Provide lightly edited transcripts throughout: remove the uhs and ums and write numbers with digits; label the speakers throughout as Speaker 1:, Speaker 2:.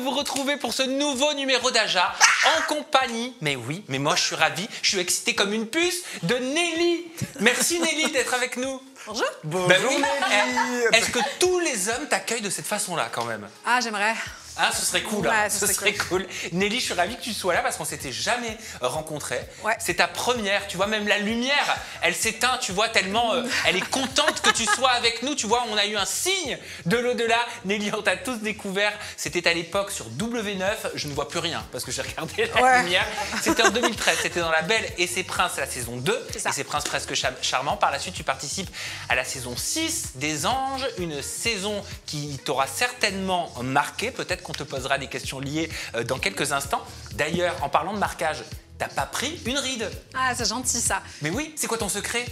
Speaker 1: vous retrouver pour ce nouveau numéro d'Aja en compagnie, mais oui, mais moi je suis ravi, je suis excité comme une puce, de Nelly. Merci Nelly d'être avec nous.
Speaker 2: Bonjour.
Speaker 1: Bonjour Nelly. Est-ce que tous les hommes t'accueillent de cette façon-là quand même?
Speaker 2: Ah, j'aimerais.
Speaker 1: Ah, ce serait cool,
Speaker 2: ouais,
Speaker 1: hein. Ce serait cool. Nelly, je suis ravie que tu sois là parce qu'on s'était jamais rencontrés.
Speaker 2: Ouais.
Speaker 1: C'est ta première, tu vois, même la lumière, elle s'éteint, tu vois, tellement elle est contente que tu sois avec nous, tu vois, on a eu un signe de l'au-delà. Nelly, on t'a tous découvert, c'était à l'époque sur W9, je ne vois plus rien parce que j'ai regardé la lumière. C'était en 2013, c'était dans La Belle et ses Princes, la saison 2, et ses Princes presque charmants. Par la suite, tu participes à la saison 6 des Anges, une saison qui t'aura certainement marqué, peut-être qu'on te posera des questions liées dans quelques instants. D'ailleurs, en parlant de marquage, t'as pas pris une ride?
Speaker 2: Ah, c'est gentil ça.
Speaker 1: Mais oui, c'est quoi ton secret?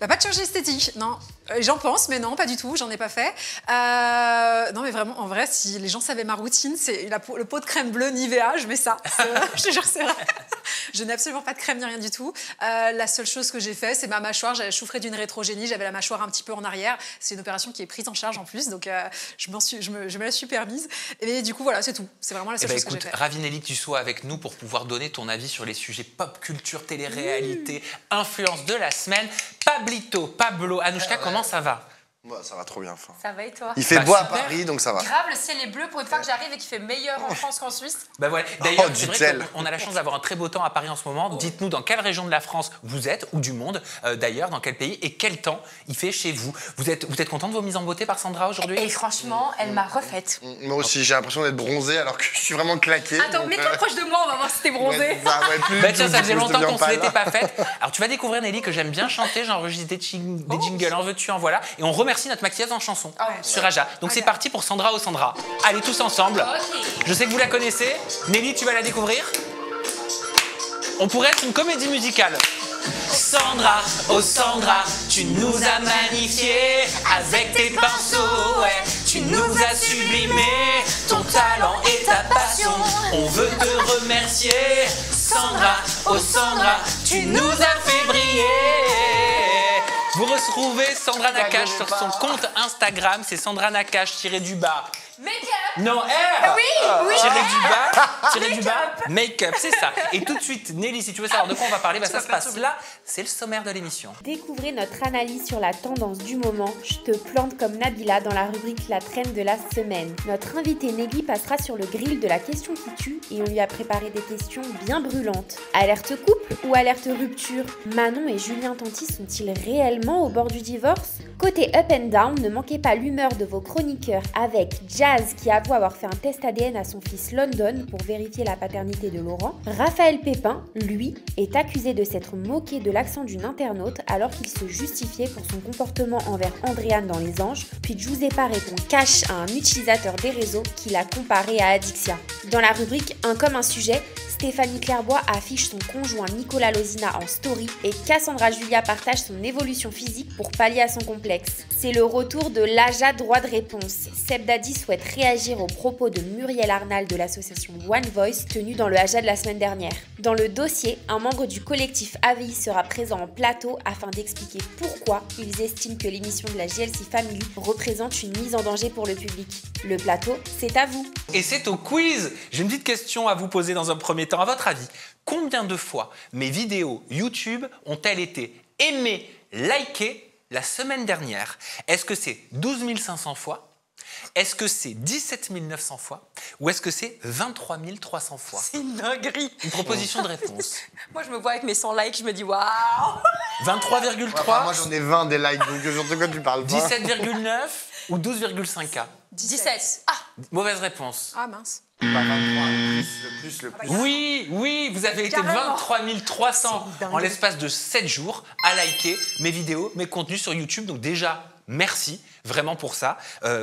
Speaker 2: Bah, pas de chirurgie esthétique, non. J'en pense, mais non, pas du tout, j'en ai pas fait. Non, mais vraiment, en vrai, si les gens savaient ma routine, c'est le pot de crème bleue Nivea, je mets ça. Je te jure, c'est vrai. Je n'ai absolument pas de crème ni rien du tout. La seule chose que j'ai fait, c'est ma mâchoire. J'avais souffert d'une rétrogénie, j'avais la mâchoire un petit peu en arrière. C'est une opération qui est prise en charge en plus, donc je me la suis permise. Et du coup, voilà, c'est tout. C'est vraiment la seule chose que j'ai fait.
Speaker 1: Ravi Nelly que tu sois avec nous pour pouvoir donner ton avis sur les sujets pop culture, télé-réalité, influence de la semaine. Pablo, Anouchka, comment ça va?
Speaker 3: Bah, ça va trop bien. Fin.
Speaker 4: Ça va et toi?
Speaker 3: Il fait beau à
Speaker 1: super.
Speaker 3: Paris, donc ça va.
Speaker 4: Grave, le ciel est bleu pour une fois que j'arrive et qu'il fait meilleur en France qu'en Suisse.
Speaker 1: Bah voilà. D'ailleurs,
Speaker 3: Oh,
Speaker 1: c'est vrai
Speaker 3: dit-elle.
Speaker 1: qu'on a la chance d'avoir un très beau temps à Paris en ce moment. Dites-nous dans quelle région de la France vous êtes, ou du monde d'ailleurs, dans quel pays, et quel temps il fait chez vous. Vous êtes content de vos mises en beauté par Sandra aujourd'hui?
Speaker 4: Et franchement, elle m'a refaite.
Speaker 3: Moi aussi, j'ai l'impression d'être bronzé alors que je suis vraiment claqué.
Speaker 4: Attends,
Speaker 3: donc,
Speaker 4: mets-toi proche de moi, on va voir si t'es bronzé.
Speaker 3: ouais, ça, ouais, plus,
Speaker 1: Bah tiens,
Speaker 3: plus,
Speaker 1: ça faisait
Speaker 3: plus
Speaker 1: longtemps
Speaker 3: de
Speaker 1: qu'on se
Speaker 3: viande
Speaker 1: l'était
Speaker 3: pâle.
Speaker 1: pas faite. Alors tu vas découvrir Nelly que j'aime bien chanter, j'enregistre des jingles, en veux-tu, en voilà. Et on remercie notre maquilleuse en chanson sur Aja. Donc c'est parti pour Sandra oh Sandra. Allez tous ensemble. Je sais que vous la connaissez. Nelly, tu vas la découvrir. On pourrait être une comédie musicale. Sandra, oh Sandra, tu nous as magnifiés avec tes pinceaux, ouais. Tu nous as sublimés, ton talent et ta passion. On veut te remercier. Sandra, oh Sandra, tu nous as fait briller. Vous retrouvez Sandra Nakache sur son compte Instagram, c'est Sandra Nakache-du-bas.
Speaker 4: Make-up.
Speaker 1: Non, R
Speaker 4: Oui.
Speaker 1: tiré du bas, make-up, c'est ça. Et tout de suite, Nelly, si tu veux savoir de quoi on va parler, bah, ça se passe là, c'est le sommaire de l'émission.
Speaker 5: Découvrez notre analyse sur la tendance du moment. Je te plante comme Nabila dans la rubrique La traîne de la semaine. Notre invité Nelly passera sur le grill de la question qui tue et on lui a préparé des questions bien brûlantes. Alerte couple ou alerte rupture? Manon et Julien Tanti sont-ils réellement au bord du divorce? Côté Up and Down, ne manquez pas l'humeur de vos chroniqueurs avec Jazz qui avoue avoir fait un test ADN à son fils London pour vérifier la paternité de Laurent. Raphaël Pépin, lui, est accusé de s'être moqué de l'accent d'une internaute alors qu'il se justifiait pour son comportement envers Andréane dans Les Anges, puis Giuseppa répond cash à un utilisateur des réseaux qui l'a comparé à Adixia. Dans la rubrique Un comme un sujet, Stéphanie Clairbois affiche son conjoint Nicolas Lozina en story et Cassandra Julia partage son évolution physique pour pallier à son complexe. C'est le retour de l'Aja droit de réponse. Seb Dadi souhaite réagir aux propos de Muriel Arnal de l'association One Voice tenue dans le Aja de la semaine dernière. Dans le dossier, un membre du collectif AVI sera présent en plateau afin d'expliquer pourquoi ils estiment que l'émission de la JLC Family représente une mise en danger pour le public. Le plateau, c'est à vous.
Speaker 1: Et c'est au quiz. J'ai une petite question à vous poser dans un premier temps. À votre avis, combien de fois mes vidéos YouTube ont-elles été aimées, likées la semaine dernière? Est-ce que c'est 12 500 fois? Est-ce que c'est 17 900 fois? Ou est-ce que c'est 23 300 fois?
Speaker 4: C'est une dinguerie.
Speaker 1: Une proposition de réponse.
Speaker 4: Moi, je me vois avec mes 100 likes, je me dis waouh.
Speaker 1: 23,3,
Speaker 3: Moi, j'en ai 20 des likes, donc genre de quoi tu parles pas.
Speaker 1: 17,9 ou 12,5K?
Speaker 4: 17. Ah,
Speaker 1: Mauvaise réponse.
Speaker 2: Ah mince.
Speaker 3: Pas 23, le plus.
Speaker 1: Oui, vous avez été
Speaker 4: Carrément.
Speaker 1: 23 300
Speaker 2: C'est dingue.
Speaker 1: en l'espace de 7 jours à liker mes vidéos, mes contenus sur YouTube. Donc déjà, merci vraiment pour ça.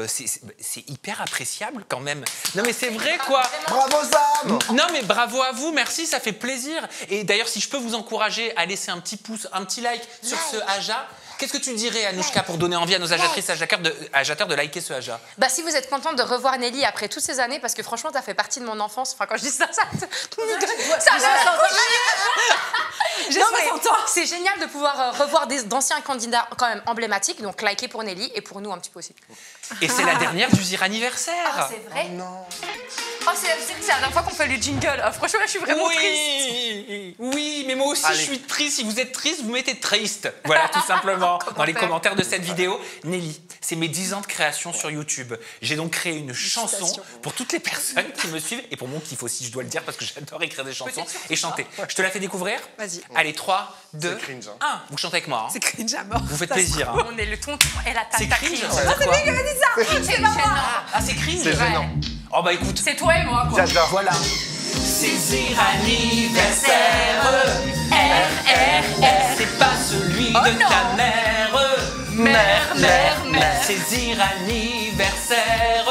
Speaker 1: C'est hyper appréciable quand même. Non mais c'est vrai quoi.
Speaker 3: Bravo Sam.
Speaker 1: Non mais bravo à vous, merci, ça fait plaisir. Et d'ailleurs, si je peux vous encourager à laisser un petit pouce, un petit like sur ce Aja, Qu'est-ce que tu dirais, Anouchka, pour donner envie à nos agiatrices agiateurs de liker ce Aja?
Speaker 4: Bah, si vous êtes contente de revoir Nelly après toutes ces années, parce que franchement, t'as fait partie de mon enfance. Enfin, quand je dis ça,
Speaker 2: J'ai 60 ans.
Speaker 4: c'est génial de pouvoir revoir d'anciens candidats quand même emblématiques. Donc, liker pour Nelly et pour nous un petit peu aussi.
Speaker 1: Et c'est la dernière du Zir anniversaire.
Speaker 4: Ah, c'est vrai? Non. Oh, c'est la dernière fois qu'on fait le jingle. Ah, franchement, là, je suis vraiment triste.
Speaker 1: Oui, mais moi aussi
Speaker 3: Allez.
Speaker 1: je suis triste. Si vous êtes triste, vous mettez triste. Voilà, tout simplement, dans les commentaires de cette vidéo. Nelly, c'est mes 10 ans de création sur YouTube. J'ai donc créé une chanson pour toutes les personnes qui me suivent et pour mon kiff aussi, je dois le dire, parce que j'adore écrire des chansons et chanter. Je te la fais découvrir?
Speaker 2: Vas-y.
Speaker 1: Allez, 3, 2,
Speaker 3: C'est cringe,
Speaker 1: 1. Vous chantez avec moi. Hein.
Speaker 2: C'est cringe à mort.
Speaker 1: Vous faites plaisir. Hein.
Speaker 4: On est le tonton et la
Speaker 1: C'est
Speaker 4: tata
Speaker 1: cringe.
Speaker 4: cringe.
Speaker 1: C'est quoi?
Speaker 4: C'est gênant.
Speaker 1: Ah, c'est cringe.
Speaker 3: C'est gênant.
Speaker 1: Oh bah écoute.
Speaker 4: C'est toi et moi, quoi.
Speaker 3: J'adore.
Speaker 1: Voilà. C'est Zir anniversaire, RRR, c'est pas celui de ta mère, mère. C'est Zir anniversaire,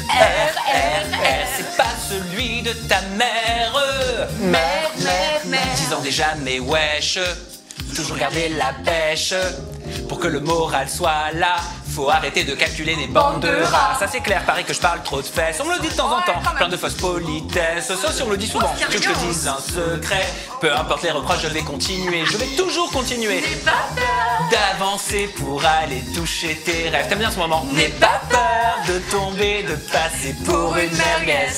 Speaker 1: RRR, c'est pas celui de ta mère, mère. 10 ans déjà, mais wesh, toujours garder la pêche, pour que le moral soit là. Faut arrêter de calculer des bandes de rats. Ça c'est clair, paraît que je parle trop de fesses. On me le dit de temps en temps, plein de fausses politesses. Ça on me le dit souvent, tu veux que je te dise un secret. Peu importe les reproches, je vais continuer. Je vais toujours continuer d'avancer pour aller toucher tes rêves. T'aimes bien ce moment? N'aie pas peur de tomber, de passer pour une merguez.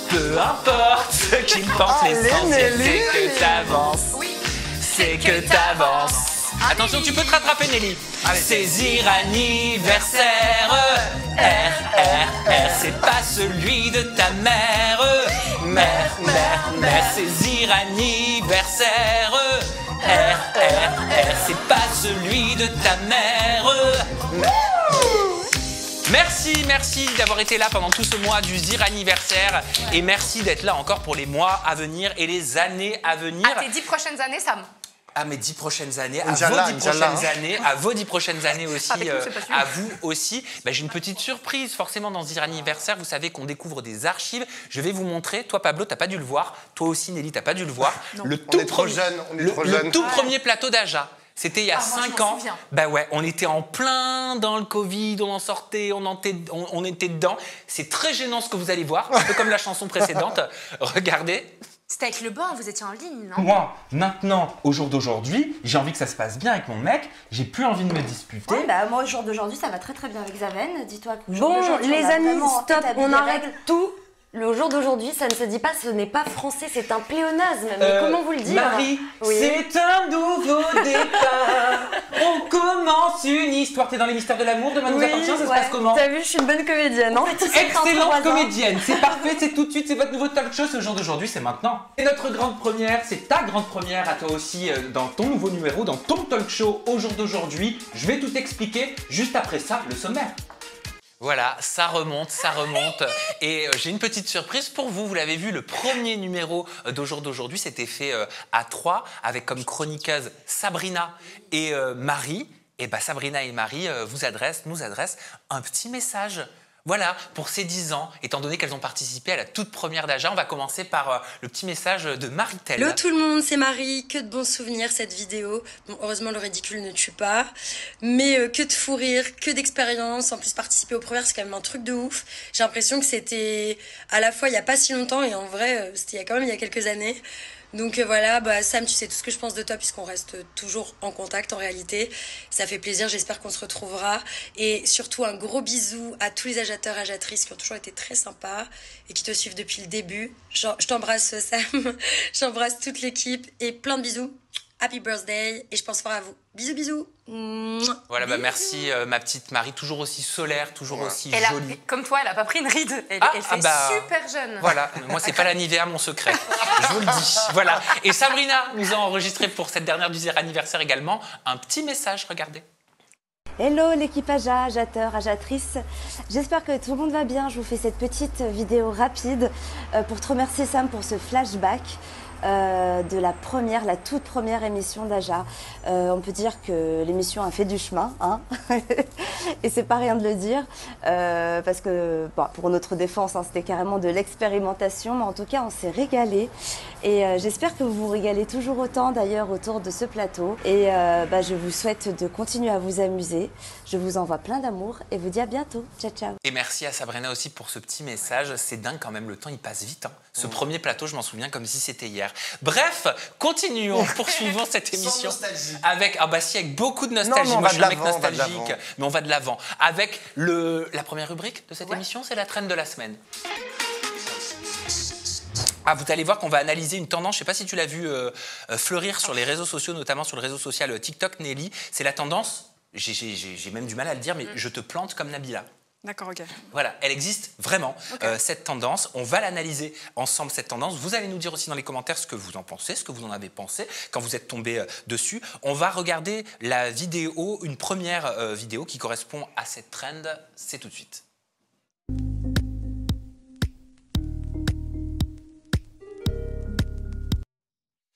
Speaker 1: Peu importe ce qu'ils pensent, l'essentiel c'est que t'avances. C'est que t'avances. Attention, tu peux te rattraper, Nelly. C'est Zir anniversaire, RRR, c'est pas celui de ta mère, mère. C'est Zir anniversaire, RRR, c'est pas celui de ta mère. Merci d'avoir été là pendant tout ce mois du Zir anniversaire et merci d'être là encore pour les mois à venir et les années à venir.
Speaker 4: À tes 10 prochaines années, Sam.
Speaker 1: À mes 10 prochaines années,
Speaker 3: Inch'Allah,
Speaker 1: à vos 10 prochaines années aussi,
Speaker 4: Avec nous, c'est pas sûr.
Speaker 1: à vous aussi. Ben, j'ai une petite surprise, forcément dans Zir anniversaire, vous savez qu'on découvre des archives. Je vais vous montrer. Toi, Pablo, t'as pas dû le voir. Toi aussi, Nelly, t'as pas dû le voir. Le
Speaker 3: On est trop jeunes,
Speaker 1: le tout premier plateau d'Aja. C'était il y a
Speaker 4: moi, je
Speaker 1: 5
Speaker 4: m'en
Speaker 1: ans.
Speaker 4: souviens.
Speaker 1: Bah ouais, on était en plein dans le Covid, on en sortait, on était dedans. C'est très gênant ce que vous allez voir, un peu comme la chanson précédente. Regardez.
Speaker 4: C'était avec le banc, vous étiez en ligne, non?
Speaker 6: Moi, maintenant, au jour d'aujourd'hui, j'ai envie que ça se passe bien avec mon mec, j'ai plus envie de me disputer.
Speaker 7: Ouais, bah moi au jour d'aujourd'hui ça va très très bien avec Zaven. Dis-toi que
Speaker 8: Bon, les amis, stop, on arrête
Speaker 7: tout. Le jour d'aujourd'hui, ça ne se dit pas, ce n'est pas français, c'est un pléonasme. Mais comment vous le dire?
Speaker 6: Marie,
Speaker 7: Oui.
Speaker 6: c'est un nouveau départ. On commence une histoire. T'es dans les mystères de l'amour, demain nous appartient, ça se passe comment?
Speaker 8: T'as vu, je suis une bonne comédienne, non?
Speaker 6: Excellente comédienne, c'est parfait, c'est tout de suite, c'est votre nouveau talk show, ce jour d'aujourd'hui, c'est maintenant. C'est notre grande première, c'est ta grande première à toi aussi dans ton nouveau numéro, dans ton talk show au jour d'aujourd'hui. Je vais tout expliquer juste après ça, le sommaire.
Speaker 1: Voilà, ça remonte. Et j'ai une petite surprise pour vous. Vous l'avez vu, le premier numéro d'aujourd'hui, c'était fait à 3 avec comme chroniqueuse Sabrina et Marie. Et bah Sabrina et Marie nous adressent un petit message. Voilà, pour ces 10 ans, étant donné qu'elles ont participé à la toute première d'Aja, on va commencer par le petit message de Maritel.
Speaker 8: Hello tout le monde, c'est Marie. Que de bons souvenirs cette vidéo. Bon, heureusement, le ridicule ne tue pas. Mais que de fou rire, que d'expérience. En plus, participer aux premières, c'est quand même un truc de ouf. J'ai l'impression que c'était à la fois il n'y a pas si longtemps et en vrai, c'était quand même il y a quelques années. Donc voilà, bah Sam, tu sais tout ce que je pense de toi puisqu'on reste toujours en contact en réalité. Ça fait plaisir, j'espère qu'on se retrouvera. Et surtout un gros bisou à tous les agiateurs, agiatrices qui ont toujours été très sympas et qui te suivent depuis le début. Je t'embrasse Sam, j'embrasse toute l'équipe et plein de bisous. Happy birthday et je pense fort à vous. Bisous bisous.
Speaker 1: Voilà, bah merci ma petite Marie, toujours aussi solaire, toujours aussi
Speaker 4: Elle a,
Speaker 1: jolie.
Speaker 4: comme toi, elle a pas pris une ride. Elle fait super jeune.
Speaker 1: Voilà, moi c'est pas la Nivea mon secret, je vous le dis. Voilà. Et Sabrina nous a enregistré pour cette dernière du Zir anniversaire également un petit message, regardez.
Speaker 7: Hello l'équipe Aja, agiateur, agiatrice. J'espère que tout le monde va bien. Je vous fais cette petite vidéo rapide pour te remercier Sam pour ce flashback. De la toute première émission d'Aja. On peut dire que l'émission a fait du chemin, hein. Et c'est pas rien de le dire, parce que bon, pour notre défense, hein, c'était carrément de l'expérimentation, mais en tout cas, on s'est régalé. Et j'espère que vous vous régalez toujours autant d'ailleurs autour de ce plateau. Et je vous souhaite de continuer à vous amuser. Je vous envoie plein d'amour et vous dis à bientôt. Ciao, ciao.
Speaker 1: Et merci à Sabrina aussi pour ce petit message. C'est dingue quand même, le temps il passe vite. Hein. Ce premier plateau, je m'en souviens comme si c'était hier. Bref, continuons, poursuivons cette émission. Avec, avec beaucoup de nostalgie.
Speaker 3: Non,
Speaker 1: moi je suis un mec nostalgique, mais on va de l'avant. Avec la première rubrique de cette émission, c'est la trend de la semaine. Ah, vous allez voir qu'on va analyser une tendance, je ne sais pas si tu l'as vu fleurir sur les réseaux sociaux, notamment sur le réseau social TikTok, Nelly. C'est la tendance, j'ai même du mal à le dire, mais je te plante comme Nabila.
Speaker 2: D'accord, ok.
Speaker 1: Voilà, elle existe vraiment, cette tendance. On va l'analyser ensemble, cette tendance. Vous allez nous dire aussi dans les commentaires ce que vous en pensez, ce que vous en avez pensé quand vous êtes tombé dessus. On va regarder la vidéo, une première vidéo qui correspond à cette trend. C'est tout de suite.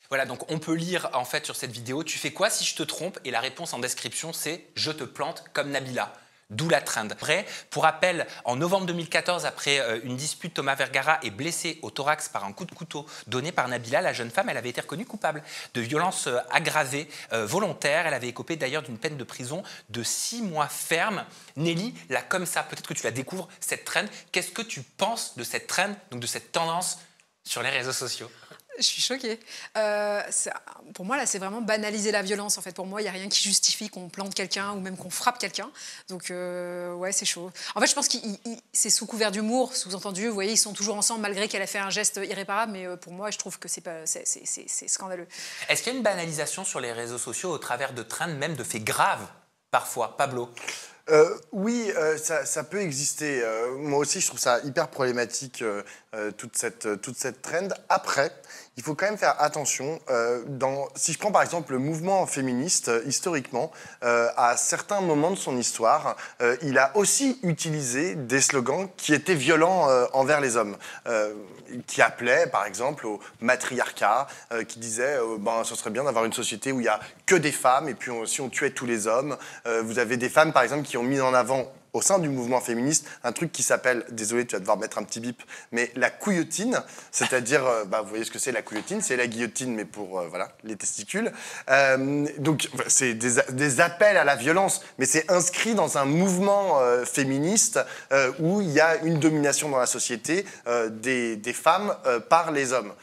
Speaker 1: Voilà, donc on peut lire en fait sur cette vidéo, tu fais quoi si je te trompe? Et la réponse en description, c'est je te plante comme Nabila. D'où la trend. Après, pour rappel, en novembre 2014, après une dispute, Thomas Vergara est blessé au thorax par un coup de couteau donné par Nabila. La jeune femme, elle avait été reconnue coupable de violences aggravées volontaires. Elle avait écopé d'ailleurs d'une peine de prison de 6 mois ferme. Nelly, là comme ça, peut-être que tu la découvres, cette trend. Qu'est-ce que tu penses de cette trend, donc de cette tendance sur les réseaux sociaux?
Speaker 2: Je suis choquée. Pour moi, là, c'est vraiment banaliser la violence. En fait, pour moi, il n'y a rien qui justifie qu'on plante quelqu'un ou même qu'on frappe quelqu'un. Donc, ouais, c'est chaud. En fait, je pense que c'est sous couvert d'humour, sous-entendu. Vous voyez, ils sont toujours ensemble malgré qu'elle a fait un geste irréparable. Mais pour moi, je trouve que c'est scandaleux.
Speaker 1: Est-ce qu'il y a une banalisation sur les réseaux sociaux au travers de trends, même de faits graves, parfois? Pablo?
Speaker 3: Oui, ça peut exister. Moi aussi, je trouve ça hyper problématique, toute cette trend. Après, il faut quand même faire attention. Si je prends par exemple le mouvement féministe, historiquement, à certains moments de son histoire, il a aussi utilisé des slogans qui étaient violents envers les hommes, qui appelaient par exemple au matriarcat, qui disaient ce serait bien d'avoir une société où il n'y a que des femmes et puis si on tuait tous les hommes. Vous avez des femmes par exemple qui ont mis en avant au sein du mouvement féministe, un truc qui s'appelle, désolé, tu vas devoir mettre un petit bip, mais la couillotine, c'est-à-dire, vous voyez ce que c'est la couillotine, c'est la guillotine, mais pour les testicules. Donc, c'est des appels à la violence, mais c'est inscrit dans un mouvement féministe où il y a une domination dans la société des femmes par les hommes.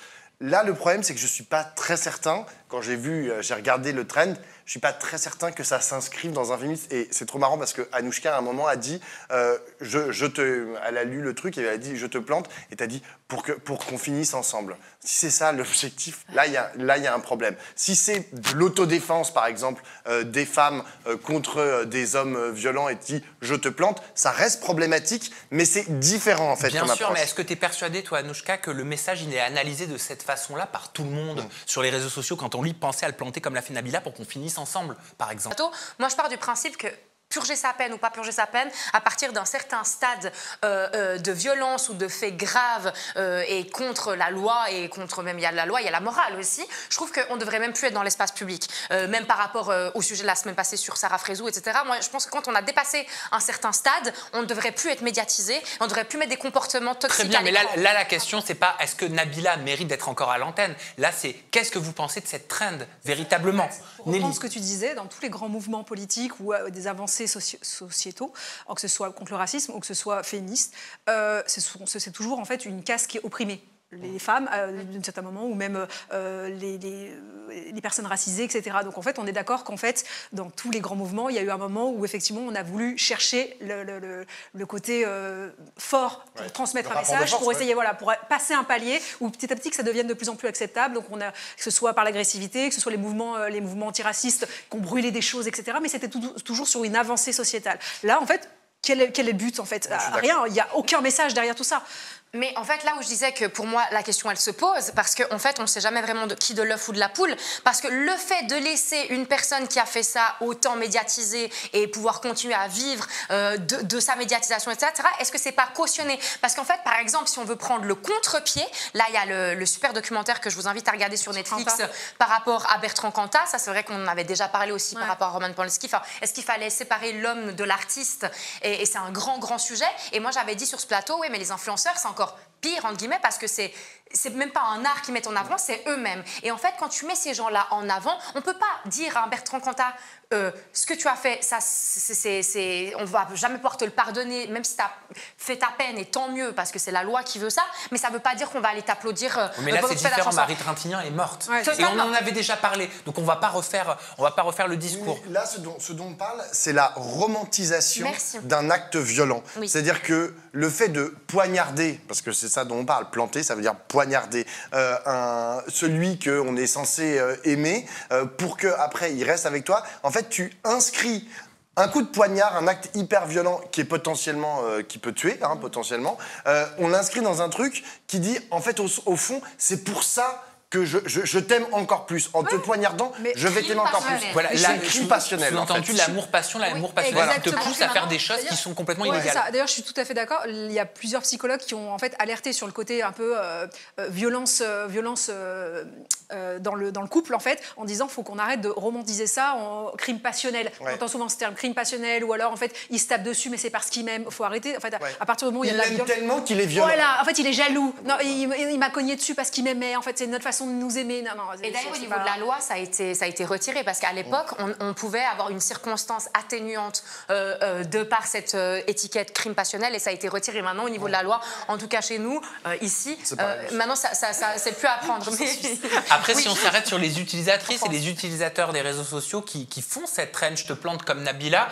Speaker 3: Là, le problème, c'est que je ne suis pas très certain, quand j'ai regardé le trend, je ne suis pas très certain que ça s'inscrive dans un féminisme. Et c'est trop marrant parce qu'Anouchka, à un moment, a dit, elle a lu le truc et elle a dit, je te plante, et tu as dit, pour qu'on finisse ensemble. Si c'est ça l'objectif, là, il y a un problème. Si c'est de l'autodéfense, par exemple, des femmes contre des hommes violents et dit, je te plante, ça reste problématique, mais c'est différent, en fait.
Speaker 1: Bien sûr, mais est-ce que tu es persuadée, toi, Anouchka, que le message, il est analysé de cette façon-là par tout le monde sur les réseaux sociaux quand on lui pensait à le planter comme l'a fait Nabila pour qu'on finisse ensemble, par exemple?
Speaker 4: Moi, je pars du principe que purger sa peine ou pas purger sa peine, à partir d'un certain stade de violence ou de faits graves et contre la loi, et contre même, il y a la loi, il y a la morale aussi, je trouve qu'on ne devrait même plus être dans l'espace public. Même par rapport au sujet de la semaine passée sur Sarah Frézou, etc. Moi, je pense que quand on a dépassé un certain stade, on ne devrait plus être médiatisé, on ne devrait plus mettre des comportements toxiques.
Speaker 1: Très bien, mais là, la question, c'est pas est-ce que Nabila mérite d'être encore à l'antenne? Là, c'est qu'est-ce que vous pensez de cette trend, véritablement?
Speaker 2: On pense ce que tu disais, dans tous les grands mouvements politiques ou des avancées sociétaux, que ce soit contre le racisme ou que ce soit féministe, c'est toujours en fait une caste qui est opprimée. Les femmes, d'un certain moment, ou même les personnes racisées, etc. Donc en fait, on est d'accord qu'en fait, dans tous les grands mouvements, il y a eu un moment où effectivement, on a voulu chercher le côté fort pour transmettre un message, pour essayer, pour passer un palier où petit à petit que ça devienne de plus en plus acceptable. Donc on a, que ce soit par l'agressivité, que ce soit les mouvements antiracistes qui ont brûlé des choses, etc. Mais c'était toujours sur une avancée sociétale. Là, en fait, quel est le but en fait? Rien, il n'y a aucun message derrière tout ça.
Speaker 4: Mais en fait, là où je disais que pour moi, la question, elle se pose, parce qu'en fait, on ne sait jamais vraiment qui de l'œuf ou de la poule, parce que le fait de laisser une personne qui a fait ça autant médiatiser et pouvoir continuer à vivre de sa médiatisation, etc., est-ce que c'est pas cautionné? Parce qu'en fait, par exemple, si on veut prendre le contre-pied, là, il y a le super documentaire que je vous invite à regarder sur Netflix par rapport à Bertrand Cantat. Ça, c'est vrai qu'on en avait déjà parlé aussi par rapport à Roman Polanski. Enfin, est-ce qu'il fallait séparer l'homme de l'artiste? Et c'est un grand sujet. Et moi, j'avais dit sur ce plateau, oui, mais les influenceurs, c'est encore pire, entre guillemets, parce que c'est même pas un art qu'ils mettent en avant, c'est eux-mêmes. Et en fait, quand tu mets ces gens-là en avant, on peut pas dire à Bertrand Cantat, ce que tu as fait, ça, on va jamais pouvoir te le pardonner, même si tu as fait ta peine, et tant mieux, parce que c'est la loi qui veut ça, mais ça veut pas dire qu'on va aller t'applaudir.
Speaker 1: Mais là, c'est différent, Marie Trintignant est morte. Et on en avait déjà parlé, donc on va pas refaire le discours.
Speaker 3: Oui, là, ce dont on parle, c'est la romantisation d'un acte violent. Oui. C'est-à-dire que le fait de poignarder, parce que c'est ça dont on parle, planter, ça veut dire poignarder celui qu'on est censé aimer, pour qu'après il reste avec toi. En fait, tu inscris un coup de poignard, un acte hyper violent qui est potentiellement, qui peut tuer, potentiellement. On l'inscrit dans un truc qui dit, en fait, au fond, c'est pour ça que je t'aime encore plus. En te poignardant, je vais t'aimer encore plus.
Speaker 1: Voilà,
Speaker 3: c'est un crime passionnel.
Speaker 1: Sous-entendu, l'amour-passion passionnelle qui te pousse à faire des choses qui sont complètement illégales.
Speaker 2: D'ailleurs, je suis tout à fait d'accord. Il y a plusieurs psychologues qui ont en fait alerté sur le côté un peu violence dans le couple, en fait, en disant qu'il faut qu'on arrête de romantiser ça en crime passionnel. On entend souvent ce terme crime passionnel, ou alors en fait, il se tape dessus, mais c'est parce qu'il m'aime. Il faut arrêter. En fait, à partir du moment où il y a de la violence,
Speaker 3: tellement qu'il est violent.
Speaker 2: Voilà, en fait, il est jaloux. Non, il m'a cogné dessus parce qu'il m'aimait. En fait, c'est notre façon de nous aimer. Non,
Speaker 4: et d'ailleurs, au niveau de la loi, ça a été retiré parce qu'à l'époque, on pouvait avoir une circonstance atténuante de par cette étiquette crime passionnel, et ça a été retiré. Maintenant, au niveau de la loi, en tout cas chez nous, ici, maintenant, ça c'est plus à prendre.
Speaker 1: Après, si on s'arrête sur les utilisatrices et les utilisateurs des réseaux sociaux qui font cette traîne, je te plante comme Nabila,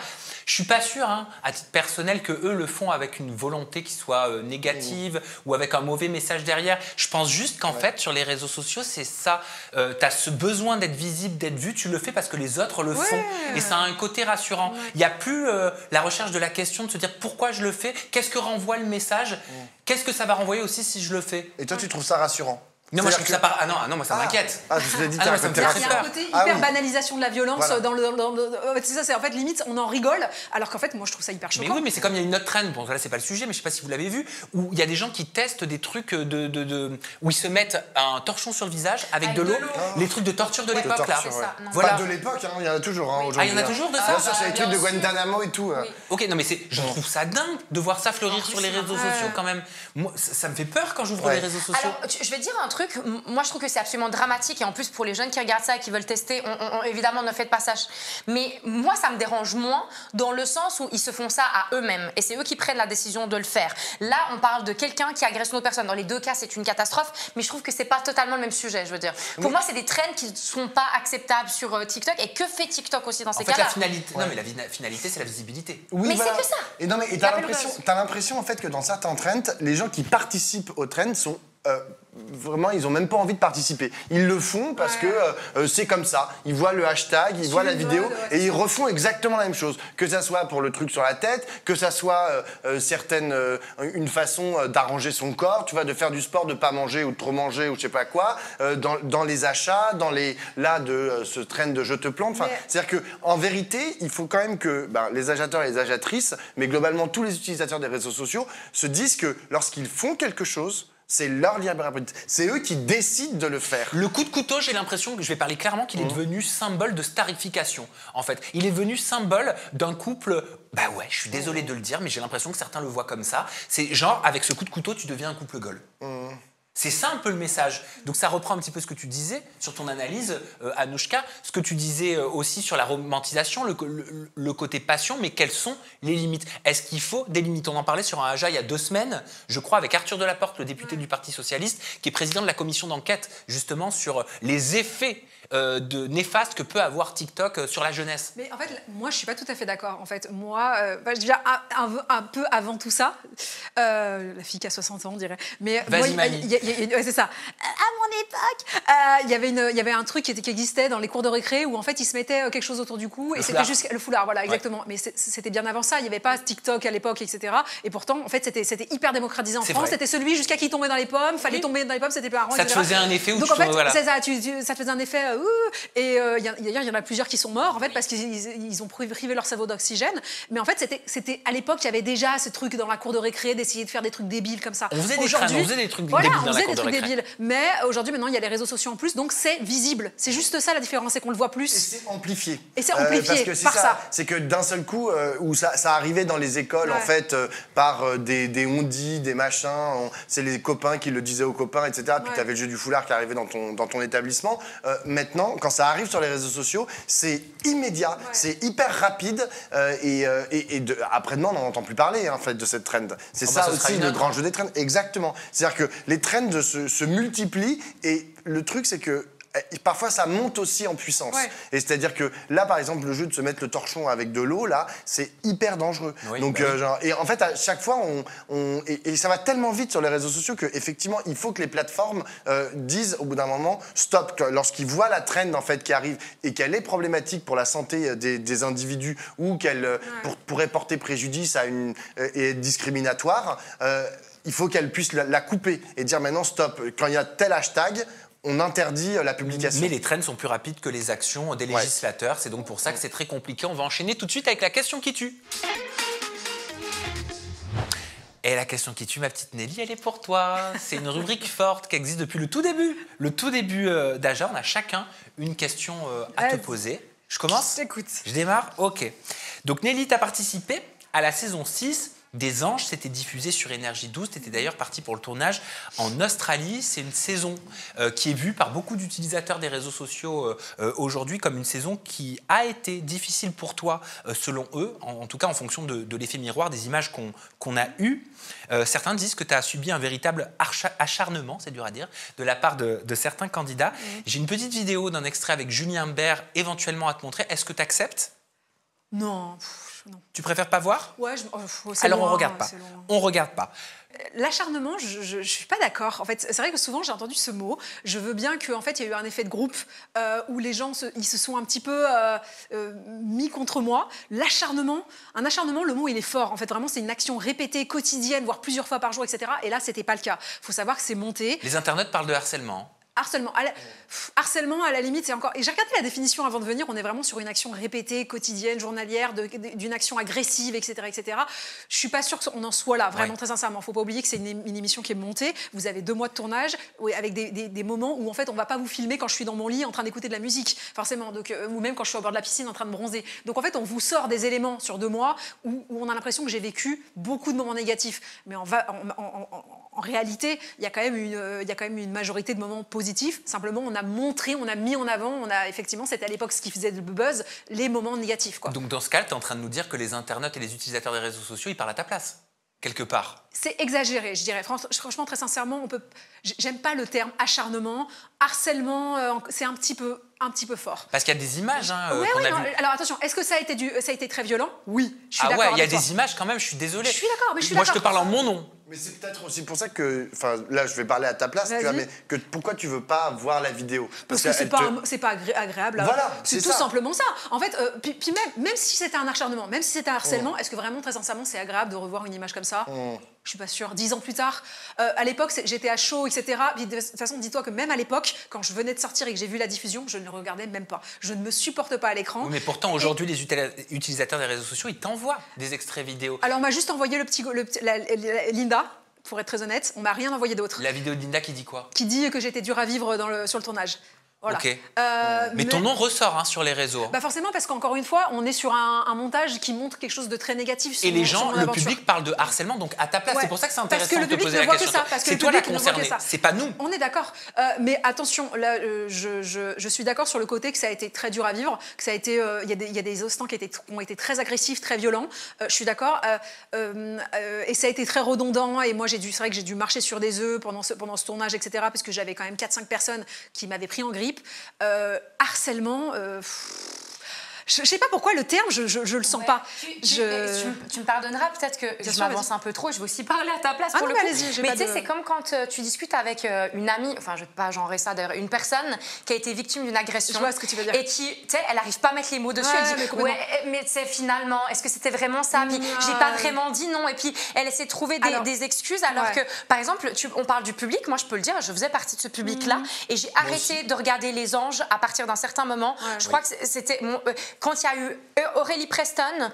Speaker 1: je suis pas sûr, à titre personnel, que eux le font avec une volonté qui soit négative ou avec un mauvais message derrière. Je pense juste qu'en fait, sur les réseaux sociaux, c'est ça. Tu as ce besoin d'être visible, d'être vu, tu le fais parce que les autres le font. Et ça a un côté rassurant. Il n'y a plus la recherche de la question de se dire pourquoi je le fais, qu'est-ce que renvoie le message, qu'est-ce que ça va renvoyer aussi si je le fais.
Speaker 3: Et toi, tu trouves ça rassurant?
Speaker 1: Non, moi je trouve que ça part. Ah non, moi ça m'inquiète.
Speaker 3: Je vous ai dit,
Speaker 2: il y a un côté hyper banalisation de la violence dans le. C'est ça, c'est en fait limite on en rigole, alors qu'en fait moi je trouve ça hyper choquant.
Speaker 1: Mais oui, mais c'est comme il y a une autre trend. Bon, là c'est pas le sujet, mais je sais pas si vous l'avez vu, où il y a des gens qui testent des trucs où ils se mettent un torchon sur le visage avec de l'eau, les trucs de torture de l'époque là.
Speaker 3: Voilà. Pas de l'époque, il y en a toujours aujourd'hui.
Speaker 1: Ah, il y en a toujours de ça.
Speaker 3: Bien sûr, c'est les trucs de Guantanamo et tout.
Speaker 1: Ok, non mais je trouve ça dingue de voir ça fleurir sur les réseaux sociaux quand même. Moi, ça me fait peur quand j'ouvre les réseaux sociaux.
Speaker 4: Alors, je vais dire un truc. Moi, je trouve que c'est absolument dramatique, et en plus pour les jeunes qui regardent ça et qui veulent tester, évidemment ne faites pas ça. Mais moi ça me dérange moins dans le sens où ils se font ça à eux-mêmes et c'est eux qui prennent la décision de le faire. Là on parle de quelqu'un qui agresse une autre personne. Dans les deux cas c'est une catastrophe, mais je trouve que c'est pas totalement le même sujet, je veux dire. Pour moi c'est des trends qui ne sont pas acceptables sur TikTok. Et que fait TikTok aussi dans ces cas-là?
Speaker 1: La finalité, non mais la finalité c'est la visibilité.
Speaker 3: Oui,
Speaker 4: mais c'est que ça.
Speaker 3: Et non mais t'as l'impression en fait que dans certains trends, les gens qui participent aux trends sont vraiment, ils n'ont même pas envie de participer. Ils le font parce que c'est comme ça. Ils voient le hashtag, ils voient la vidéo et ils refont exactement la même chose. Que ça soit pour le truc sur la tête, que ça soit une façon d'arranger son corps, tu vois, de faire du sport, de pas manger ou de trop manger ou je sais pas quoi, dans les achats, ce trend de je te plante. C'est-à-dire qu'en vérité, il faut quand même que les acheteurs et les achetrices, mais globalement tous les utilisateurs des réseaux sociaux, se disent que lorsqu'ils font quelque chose, c'est leur libre arbitre. C'est eux qui décident de le faire.
Speaker 1: Le coup de couteau, j'ai l'impression que je vais parler clairement qu'il est devenu symbole de starification. En fait, il est devenu symbole d'un couple. Je suis désolé de le dire, mais j'ai l'impression que certains le voient comme ça. C'est genre, avec ce coup de couteau, tu deviens un couple goal. C'est ça un peu le message. Donc ça reprend un petit peu ce que tu disais sur ton analyse, Anouchka, ce que tu disais aussi sur la romantisation, le côté passion, mais quelles sont les limites? Est-ce qu'il faut des limites? On en parlait sur un AJA il y a 2 semaines, je crois, avec Arthur Delaporte, le député du Parti Socialiste, qui est président de la commission d'enquête justement sur les effets néfastes que peut avoir TikTok sur la jeunesse.
Speaker 2: Mais en fait, moi, je suis pas tout à fait d'accord. En fait, moi, déjà un peu avant tout ça, la fille qui a 60 ans, on dirait. Mais
Speaker 1: vas-y, Mani.
Speaker 2: Il Ouais, c'est ça. À mon époque, il y avait un truc qui existait dans les cours de récré où en fait ils se mettaient quelque chose autour du cou et c'était juste le foulard, voilà, exactement. Mais c'était bien avant ça. Il n'y avait pas TikTok à l'époque, etc. Et pourtant, en fait, c'était hyper démocratisé en France. C'était celui jusqu'à qui tombait dans les pommes. Fallait tomber dans les pommes, c'était pas un rang.
Speaker 1: Ça te faisait un effet où
Speaker 2: donc en fait, voilà. Ça te faisait un effet. Et d'ailleurs, il y en a plusieurs qui sont morts en fait parce qu'ils ont privé leur cerveau d'oxygène. Mais en fait, c'était à l'époque, il y avait déjà ce truc dans la cour de récré d'essayer de faire des trucs débiles comme ça.
Speaker 1: On faisait des trucs débiles dans la cour de récré.
Speaker 2: Mais aujourd'hui, maintenant, il y a les réseaux sociaux en plus, donc c'est visible. C'est juste ça la différence, c'est qu'on le voit plus.
Speaker 3: Et c'est amplifié.
Speaker 2: Et c'est amplifié
Speaker 3: parce que
Speaker 2: par ça.
Speaker 3: C'est que d'un seul coup, où ça arrivait dans les écoles, en fait, par des on-dit, des machins, c'est les copains qui le disaient aux copains, etc. Puis tu avais le jeu du foulard qui arrivait dans ton établissement. Maintenant, quand ça arrive sur les réseaux sociaux, c'est immédiat, c'est hyper rapide. Après-demain, on n'en entend plus parler, en fait, de cette trend. C'est ça aussi le grand jeu des trends. Exactement. C'est-à-dire que les trends se multiplient et le truc, c'est que parfois ça monte aussi en puissance. Et c'est-à-dire que là, par exemple, le jeu de se mettre le torchon avec de l'eau, là, c'est hyper dangereux. Donc, et en fait, à chaque fois, et ça va tellement vite sur les réseaux sociaux qu'effectivement, il faut que les plateformes disent au bout d'un moment, stop, lorsqu'ils voient la trend en fait qui arrive et qu'elle est problématique pour la santé des individus ou qu'elle pourrait porter préjudice et être discriminatoire, il faut qu'elle puisse la couper et dire maintenant stop, quand il y a tel hashtag, on interdit la publication.
Speaker 1: Mais les trends sont plus rapides que les actions des législateurs. C'est donc pour ça que c'est très compliqué. On va enchaîner tout de suite avec la question qui tue. Et la question qui tue, ma petite Nelly, elle est pour toi. C'est une rubrique forte qui existe depuis le tout début. Le tout début d'Aja, on a chacun une question à te poser. Je commence ?
Speaker 2: J'écoute.
Speaker 1: Je démarre ? Ok. Donc Nelly, tu as participé à la saison 6 des Anges, c'était diffusé sur Énergie 12. Tu étais d'ailleurs parti pour le tournage en Australie. C'est une saison qui est vue par beaucoup d'utilisateurs des réseaux sociaux aujourd'hui comme une saison qui a été difficile pour toi, selon eux, en tout cas en fonction de l'effet miroir des images qu'on a eues. Certains disent que tu as subi un véritable acharnement, c'est dur à dire, de la part de certains candidats. J'ai une petite vidéo d'un extrait avec Julien Bert éventuellement à te montrer. Est-ce que tu acceptes ?
Speaker 2: Non. Non.
Speaker 1: Tu préfères pas voir ?
Speaker 2: Ouais,
Speaker 1: alors on regarde pas. On regarde pas.
Speaker 2: L'acharnement, je suis pas d'accord. En fait, c'est vrai que souvent j'ai entendu ce mot. Je veux bien qu'en fait il y a eu un effet de groupe où les gens ils se sont un petit peu mis contre moi. L'acharnement, un acharnement, le mot il est fort. En fait, vraiment c'est une action répétée, quotidienne, voire plusieurs fois par jour, etc. Et là, c'était pas le cas. Il faut savoir que c'est monté.
Speaker 1: Les internautes parlent de harcèlement.
Speaker 2: Harcèlement, à la limite, c'est encore... Et j'ai regardé la définition avant de venir, on est vraiment sur une action répétée, quotidienne, journalière, d'une action agressive, etc., etc. Je suis pas sûre qu'on en soit là, vraiment, très sincèrement. Faut pas oublier que c'est une émission qui est montée. Vous avez 2 mois de tournage, avec des moments où, en fait, on va pas vous filmer quand je suis dans mon lit en train d'écouter de la musique, forcément. Donc, ou même quand je suis au bord de la piscine en train de bronzer. Donc, en fait, on vous sort des éléments sur 2 mois où on a l'impression que j'ai vécu beaucoup de moments négatifs. Mais en réalité, il y a quand même une majorité de moments positifs. Simplement, on a montré, on a mis en avant, effectivement, c'était à l'époque ce qui faisait le buzz, les moments négatifs. Quoi.
Speaker 1: Donc dans ce cas, tu es en train de nous dire que les internautes et les utilisateurs des réseaux sociaux, ils parlent à ta place, quelque part.
Speaker 2: C'est exagéré, je dirais. Franchement, très sincèrement, j'aime pas le terme acharnement, harcèlement, c'est un petit peu fort.
Speaker 1: Parce qu'il y a des images
Speaker 2: qu'on a vues. Alors attention, est-ce que ça a été très violent ? Oui, je suis d'accord.
Speaker 1: Ah ouais, il y a des images quand même, je suis désolé.
Speaker 2: Je suis d'accord, mais je suis
Speaker 1: Moi,
Speaker 2: d'accord.
Speaker 1: je te parle en mon nom.
Speaker 3: Mais c'est peut-être aussi pour ça que, enfin là je vais parler à ta place, tu vois, mais pourquoi tu veux pas voir la vidéo ?
Speaker 2: Parce que c'est pas agréable.
Speaker 3: Voilà,
Speaker 2: c'est tout simplement ça. En fait, puis même si c'était un acharnement, même si c'était un harcèlement, est-ce que vraiment très sincèrement c'est agréable de revoir une image comme ça ? Je suis pas sûre. 10 ans plus tard, à l'époque j'étais à chaud, etc. Puis, de toute façon, dis-toi que même à l'époque, quand je venais de sortir et que j'ai vu la diffusion, je ne le regardais même pas. Je ne me supporte pas à l'écran.
Speaker 1: Oui, mais pourtant aujourd'hui les utilisateurs des réseaux sociaux, ils t'envoient des extraits vidéo.
Speaker 2: Alors on m'a juste envoyé Linda. Pour être très honnête, on m'a rien envoyé d'autre.
Speaker 1: La vidéo de Linda qui dit quoi ?
Speaker 2: Qui dit que j'étais dure à vivre sur le tournage. Voilà.
Speaker 1: Okay. Mais ton nom ressort sur les réseaux.
Speaker 2: Bah forcément, parce qu'encore une fois, on est sur un montage qui montre quelque chose de très négatif.
Speaker 1: Et les gens, le public parle de harcèlement, donc à ta place. Ouais. C'est pour ça que c'est intéressant de te poser la question. C'est toi la concernée, c'est pas nous.
Speaker 2: On est d'accord. Mais attention, là, je suis d'accord sur le côté que ça a été très dur à vivre, que ça a été, il y a des instants qui ont été très agressifs, très violents. Je suis d'accord. Et ça a été très redondant. Et moi, c'est vrai que j'ai dû marcher sur des œufs pendant ce tournage, etc. Parce que j'avais quand même 4-5 personnes qui m'avaient pris en grippe. Harcèlement, je sais pas pourquoi le terme, je le sens pas.
Speaker 4: Tu me pardonneras peut-être que je m'avance un peu trop, je vais aussi parler à ta place pour le coup. Mais tu sais, c'est comme quand tu discutes avec une amie, enfin je ne vais pas genrer ça d'ailleurs, une personne qui a été victime d'une agression.
Speaker 2: Je vois ce que tu veux dire.
Speaker 4: Et qui, tu sais, elle n'arrive pas à mettre les mots dessus, elle dit mais tu sais, finalement, est-ce que c'était vraiment ça? Puis j'ai pas vraiment dit non. Et puis elle essaie de trouver des excuses alors que, par exemple, on parle du public, moi je peux le dire, je faisais partie de ce public-là et j'ai arrêté de regarder Les Anges à partir d'un certain moment. Je crois que c'était quand il y a eu Aurélie Preston.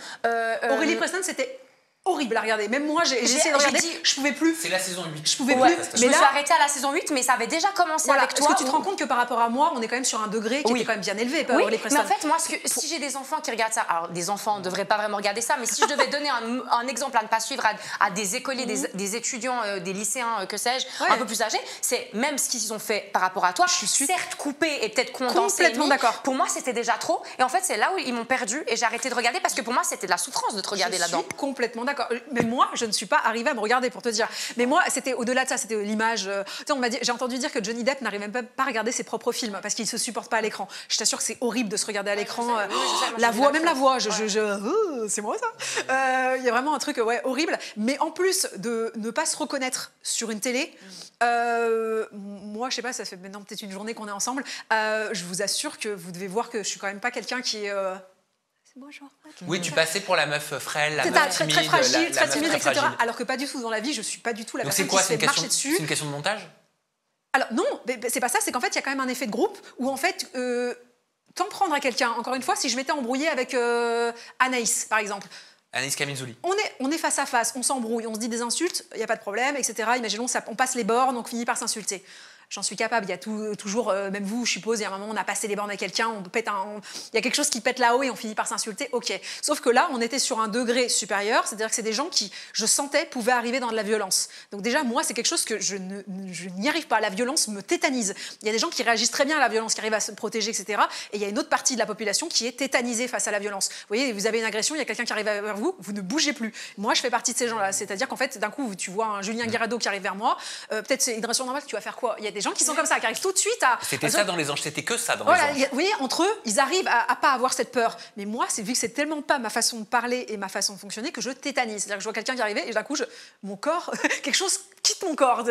Speaker 2: Aurélie Preston, c'était horrible à regarder. Même moi, j'ai essayé de regarder, je pouvais plus.
Speaker 1: C'est la saison 8.
Speaker 2: Je pouvais plus.
Speaker 4: Mais je me suis arrêtée à la saison 8, mais ça avait déjà commencé avec toi.
Speaker 2: Est-ce que tu te rends compte que par rapport à moi, on est quand même sur un degré qui était quand même bien élevé?
Speaker 4: Oui, mais en fait, moi, si j'ai des enfants qui regardent ça, alors des enfants ne devraient pas vraiment regarder ça, mais si je devais donner un exemple à ne pas suivre à des écoliers, des étudiants, des lycéens, que sais-je, un peu plus âgés, c'est même ce qu'ils ont fait par rapport à toi, je suis certes coupée et peut-être condensée.
Speaker 2: Complètement d'accord.
Speaker 4: Pour moi, c'était déjà trop. Et en fait, c'est là où ils m'ont perdue et j'ai arrêté de regarder parce que pour moi, c'était de la souffrance de te regarder là-dedans.
Speaker 2: Je suis complètement d'accord. Mais moi, je ne suis pas arrivée à me regarder, pour te dire. Mais moi, c'était au-delà de ça, c'était l'image. On m'a dit, j'ai entendu dire que Johnny Depp n'arrive même pas à regarder ses propres films parce qu'il se supporte pas à l'écran. Je t'assure que c'est horrible de se regarder à l'écran. La voix, même la voix, c'est moi ça. Il y a vraiment un truc horrible. Mais en plus de ne pas se reconnaître sur une télé, moi, je sais pas, ça fait maintenant peut-être une journée qu'on est ensemble. Je vous assure que vous devez voir que je suis quand même pas quelqu'un qui est. Bonjour.
Speaker 1: Oui, tu passais pour la meuf frêle, la meuf timide,
Speaker 2: très fragile, très timide,
Speaker 1: très
Speaker 2: etc.
Speaker 1: fragile.
Speaker 2: Alors que pas du tout dans la vie, je suis pas du tout la
Speaker 1: Donc
Speaker 2: personne
Speaker 1: c'est quoi,
Speaker 2: qui se fait marcher dessus.
Speaker 1: C'est une question de montage?
Speaker 2: Alors non, c'est pas ça, c'est qu'en fait il y a quand même un effet de groupe où en fait t'en prendre à quelqu'un. Encore une fois, si je m'étais embrouillée avec Anaïs par exemple.
Speaker 1: Anaïs Kaminzouli.
Speaker 2: On est face à face, on s'embrouille, on se dit des insultes, il n'y a pas de problème, etc. Imaginons, on passe les bornes, on finit par s'insulter. J'en suis capable, il y a toujours, même vous, je suppose, il y a un moment, on a passé les bornes à quelqu'un, il y a quelque chose qui pète là-haut et on finit par s'insulter, ok. Sauf que là, on était sur un degré supérieur, c'est-à-dire que c'est des gens qui, je sentais, pouvaient arriver dans de la violence. Donc déjà, moi, c'est quelque chose que je n'y arrive pas, la violence me tétanise. Il y a des gens qui réagissent très bien à la violence, qui arrivent à se protéger, etc. Et il y a une autre partie de la population qui est tétanisée face à la violence. Vous voyez, vous avez une agression, il y a quelqu'un qui arrive vers vous, vous ne bougez plus. Moi, je fais partie de ces gens-là, c'est-à-dire qu'en fait, d'un coup, tu vois un Julien Guirado qui arrive vers moi, peut-être c'est une agression normale, tu vas faire quoi? Il y a des gens qui sont comme ça, qui arrivent tout de suite à...
Speaker 1: C'était ça dans Les Anges, c'était que ça dans Les Anges.
Speaker 2: Vous voyez, entre eux, ils arrivent à pas avoir cette peur. Mais moi, vu que c'est tellement pas ma façon de parler et ma façon de fonctionner que je tétanise. C'est-à-dire que je vois quelqu'un qui arrive et d'un coup, mon corps, quelque chose quitte mon corps.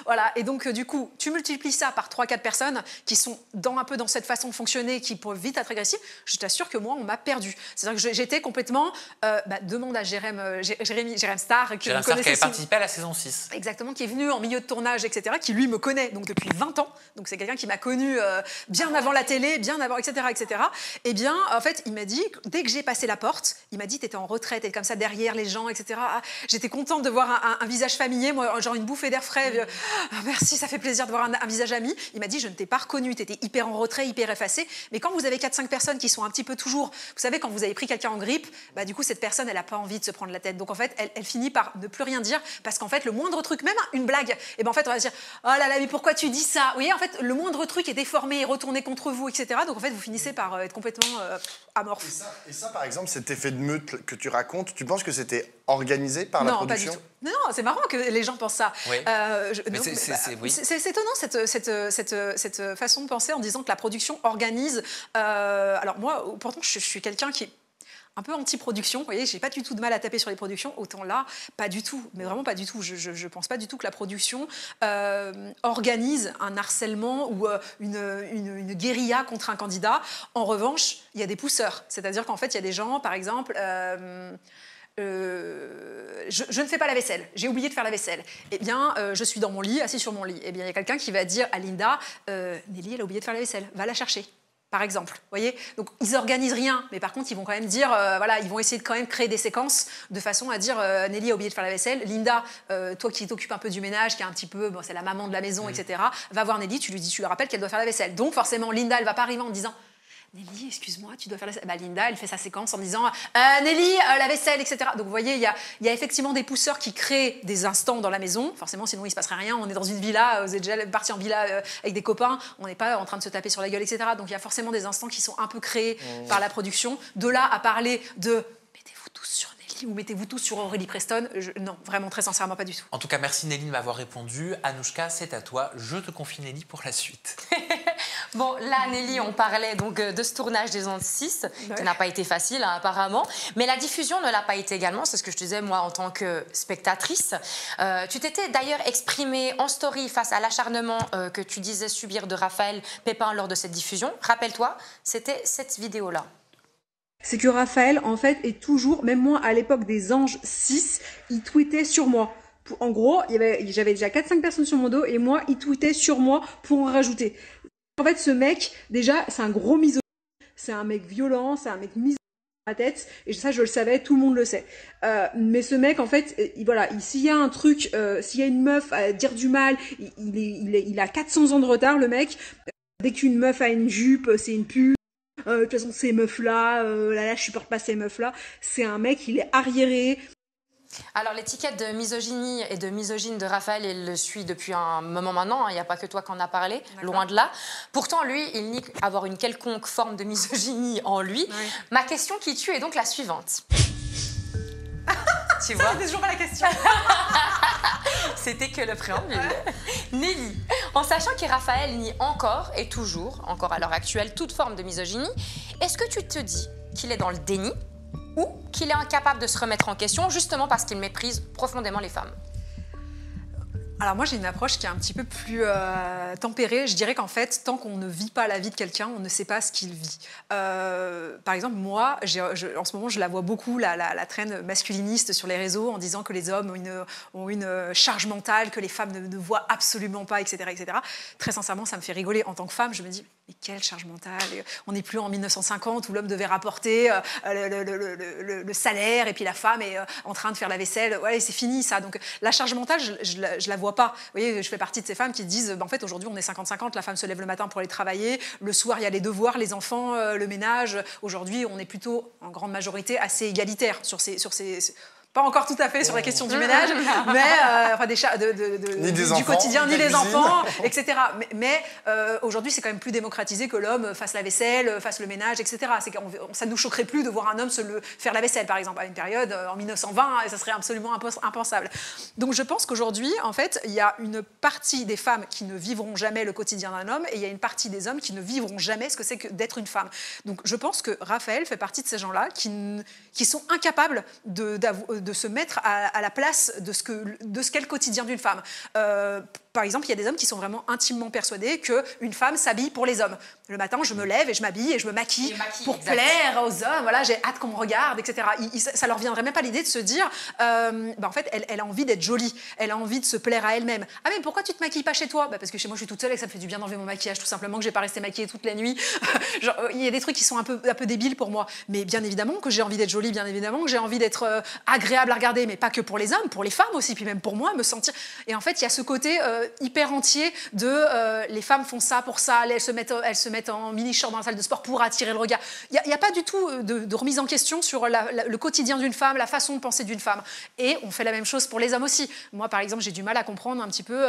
Speaker 2: Voilà. Et donc, du coup, tu multiplies ça par 3-4 personnes qui sont un peu dans cette façon de fonctionner, qui peuvent vite être agressives. Je t'assure que moi, on m'a perdu. C'est-à-dire que j'étais complètement... demande à Jérém Starr,
Speaker 1: qui avait participé à la saison 6.
Speaker 2: Exactement, qui est venu en milieu de tournage, etc., qui lui me connaît donc depuis 20 ans. Donc c'est quelqu'un qui m'a connu bien avant la télé, bien avant, etc., etc. Eh bien, en fait, il m'a dit, dès que j'ai passé la porte, il m'a dit, t'étais en retraite, t'étais comme ça derrière les gens, etc. J'étais contente de voir un visage familier, moi, genre une bouffée d'air frais. Merci, ça fait plaisir de voir un visage ami. Il m'a dit, je ne t'ai pas reconnu, t'étais hyper en retrait, hyper effacé. Mais quand vous avez 4-5 personnes qui sont un petit peu toujours... Vous savez, quand vous avez pris quelqu'un en grippe, bah, du coup, cette personne, elle n'a pas envie de se prendre la tête. Donc, en fait, elle finit par ne plus rien dire parce qu'en fait, le moindre truc, même une blague, et ben en fait, on va se dire, oh là là, mais pourquoi tu dis ça? Vous voyez, en fait, le moindre truc est déformé et retourné contre vous, etc. Donc, en fait, vous finissez par être complètement amorphe.
Speaker 3: Et ça, par exemple, cet effet de meute que tu racontes, tu penses que c'était organisé par la production?
Speaker 2: Non, pas du tout. Non, c'est marrant que les gens pensent ça.
Speaker 1: Oui.
Speaker 2: C'est étonnant cette façon de penser en disant que la production organise. Alors moi, pourtant, je suis quelqu'un qui est un peu anti-production, vous voyez, j'ai pas du tout de mal à taper sur les productions, autant là, pas du tout, mais vraiment pas du tout. Je pense pas du tout que la production organise un harcèlement ou une guérilla contre un candidat. En revanche, il y a des pousseurs, c'est-à-dire qu'en fait, il y a des gens, par exemple... je ne fais pas la vaisselle, j'ai oublié de faire la vaisselle. Eh bien, je suis dans mon lit, assis sur mon lit. Eh bien, il y a quelqu'un qui va dire à Linda, Nelly, elle a oublié de faire la vaisselle, va la chercher. Par exemple, vous voyez. Donc, ils organisent rien, mais par contre, ils vont quand même dire, voilà, ils vont essayer de quand même créer des séquences de façon à dire, Nelly a oublié de faire la vaisselle, Linda, toi qui t'occupes un peu du ménage, qui est un petit peu, bon, c'est la maman de la maison, etc. Va voir Nelly, tu lui rappelles qu'elle doit faire la vaisselle. Donc, forcément, Linda, elle va pas arriver en disant, Nelly, excuse-moi, tu dois faire la vaisselle. Bah, Linda, elle fait sa séquence en disant Nelly, la vaisselle, etc. Donc, vous voyez, il y a effectivement des pousseurs qui créent des instants dans la maison. Forcément, sinon, il ne se passerait rien. On est dans une villa, vous êtes déjà parti en villa avec des copains. On n'est pas en train de se taper sur la gueule, etc. Donc, il y a forcément des instants qui sont un peu créés par la production. De là à parler de mettez-vous tous sur Nelly ou mettez-vous tous sur Aurélie Preston, non, vraiment, très sincèrement, pas du tout.
Speaker 1: En tout cas, merci Nelly de m'avoir répondu. Anouchka, c'est à toi. Je te confie Nelly pour la suite.
Speaker 4: Bon, là, Nelly, on parlait donc de ce tournage des Ondes 6, qui n'a pas été facile, hein, apparemment. Mais la diffusion ne l'a pas été également, c'est ce que je te disais, moi, en tant que spectatrice. Tu t'étais d'ailleurs exprimée en story face à l'acharnement que tu disais subir de Raphaël Pépin lors de cette diffusion. Rappelle-toi, c'était cette vidéo-là.
Speaker 9: C'est que Raphaël, en fait, est toujours, même moi, à l'époque des Anges 6, il tweetait sur moi. En gros, j'avais déjà 4-5 personnes sur mon dos, et moi, il tweetait sur moi pour en rajouter. En fait, ce mec, déjà, c'est un gros misogyne, c'est un mec violent, c'est un mec mis dans la tête, et ça, je le savais, tout le monde le sait. Mais ce mec, en fait, voilà, s'il y a un truc, s'il y a une meuf à dire du mal, il a 400 ans de retard, le mec. Dès qu'une meuf a une jupe, c'est une pute. De toute façon, ces meufs-là, là, je supporte pas ces meufs-là. C'est un mec, il est arriéré.
Speaker 4: Alors, l'étiquette de misogynie et de misogyne de Raphaël, il le suit depuis un moment maintenant. Il n'y a pas que toi qui en a parlé, loin de là. Pourtant, lui, il nie avoir une quelconque forme de misogynie en lui. Oui. Ma question qui tue est donc la suivante. Tu vois ?
Speaker 2: C'était toujours pas la question.
Speaker 4: C'était que le préambule. Nelly, en sachant que Raphaël nie encore et toujours, encore à l'heure actuelle, toute forme de misogynie, est-ce que tu te dis qu'il est dans le déni ou qu'il est incapable de se remettre en question justement parce qu'il méprise profondément les femmes?
Speaker 2: Alors moi j'ai une approche qui est un petit peu plus tempérée. Je dirais qu'en fait, tant qu'on ne vit pas la vie de quelqu'un, on ne sait pas ce qu'il vit. Par exemple, moi, en ce moment, je la vois beaucoup, la traîne masculiniste sur les réseaux en disant que les hommes ont une charge mentale, que les femmes ne voient absolument pas, etc., etc. Très sincèrement, ça me fait rigoler. En tant que femme, je me dis, mais quelle charge mentale? On n'est plus en 1950 où l'homme devait rapporter le salaire et puis la femme est en train de faire la vaisselle. Ouais, c'est fini ça. Donc la charge mentale, je la vois pas. Vous voyez, je fais partie de ces femmes qui disent, en fait, aujourd'hui, on est 50-50, la femme se lève le matin pour aller travailler, le soir, il y a les devoirs, les enfants, le ménage. Aujourd'hui, on est plutôt, en grande majorité, assez égalitaire sur ces pas encore tout à fait sur la question du ménage, mais enfin du quotidien, ni les enfants, etc. Mais aujourd'hui, c'est quand même plus démocratisé que l'homme fasse la vaisselle, fasse le ménage, etc. Ça ne nous choquerait plus de voir un homme faire la vaisselle, par exemple, à une période, en 1920, et ça serait absolument impensable. Donc je pense qu'aujourd'hui, en fait, il y a une partie des femmes qui ne vivront jamais le quotidien d'un homme, et il y a une partie des hommes qui ne vivront jamais ce que c'est que d'être une femme. Donc je pense que Raphaël fait partie de ces gens-là qui sont incapables de se mettre à la place de ce qu'est le quotidien d'une femme. Par exemple, il y a des hommes qui sont vraiment intimement persuadés qu'une femme s'habille pour les hommes. Le matin, je me lève et je m'habille et je me maquille pour plaire aux hommes. Voilà, j'ai hâte qu'on me regarde, etc. Ça leur viendrait même pas l'idée de se dire, en fait, elle a envie d'être jolie. Elle a envie de se plaire à elle-même. Ah mais pourquoi tu te maquilles pas chez toi? Parce que chez moi, je suis toute seule et que ça me fait du bien d'enlever mon maquillage, tout simplement, que j'ai pas resté maquillée toute la nuit. Genre, il y a des trucs qui sont un peu débiles pour moi. Mais bien évidemment que j'ai envie d'être jolie, bien évidemment que j'ai envie d'être agréable à regarder, mais pas que pour les hommes, pour les femmes aussi, puis même pour moi, me sentir. Et en fait, il y a ce côté hyper entier de les femmes font ça pour ça, elles se mettent en mini-short dans la salle de sport pour attirer le regard. Il n'y a pas du tout de remise en question sur le quotidien d'une femme, la façon de penser d'une femme. Et on fait la même chose pour les hommes aussi. Moi, par exemple, j'ai du mal à comprendre un petit peu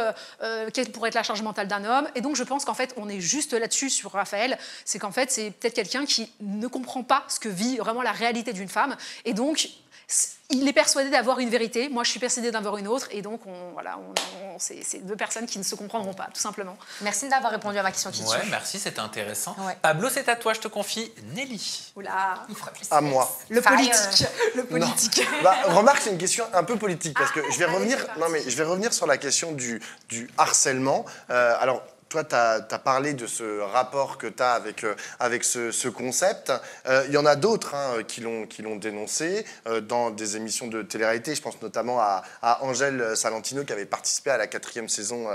Speaker 2: quelle pourrait être la charge mentale d'un homme. Et donc, je pense qu'en fait, on est juste là-dessus sur Raphaël. C'est qu'en fait, c'est peut-être quelqu'un qui ne comprend pas ce que vit vraiment la réalité d'une femme. Et donc, il est persuadé d'avoir une vérité, moi je suis persuadée d'avoir une autre, et donc c'est deux personnes qui ne se comprendront pas, tout simplement.
Speaker 4: Merci d'avoir répondu à ma question qui tue.
Speaker 1: Ouais, merci, c'était intéressant. Ouais. Pablo, c'est à toi, je te confie Nelly.
Speaker 2: Oula,
Speaker 3: à moi.
Speaker 2: Le politique. Le politique.
Speaker 3: Remarque, c'est une question un peu politique, parce que je vais revenir sur la question du harcèlement. Alors, toi, tu as parlé de ce rapport que tu as avec ce concept. Il y en a d'autres qui l'ont dénoncé dans des émissions de télé-réalité. Je pense notamment à Angèle Salentino qui avait participé à la 4e saison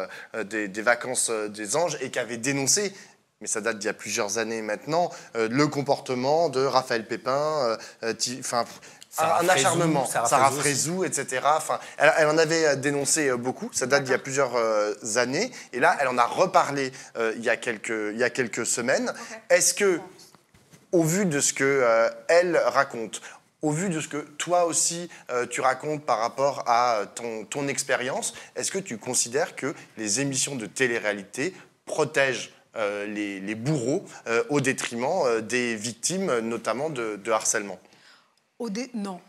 Speaker 3: des Vacances des Anges et qui avait dénoncé, mais ça date d'il y a plusieurs années maintenant, le comportement de Raphaël Pépin, un acharnement, Sarah Frézou, etc. Enfin, elle en avait dénoncé beaucoup, ça date d'il y a plusieurs années, et là, elle en a reparlé il y a quelques semaines. Okay. Est-ce que, au vu de ce qu'elle raconte, au vu de ce que toi aussi tu racontes par rapport à ton expérience, est-ce que tu considères que les émissions de télé-réalité protègent les bourreaux au détriment des victimes, notamment de harcèlement?
Speaker 2: Non.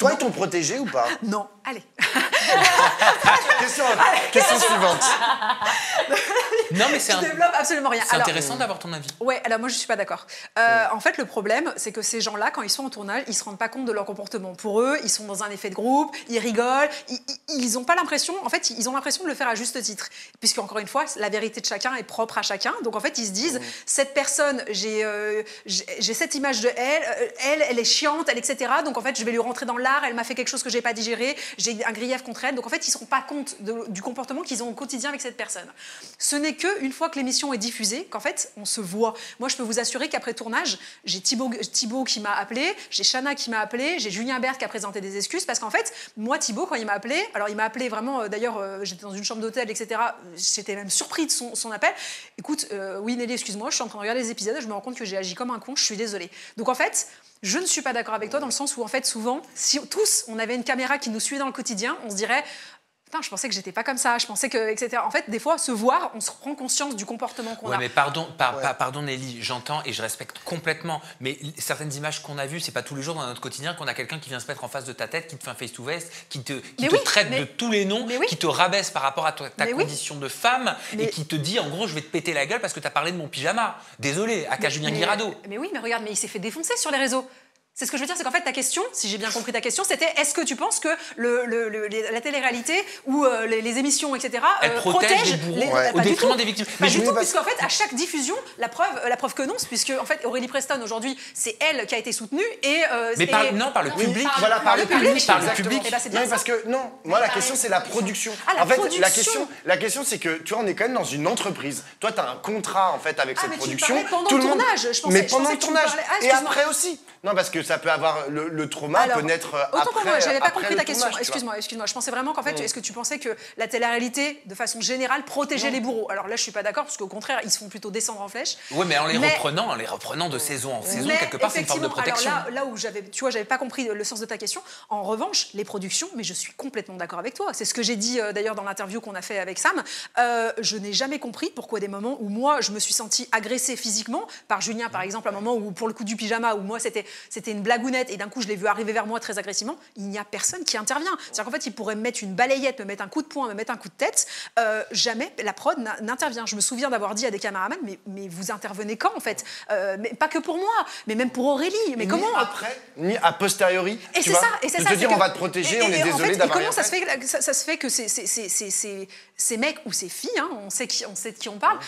Speaker 3: Toi, ils t'ont protégé ou pas?
Speaker 2: Non, allez.
Speaker 3: Question suivante.
Speaker 1: Non, mais c'est
Speaker 2: Je développe absolument rien. Alors,
Speaker 1: intéressant d'avoir ton avis.
Speaker 2: Ouais, alors moi je suis pas d'accord. En fait, le problème, c'est que ces gens-là, quand ils sont en tournage, ils se rendent pas compte de leur comportement. Pour eux, ils sont dans un effet de groupe, ils rigolent, ils ont pas l'impression, en fait, ils ont l'impression de le faire à juste titre. Puisque, encore une fois, la vérité de chacun est propre à chacun. Donc en fait, ils se disent, cette personne, j'ai cette image de elle est chiante, etc. Donc en fait, je vais lui rentrer dans l'art, elle m'a fait quelque chose que j'ai pas digéré, j'ai un grief contre elle. Donc en fait, ils se rendent pas compte du comportement qu'ils ont au quotidien avec cette personne. Ce n'est que une fois que l'émission est diffusée qu'en fait on se voit. Moi je peux vous assurer qu'après tournage, j'ai Thibaut qui m'a appelé, j'ai Chana qui m'a appelé, j'ai Julien Bert qui a présenté des excuses parce qu'en fait moi Thibaut quand il m'a appelé, alors il m'a appelé vraiment d'ailleurs j'étais dans une chambre d'hôtel etc, j'étais même surpris de son appel. Écoute oui Nelly excuse-moi, je suis en train de regarder les épisodes et je me rends compte que j'ai agi comme un con, je suis désolée. Donc en fait je ne suis pas d'accord avec toi dans le sens où en fait souvent si tous on avait une caméra qui nous suivait dans le quotidien, on se dirait je pensais que j'étais pas comme ça, je pensais que, etc. En fait, des fois, se voir, on se prend conscience du comportement qu'on a.
Speaker 1: Mais pardon Nelly, j'entends et je respecte complètement, mais certaines images qu'on a vues, c'est pas tous les jours dans notre quotidien qu'on a quelqu'un qui vient se mettre en face de ta tête, qui te fait un face-to-face, qui te traite de tous les noms, qui te rabaisse par rapport à ta condition de femme et qui te dit, en gros, je vais te péter la gueule parce que t'as parlé de mon pyjama. Désolé, à Julien Guirado.
Speaker 2: Mais oui, mais regarde, mais il s'est fait défoncer sur les réseaux. C'est ce que je veux dire, c'est qu'en fait ta question, si j'ai bien compris ta question, c'était est-ce que tu penses que la télé-réalité ou les émissions, etc.
Speaker 1: protègent les bourreaux au détriment des victimes.
Speaker 2: Pas du tout, puisqu'en fait à chaque diffusion, la preuve que non, puisque en fait Aurélie Preston aujourd'hui, c'est elle qui a été soutenue et
Speaker 1: par le public.
Speaker 3: Voilà, par le public.
Speaker 1: Par le public.
Speaker 3: Non, parce que moi la question c'est la production. En fait, la question c'est que tu vois, on est quand même dans une entreprise. Toi, tu as un contrat en fait avec cette production.
Speaker 2: Tout le monde.
Speaker 3: Mais pendant le tournage et après aussi. Non, parce que ça peut avoir le trauma peut naître après.
Speaker 2: Autant pour moi, j'avais pas compris ta question.
Speaker 3: Excuse-moi.
Speaker 2: Excuse-moi. Je pensais vraiment qu'en fait, est-ce que tu pensais que la télé-réalité, de façon générale, protégeait les bourreaux? Alors là, je suis pas d'accord, parce qu'au contraire, ils se font plutôt descendre en flèche.
Speaker 1: Oui, mais en les reprenant de saison en saison, quelque part, c'est une forme de protection.
Speaker 2: Alors là où j'avais pas compris le sens de ta question. En revanche, les productions, mais je suis complètement d'accord avec toi. C'est ce que j'ai dit d'ailleurs dans l'interview qu'on a fait avec Sam. Je n'ai jamais compris pourquoi des moments où moi, je me suis sentie agressée physiquement par Julien, par exemple, un moment où pour le coup du pyjama, où moi c'était une blagounette et d'un coup je l'ai vu arriver vers moi très agressivement, il n'y a personne qui intervient. C'est-à-dire qu'en fait il pourrait me mettre une balayette, me mettre un coup de poing, me mettre un coup de tête, jamais la prod n'intervient. Je me souviens d'avoir dit à des caméramans mais vous intervenez quand en fait, mais pas que pour moi, mais même pour Aurélie, mais comment
Speaker 3: ni après, ni a posteriori,
Speaker 2: et
Speaker 3: tu vois,
Speaker 2: et c'est
Speaker 3: de
Speaker 2: ça,
Speaker 3: te dire on va te protéger, on est désolé d'avoir
Speaker 2: comment ça se fait que ces mecs ou ces filles, hein, on sait de qui on parle,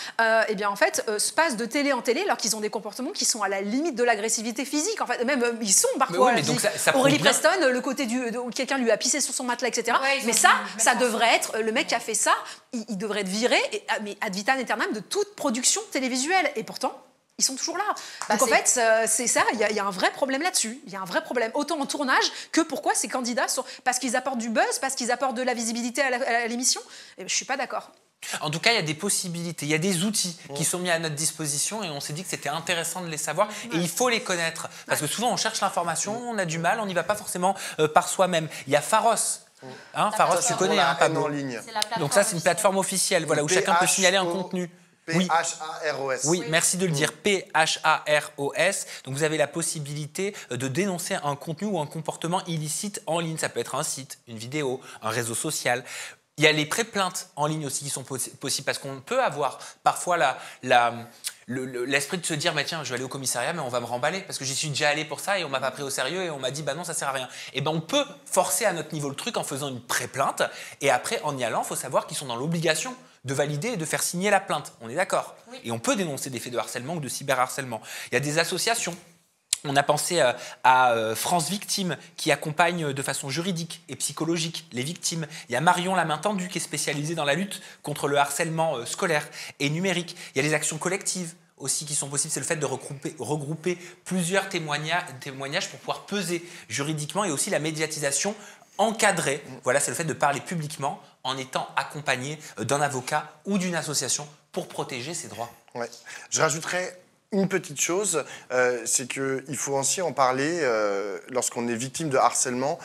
Speaker 2: et bien en fait se passent de télé en télé alors qu'ils ont des comportements qui sont à la limite de l'agressivité physique. En fait, même ils sont parfois.
Speaker 1: Mais donc ça
Speaker 2: Aurélie Preston, le côté où quelqu'un lui a pissé sur son matelas, etc.
Speaker 4: Ouais,
Speaker 2: mais ça devrait être le mec qui a fait ça, il devrait être viré, mais ad vitam aeternam de toute production télévisuelle. Et pourtant. Ils sont toujours là. Donc en fait, c'est ça, il y a un vrai problème là-dessus. Il y a un vrai problème, autant en tournage que pourquoi ces candidats sont... Parce qu'ils apportent du buzz, parce qu'ils apportent de la visibilité à l'émission. Je ne suis pas d'accord.
Speaker 1: En tout cas, il y a des possibilités, il y a des outils qui sont mis à notre disposition et on s'est dit que c'était intéressant de les savoir et il faut les connaître. Parce que souvent, on cherche l'information, on a du mal, on n'y va pas forcément par soi-même. Il y a Pharos. Pharos, tu connais, Pablo.
Speaker 3: en ligne.
Speaker 1: Donc ça, c'est une plateforme officielle voilà, où chacun peut signaler un contenu.
Speaker 3: P-H-A-R-O-S.
Speaker 1: Oui, merci de le dire, P-H-A-R-O-S. Donc vous avez la possibilité de dénoncer un contenu ou un comportement illicite en ligne. Ça peut être un site, une vidéo, un réseau social. Il y a les pré-plaintes en ligne aussi qui sont possibles parce qu'on peut avoir parfois l'esprit de se dire tiens, je vais aller au commissariat mais on va me remballer parce que j'y suis déjà allé pour ça et on m'a pas pris au sérieux et on m'a dit non, ça sert à rien. Et on peut forcer à notre niveau le truc en faisant une pré-plainte et après en y allant, il faut savoir qu'ils sont dans l'obligation de valider et de faire signer la plainte. On est d'accord. Oui. Et on peut dénoncer des faits de harcèlement ou de cyberharcèlement. Il y a des associations. On a pensé à France Victime qui accompagne de façon juridique et psychologique les victimes. Il y a Marion La Main Tendue qui est spécialisée dans la lutte contre le harcèlement scolaire et numérique. Il y a les actions collectives aussi qui sont possibles. C'est le fait de regrouper plusieurs témoignages pour pouvoir peser juridiquement et aussi la médiatisation encadrée. Voilà, c'est le fait de parler publiquement en étant accompagné d'un avocat ou d'une association pour protéger ses droits.
Speaker 3: Ouais. Je rajouterais une petite chose, c'est qu'il faut aussi en parler lorsqu'on est victime de harcèlement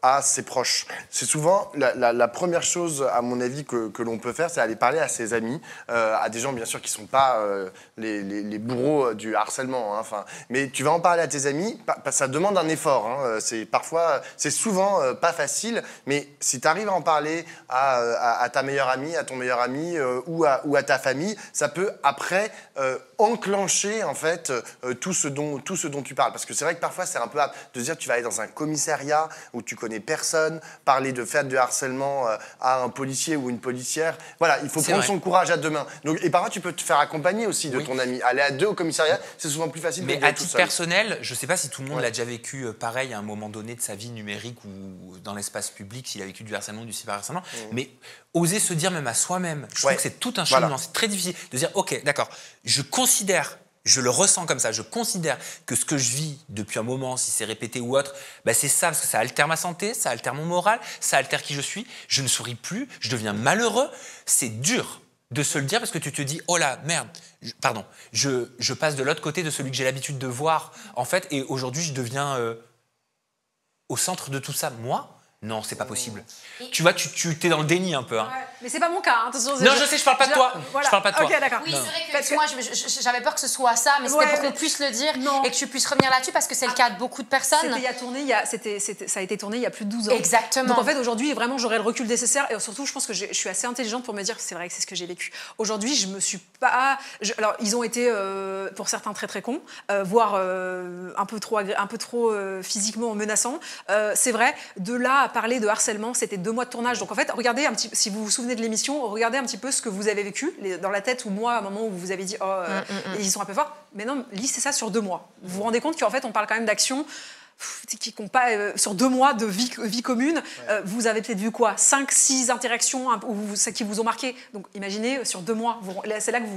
Speaker 3: à ses proches. C'est souvent la première chose, à mon avis, que l'on peut faire, c'est aller parler à ses amis, à des gens, bien sûr, qui ne sont pas les bourreaux du harcèlement. Hein, mais tu vas en parler à tes amis, ça demande un effort. Hein, c'est souvent pas facile, mais si tu arrives à en parler à ta meilleure amie, à ton meilleur ami ou à ta famille, ça peut après enclencher en fait tout ce dont tu parles. Parce que c'est vrai que parfois c'est un peu de se dire tu vas aller dans un commissariat où tu connais personne, parler de faire de harcèlement à un policier ou une policière. Voilà, il faut prendre son courage à deux mains. Donc, et parfois tu peux te faire accompagner aussi de ton ami. Aller à deux au commissariat, c'est souvent plus facile.
Speaker 1: Mais à titre personnel, je ne sais pas si tout le monde l'a déjà vécu pareil à un moment donné de sa vie numérique ou dans l'espace public, s'il a vécu du harcèlement, du cyberharcèlement. Mais oser se dire même à soi-même, je trouve que c'est tout un cheminement. C'est très difficile de dire, ok, d'accord, je le ressens comme ça, je considère que ce que je vis depuis un moment, si c'est répété ou autre, bah c'est ça, parce que ça altère ma santé, ça altère mon moral, ça altère qui je suis, je ne souris plus, je deviens malheureux. C'est dur de se le dire parce que tu te dis, oh là, merde, je passe de l'autre côté de celui que j'ai l'habitude de voir, en fait, et aujourd'hui je deviens au centre de tout ça. Moi, non, c'est pas possible. Tu vois, tu t'es dans le déni un peu. Hein.
Speaker 2: Ouais, mais c'est pas mon cas. Hein. Attention,
Speaker 1: non, je sais, je parle pas de toi.
Speaker 2: Voilà.
Speaker 1: Je parle pas de toi.
Speaker 2: Ok, d'accord.
Speaker 4: Oui, c'est vrai que moi, j'avais peur que ce soit ça, mais c'était pour qu'on puisse le dire et que tu puisses revenir là-dessus parce que c'est le cas de beaucoup de personnes.
Speaker 2: Ça a été tourné il y a plus de 12 ans.
Speaker 4: Exactement.
Speaker 2: Donc en fait, aujourd'hui, vraiment, j'aurais le recul nécessaire et surtout, je pense que je suis assez intelligente pour me dire que c'est vrai que c'est ce que j'ai vécu. Aujourd'hui, je me suis pas. Alors, ils ont été pour certains très très cons, voire un peu trop physiquement menaçants. C'est vrai. De là à parler de harcèlement, c'était 2 mois de tournage. Donc en fait, regardez un petit, si vous vous souvenez de l'émission, regardez un petit peu ce que vous avez vécu dans la tête ou moi à un moment où vous avez dit ils sont un peu forts. Mais non, lissez ça sur 2 mois. Vous vous rendez compte qu'en fait, on parle quand même d'actions qui n'ont pas sur 2 mois de vie commune. Vous avez peut-être vu quoi, 5-6 interactions qui vous ont marqué. Donc imaginez sur 2 mois. C'est là que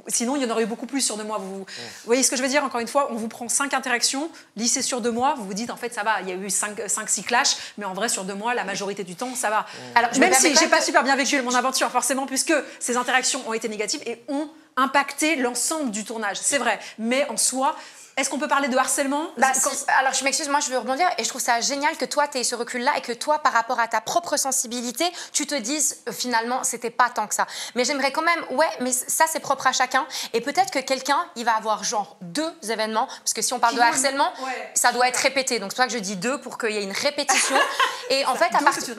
Speaker 2: sinon il y en aurait eu beaucoup plus sur 2 mois. Vous voyez ce que je veux dire? Encore une fois, on vous prend 5 interactions, lissées sur 2 mois. Vous vous dites en fait ça va. Il y a eu 5-6 clashs, mais en vrai sur 2 mois, la majorité du temps ça va. Alors même si j'ai pas super bien vécu mon aventure forcément, puisque ces interactions ont été négatives et ont impacté l'ensemble du tournage. C'est vrai. Mais en soi. Est-ce qu'on peut parler de harcèlement?
Speaker 4: Alors, je m'excuse, moi, je veux rebondir et je trouve ça génial que toi, tu aies ce recul-là et que toi, par rapport à ta propre sensibilité, tu te dises, finalement, c'était pas tant que ça. Mais j'aimerais quand même, mais ça, c'est propre à chacun. Et peut-être que quelqu'un, il va avoir genre 2 événements, parce que si on parle de harcèlement, ça doit être répété. Donc, c'est pour ça que je dis 2 pour qu'il y ait une répétition. Et en fait, à partir...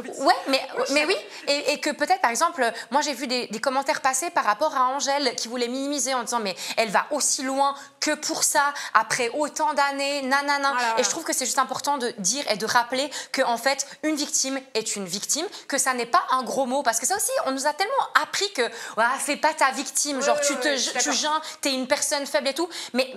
Speaker 4: mais oui. Et que peut-être, par exemple, moi, j'ai vu des commentaires passer par rapport à Angèle qui voulait minimiser en disant, mais elle va aussi loin que pour ça, après autant d'années, nanana. Voilà. Et je trouve que c'est juste important de dire et de rappeler que en fait, une victime est une victime, que ça n'est pas un gros mot. Parce que ça aussi, on nous a tellement appris que fais pas ta victime, genre tu geins, t'es une personne faible et tout. Mais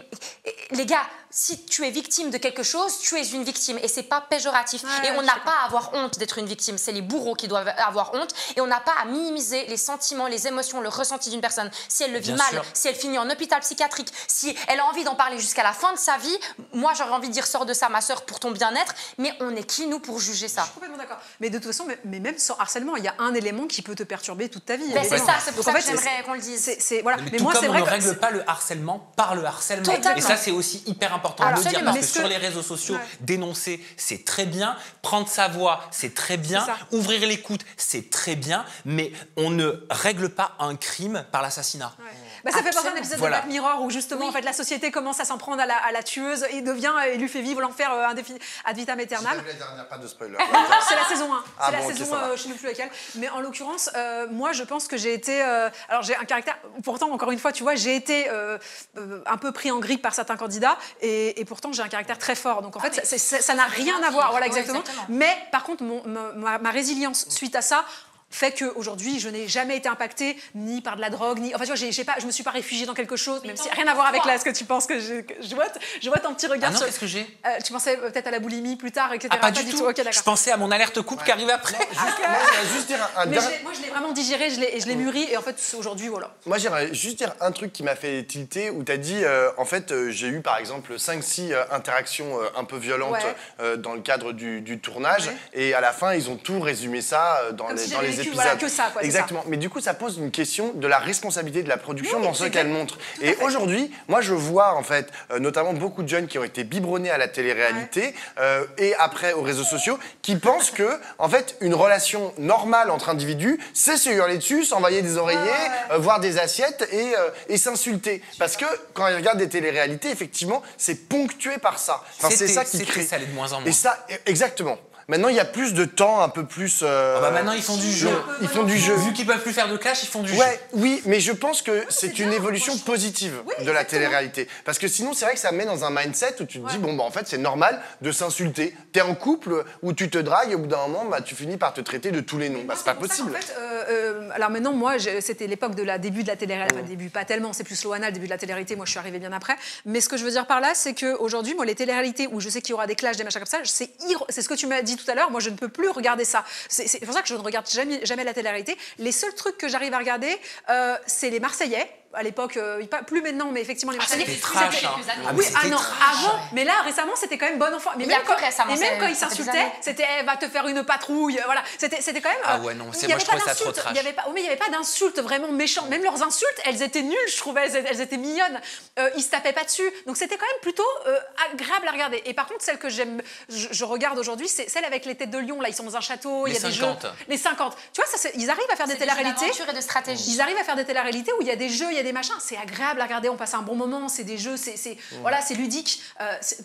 Speaker 4: les gars, si tu es victime de quelque chose, tu es une victime et c'est pas péjoratif. Et on n'a pas à avoir honte d'être une victime. C'est les bourreaux qui doivent avoir honte. Et on n'a pas à minimiser les sentiments, les émotions, le ressenti d'une personne. Si elle le vit mal, si elle finit en hôpital psychiatrique, si elle a envie d'en parler jusqu'à la fin de sa vie, moi j'aurais envie de dire sors de ça ma soeur pour ton bien-être, mais on est qui nous pour juger ça?
Speaker 2: Je suis complètement d'accord. Mais de toute façon, mais même sans harcèlement, il y a un élément qui peut te perturber toute ta vie.
Speaker 4: C'est ça, c'est pour ça que j'aimerais qu'on le dise.
Speaker 1: Voilà. Mais moi, c'est vrai on ne règle pas le harcèlement par le harcèlement. Totalement. Et ça c'est aussi hyper important de le dire parce que sur les réseaux sociaux, dénoncer c'est très bien, prendre sa voix c'est très bien, ouvrir l'écoute c'est très bien, mais on ne règle pas un crime par l'assassinat.
Speaker 2: Ça fait penser à un épisode de Black Mirror où justement en fait, la société commence à s'en prendre à la tueuse et lui fait vivre l'enfer ad vitam aeternam.
Speaker 3: La dernière, pas de spoiler.
Speaker 2: C'est la saison 1. C'est la saison, je ne sais plus laquelle. Mais en l'occurrence, moi je pense que j'ai été... alors j'ai un caractère... Pourtant, encore une fois, tu vois, j'ai été un peu pris en grippe par certains candidats et pourtant j'ai un caractère très fort. Donc en fait, ça n'a rien à voir. Voilà, exactement. Mais par contre, ma résilience suite à ça... fait qu'aujourd'hui, je n'ai jamais été impactée ni par de la drogue, ni... Enfin, tu vois, je ne me suis pas réfugiée dans quelque chose, même si rien à voir avec ce que tu penses que je vois ton petit regard.
Speaker 1: Ah non, qu'est-ce que j'ai
Speaker 2: tu pensais peut-être à la boulimie plus tard, etc.
Speaker 1: Pas du tout. Okay, je pensais à mon alerte couple qui arrivait après.
Speaker 2: Moi, je l'ai vraiment digéré et je l'ai mûri. Et en fait, aujourd'hui, voilà.
Speaker 3: Moi, j'aimerais juste dire un truc qui m'a fait tilter, où tu as dit, en fait, j'ai eu par exemple 5-6 interactions un peu violentes dans le cadre du tournage. Et à la fin, ils ont tout résumé ça dans les épisodes.
Speaker 2: Voilà, que ça, quoi, c'est
Speaker 3: Exactement.
Speaker 2: ça.
Speaker 3: Mais du coup, ça pose une question de la responsabilité de la production dans ce qu'elle montre. Et aujourd'hui, moi, je vois en fait, notamment beaucoup de jeunes qui ont été biberonnés à la télé-réalité et après aux réseaux sociaux, qui pensent que en fait, une relation normale entre individus, c'est se hurler dessus, s'envoyer des oreillers, voir des assiettes et s'insulter. Parce que quand ils regardent des télé-réalités, effectivement, c'est ponctué par ça. Enfin, c'est ça qui crée.
Speaker 1: Ça allait de moins en moins.
Speaker 3: Et ça, exactement. Maintenant, il y a plus de temps, un peu plus.
Speaker 1: Maintenant, ils font du jeu.
Speaker 3: Ils font du jeu.
Speaker 1: Vu qu'ils peuvent plus faire de clash, ils font du jeu.
Speaker 3: Oui, mais je pense que c'est une évolution positive de la télé-réalité. Parce que sinon, c'est vrai que ça met dans un mindset où tu te dis, bon, bah, en fait, c'est normal de s'insulter. T'es en couple où tu te dragues et au bout d'un moment, bah, tu finis par te traiter de tous les noms. Bah, c'est pas possible.
Speaker 2: En fait, alors maintenant, moi, c'était l'époque de début de la télé-réalité. Enfin, début, pas tellement, c'est plus Loana, le début de la télé-réalité. Moi, je suis arrivée bien après. Mais ce que je veux dire par là, c'est qu'aujourd'hui, moi, les télé-réalités où je sais qu'il y aura des clashs, des machins comme ça, c'est ce que tu m'as dit tout à l'heure. Moi, je ne peux plus regarder ça. C'est pour ça que je ne regarde jamais la télé-réalité. Les seuls trucs que j'arrive à regarder, c'est les Marseillais. À l'époque, plus maintenant, mais effectivement, les Marseillais.
Speaker 1: C'était trash,
Speaker 2: Oui, non, avant. Mais là, récemment, c'était quand même bon enfant. Mais même quand ils s'insultaient, c'était va te faire une patrouille. Voilà, c'était quand même.
Speaker 1: Ah ouais, non, moi je trouvais ça trop trash.
Speaker 2: Mais il n'y avait pas d'insultes vraiment méchantes. Même leurs insultes, elles étaient nulles, je trouvais. Elles étaient mignonnes. Ils se tapaient pas dessus. Donc c'était quand même plutôt agréable à regarder. Et par contre, celle que je regarde aujourd'hui, c'est celle avec les têtes de lion. Là, ils sont dans un château. Il y a des jeux. Les 50. Tu vois, ils arrivent à faire des télé-réalités.
Speaker 4: Et de stratégie.
Speaker 2: Ils arrivent à faire des télé-réalités où il y a des jeux, il y a des machins, c'est agréable à regarder, on passe un bon moment, c'est des jeux, voilà, c'est ludique.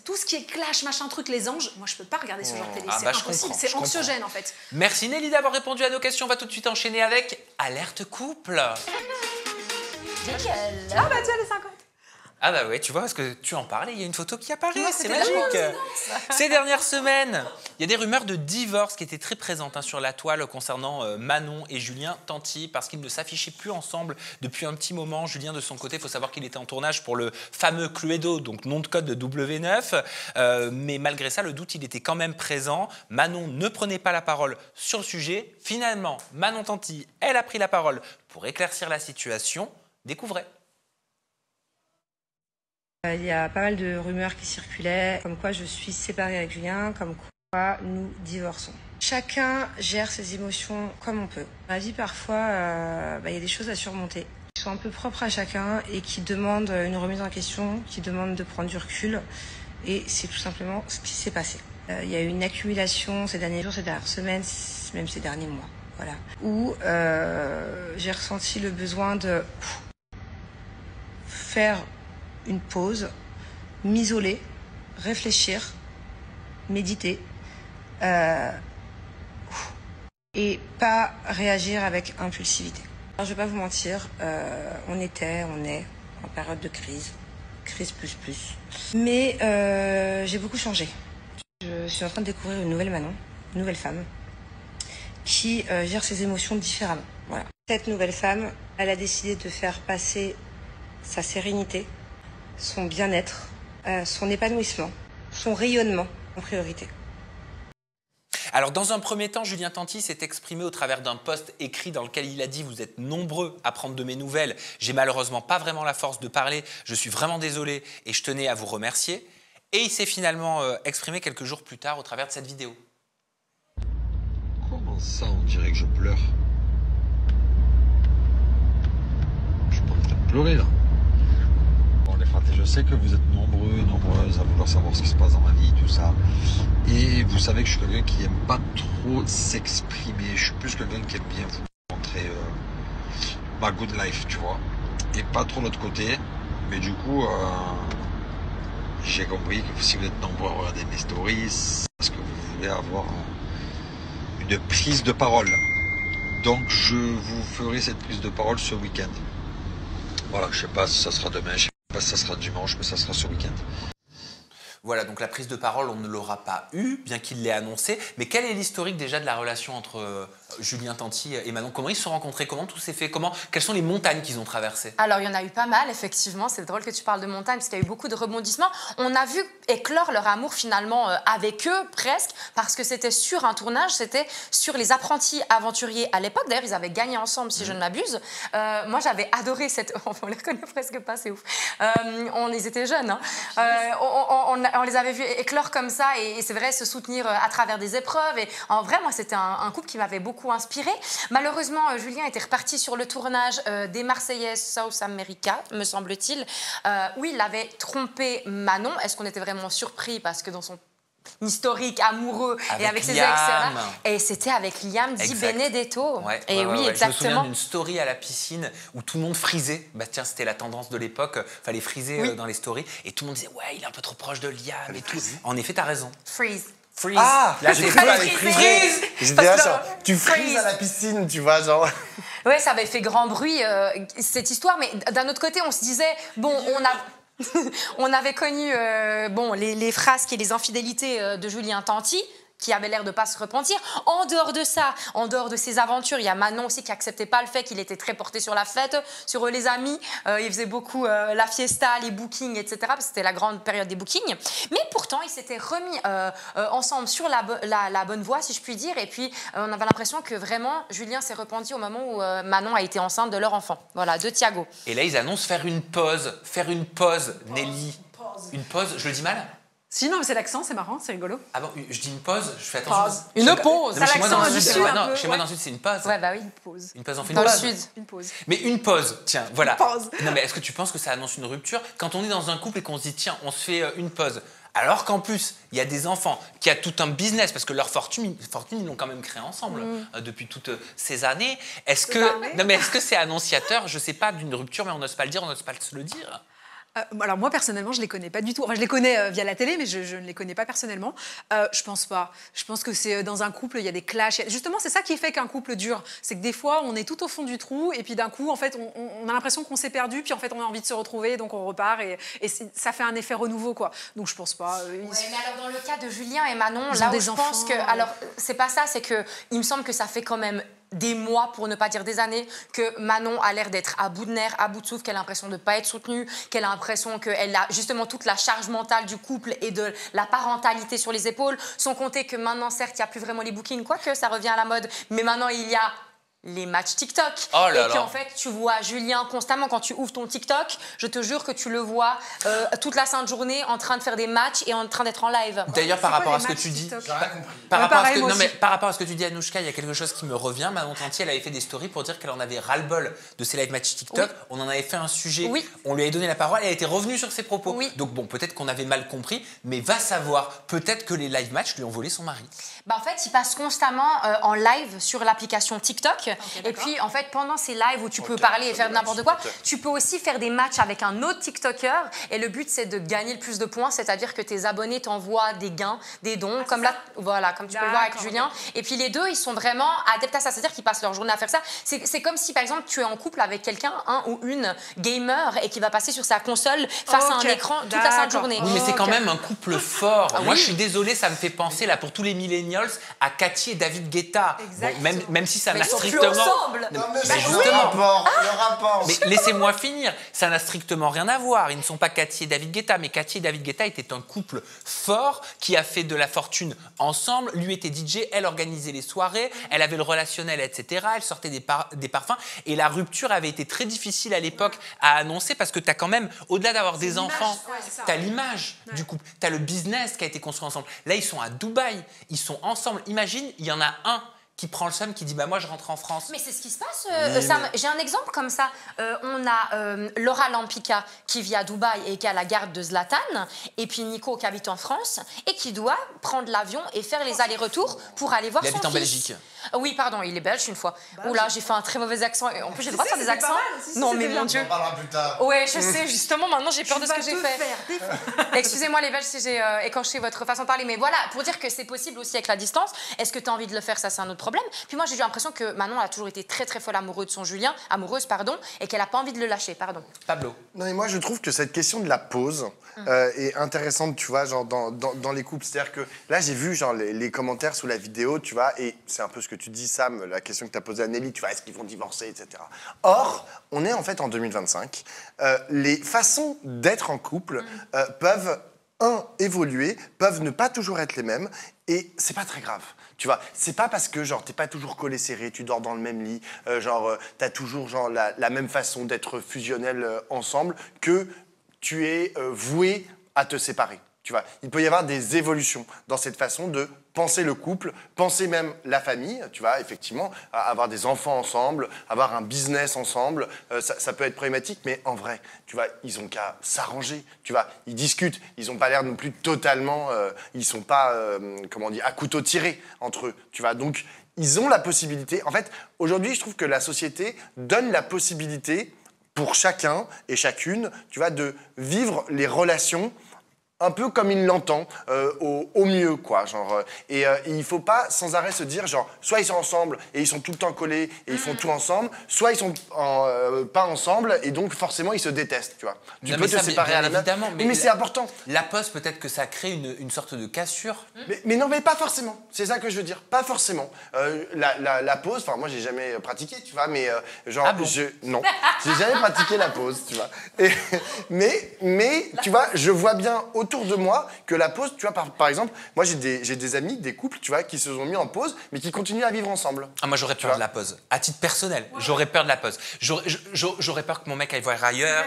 Speaker 2: Tout ce qui est clash, machin truc, les anges, moi je peux pas regarder ce genre de télé, c'est impossible, c'est anxiogène en fait.
Speaker 1: Merci Nelly d'avoir répondu à nos questions, on va tout de suite enchaîner avec Alerte Couple.
Speaker 2: Ah bah tu as les 50.
Speaker 1: Ah bah ouais, tu vois, parce que tu en parlais, il y a une photo qui apparaît, c'est magique. Ces dernières semaines, il y a des rumeurs de divorce qui étaient très présentes sur la toile concernant Manon et Julien Tanti, parce qu'ils ne s'affichaient plus ensemble depuis un petit moment. Julien, de son côté, il faut savoir qu'il était en tournage pour le fameux Cluedo, donc nom de code de W9. Mais malgré ça, le doute, il était quand même présent. Manon ne prenait pas la parole sur le sujet. Finalement, Manon Tanti, elle a pris la parole pour éclaircir la situation. Découvrez.
Speaker 10: Il y a pas mal de rumeurs qui circulaient, comme quoi je suis séparée avec Julien, comme quoi nous divorçons. Chacun gère ses émotions comme on peut. Dans la vie, parfois, il y a des choses à surmonter qui sont un peu propres à chacun et qui demandent une remise en question, qui demandent de prendre du recul. Et c'est tout simplement ce qui s'est passé. Il y a eu une accumulation ces derniers jours, ces dernières semaines, même ces derniers mois, voilà, où j'ai ressenti le besoin de faire une pause, m'isoler, réfléchir, méditer et pas réagir avec impulsivité. Alors, je vais pas vous mentir, on est en période de crise plus. Mais j'ai beaucoup changé. Je suis en train de découvrir une nouvelle Manon, une nouvelle femme qui gère ses émotions différemment. Voilà. Cette nouvelle femme, elle a décidé de faire passer sa sérénité, son bien-être, son épanouissement, son rayonnement en priorité.
Speaker 1: Alors, dans un premier temps, Julien Tanti s'est exprimé au travers d'un post écrit dans lequel il a dit « Vous êtes nombreux à prendre de mes nouvelles. J'ai malheureusement pas vraiment la force de parler. Je suis vraiment désolé et je tenais à vous remercier. » Et il s'est finalement exprimé quelques jours plus tard au travers de cette vidéo.
Speaker 11: Comment ça, on dirait que je pleure? Je suis pas en train de pleurer, là. Bon, les fratés, je sais que vous êtes nombreux et nombreuses à vouloir savoir ce qui se passe dans ma vie, tout ça. Et vous savez que je suis quelqu'un qui aime pas trop s'exprimer. Je suis plus quelqu'un qui aime bien vous montrer ma good life, tu vois. Et pas trop l'autre côté. Mais du coup, j'ai compris que si vous êtes nombreux à regarder mes stories, c'est parce que vous voulez avoir une prise de parole. Donc je vous ferai cette prise de parole ce week-end. Voilà, je sais pas si ça sera demain, je sais pas si ça sera dimanche, mais ça sera ce week-end.
Speaker 1: Voilà, donc la prise de parole, on ne l'aura pas eue, bien qu'il l'ait annoncé. Mais quel est l'historique déjà de la relation entre Julien Tanti et Manon? Comment ils se sont rencontrés? Comment tout s'est fait? Quelles sont les montagnes qu'ils ont traversées?
Speaker 4: Alors, il y en a eu pas mal, effectivement. C'est drôle que tu parles de montagnes, parce qu'il y a eu beaucoup de rebondissements. On a vu éclore leur amour, finalement, avec eux, presque, parce que c'était sur un tournage, c'était sur les apprentis aventuriers à l'époque. D'ailleurs, ils avaient gagné ensemble, si je ne m'abuse. Moi, j'avais adoré cette... On les connaît presque pas, c'est ouf. Ils étaient jeunes, hein. on les avait vus éclore comme ça et c'est vrai, se soutenir à travers des épreuves. Et en vrai, moi, c'était un couple qui m'avait beaucoup inspirée. Malheureusement, Julien était reparti sur le tournage des Marseillaises South America, me semble-t-il, où il avait trompé Manon. Est-ce qu'on était vraiment surpris parce que dans son historique amoureux et avec ses ex, et c'était avec Liam Di Benedetto. Et oui, exactement.
Speaker 1: Je me souviens d'une story à la piscine où tout le monde frisait. Bah tiens, c'était la tendance de l'époque, fallait friser dans les stories et tout le monde disait ouais, il est un peu trop proche de Liam et tout. En effet, t'as raison.
Speaker 4: Freeze.
Speaker 3: Ah,
Speaker 1: là c'est
Speaker 3: freeze. J'étais là genre, tu frises à la piscine, tu vois, genre.
Speaker 4: Ouais, ça avait fait grand bruit cette histoire, mais d'un autre côté, on se disait bon, on avait connu les frasques et les infidélités de Julien Tanti, qui avait l'air de ne pas se repentir. En dehors de ça, en dehors de ses aventures, il y a Manon aussi qui n'acceptait pas le fait qu'il était très porté sur la fête, sur les amis. Il faisait beaucoup la fiesta, les bookings, etc. Parce que c'était la grande période des bookings. Mais pourtant, ils s'étaient remis ensemble sur la bonne voie, si je puis dire. Et puis, on avait l'impression que vraiment, Julien s'est repenti au moment où Manon a été enceinte de leur enfant. Voilà, de Thiago.
Speaker 1: Et là, ils annoncent faire une pause, Nelly. Une pause, je le dis mal ?
Speaker 2: Si, non, mais c'est l'accent, c'est marrant, c'est rigolo.
Speaker 1: Ah bon, je dis une pause, je fais attention.
Speaker 2: Pause. Une pause.
Speaker 1: Non, chez moi, dans le
Speaker 2: du
Speaker 1: sud,
Speaker 2: sud,
Speaker 1: chez moi, dans le sud, c'est une pause.
Speaker 4: Ouais, bah oui.
Speaker 2: Une pause.
Speaker 1: Une pause, on fait
Speaker 4: dans
Speaker 1: une pause.
Speaker 4: le sud.
Speaker 2: Une pause.
Speaker 1: Mais une pause, tiens, voilà.
Speaker 2: Une pause.
Speaker 1: Non, mais est-ce que tu penses que ça annonce une rupture quand on est dans un couple et qu'on se dit, tiens, on se fait une pause? Alors qu'en plus, il y a des enfants qui a tout un business, parce que leur fortune ils l'ont quand même créé ensemble depuis toutes ces années. Est-ce que c'est annonciateur, je sais pas, d'une rupture, mais on n'ose pas le dire, on n'ose pas se le dire?
Speaker 2: Alors moi personnellement je les connais pas du tout. Enfin je les connais via la télé mais je ne les connais pas personnellement. Je pense pas. Je pense que c'est dans un couple il y a des clashs. Justement c'est ça qui fait qu'un couple dure. C'est que des fois on est tout au fond du trou et puis d'un coup en fait on a l'impression qu'on s'est perdu puis en fait on a envie de se retrouver donc on repart et ça fait un effet renouveau quoi. Donc je pense pas.
Speaker 4: Mais alors dans le cas de Julien et Manon là où je pense que alors c'est pas ça, c'est que il me semble que ça fait quand même des mois, pour ne pas dire des années, que Manon a l'air d'être à bout de nerfs, à bout de souffle, qu'elle a l'impression de ne pas être soutenue, qu'elle a l'impression qu'elle a justement toute la charge mentale du couple et de la parentalité sur les épaules, sans compter que maintenant, certes, il n'y a plus vraiment les bookings, quoique ça revient à la mode, mais maintenant, il y a les matchs TikTok. Et qu'en fait, tu vois Julien constamment, quand tu ouvres ton TikTok, je te jure que tu le vois toute la sainte journée en train de faire des matchs et en train d'être en live.
Speaker 1: D'ailleurs, par rapport à ce que tu dis, par rapport à ce que tu dis, Anouchka, il y a quelque chose qui me revient. Manon Tanti, elle avait fait des stories pour dire qu'elle en avait ras-le-bol de ses live matchs TikTok. Oui. On en avait fait un sujet. Oui. On lui avait donné la parole. Elle était revenue sur ses propos. Oui. Donc bon, peut-être qu'on avait mal compris, mais va savoir. Peut-être que les live matchs lui ont volé son mari.
Speaker 4: Bah en fait, il passe constamment en live sur l'application TikTok. Okay, et puis, en fait, pendant ces lives où tu peux parler et faire n'importe quoi, tu peux aussi faire des matchs avec un autre TikToker. Et le but, c'est de gagner le plus de points, c'est-à-dire que tes abonnés t'envoient des gains, des dons, comme là, voilà, comme tu peux le voir avec Julien. Et puis les deux, ils sont vraiment adeptes à ça, c'est-à-dire qu'ils passent leur journée à faire ça. C'est comme si, par exemple, tu es en couple avec quelqu'un, un ou une gamer, et qui va passer sur sa console face à un écran toute la sainte journée.
Speaker 1: Oui, mais c'est quand même un couple fort. Moi, je suis désolée, ça me fait penser, là, pour tous les millennials, à Cathy et David Guetta. Bon, même si ça n'a strictement...
Speaker 3: Non, mais justement, le rapport.
Speaker 1: Mais laissez-moi finir. Ça n'a strictement rien à voir. Ils ne sont pas Cathy et David Guetta, mais Cathy et David Guetta étaient un couple fort qui a fait de la fortune ensemble. Lui était DJ, elle organisait les soirées, elle avait le relationnel, etc. Elle sortait des parfums. Et la rupture avait été très difficile à l'époque à annoncer parce que tu as quand même, au-delà d'avoir des enfants, tu as l'image du couple, tu as le business qui a été construit ensemble. Là, ils sont à Dubaï, ils sont ensemble. Imagine, il y en a un qui prend le seum, qui dit bah moi je rentre en France.
Speaker 4: Mais c'est ce qui se passe, Sam. J'ai un exemple comme ça. On a Laura Lampica qui vit à Dubaï et qui a la garde de Zlatan, et puis Nico qui habite en France et qui doit prendre l'avion et faire les allers-retours pour aller voir son fils.
Speaker 1: Il habite en Belgique.
Speaker 4: Oui, pardon, il est belge une fois. Oula, j'ai fait un très mauvais accent. Et en plus, j'ai le droit de faire des accents. Non, mais mon Dieu.
Speaker 3: On en parlera plus tard.
Speaker 4: Ouais, je sais, justement, maintenant j'ai peur de ce que j'ai fait. Excusez-moi les Belges si j'ai écorché votre façon de parler, mais voilà, pour dire que c'est possible aussi avec la distance. Est-ce que tu as envie de le faire? Ça, c'est un autre problème. Puis moi, j'ai eu l'impression que Manon a toujours été très très folle amoureuse de son Julien, et qu'elle n'a pas envie de le lâcher,
Speaker 1: Pablo.
Speaker 3: Non, mais moi, je trouve que cette question de la pause est intéressante, tu vois, genre dans les couples. C'est-à-dire que là, j'ai vu genre les commentaires sous la vidéo, tu vois, et c'est un peu ce que tu dis, Sam, la question que tu as posée à Nelly, tu vois, est-ce qu'ils vont divorcer, etc. Or, on est en fait en 2025. Les façons d'être en couple peuvent évoluer, peuvent ne pas toujours être les mêmes, et c'est pas très grave. Tu vois, c'est pas parce que genre t'es pas toujours collé serré, tu dors dans le même lit, t'as toujours genre la même façon d'être fusionnel ensemble que tu es voué à te séparer. Tu tu vois. Il peut y avoir des évolutions dans cette façon de penser le couple, penser même la famille, tu vois, effectivement, avoir des enfants ensemble, avoir un business ensemble, ça peut être problématique, mais en vrai, tu vois, ils ont qu'à s'arranger, tu vois, ils discutent, ils n'ont pas l'air non plus totalement, ils sont pas, comment on dit, à couteau tiré entre eux, tu vois, donc ils ont la possibilité, en fait, aujourd'hui, je trouve que la société donne la possibilité pour chacun et chacune, tu vois, de vivre les relations un peu comme il l'entend, au mieux, quoi, genre. Et il faut pas sans arrêt se dire, genre, soit ils sont ensemble et ils sont tout le temps collés et ils font tout ensemble, soit ils sont pas ensemble et donc forcément ils se détestent, tu vois. Tu peux te séparer à la main. Mais c'est important.
Speaker 1: La pause, peut-être que ça crée une sorte de cassure.
Speaker 3: Mais non, mais pas forcément. C'est ça que je veux dire. Pas forcément. La pause, enfin, moi, j'ai jamais pratiqué, tu vois, mais genre, non, j'ai jamais pratiqué la pause, tu vois. Mais tu vois, je vois bien autour de moi que la pause, tu vois, par exemple, moi j'ai des amis, des couples, tu vois, qui se sont mis en pause, mais qui continuent à vivre ensemble.
Speaker 1: Ah, moi j'aurais peur de la pause. À titre personnel, j'aurais peur de la pause. J'aurais peur que mon mec aille voir ailleurs.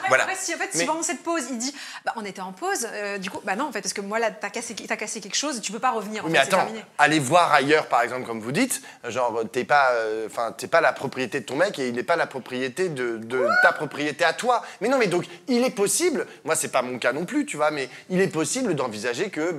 Speaker 2: Voilà. Si pendant cette pause, il dit, bah, on était en pause, du coup, bah non, en fait, parce que moi là, t'as cassé quelque chose, tu peux pas revenir.
Speaker 3: Oui, mais attends, aller voir ailleurs, par exemple, comme vous dites, genre, t'es pas la propriété de ton mec et il n'est pas la propriété de ta propriété à toi. Mais non, mais donc, il est possible, moi c'est pas mon cas non plus, tu vois, mais il est possible d'envisager que